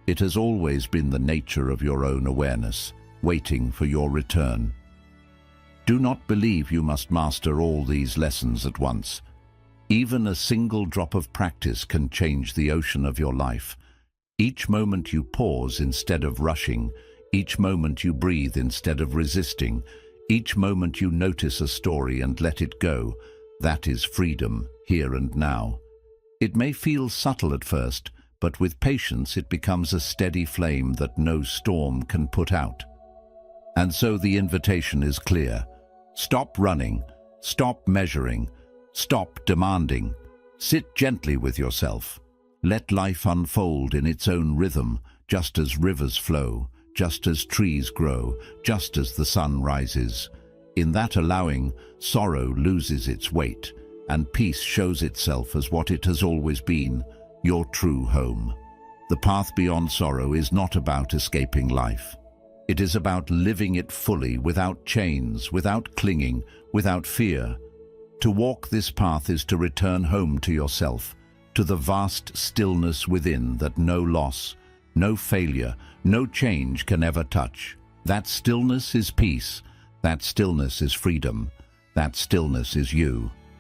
It has always been the nature of your own awareness, waiting for your return. Do not believe you must master all these lessons at once. Even a single drop of practice can change the ocean of your life. Each moment you pause instead of rushing, each moment you breathe instead of resisting, each moment you notice a story and let it go, that is freedom, here and now. It may feel subtle at first, but with patience it becomes a steady flame that no storm can put out. And so the invitation is clear. Stop running, stop measuring, stop demanding. Sit gently with yourself. Let life unfold in its own rhythm, just as rivers flow, just as trees grow, just as the sun rises. In that allowing, sorrow loses its weight, and peace shows itself as what it has always been, your true home. The path beyond sorrow is not about escaping life. It is about living it fully, without chains, without clinging, without fear. To walk this path is to return home to yourself, to the vast stillness within that no loss, no failure, no change can ever touch. That stillness is peace. That stillness is freedom. That stillness is you.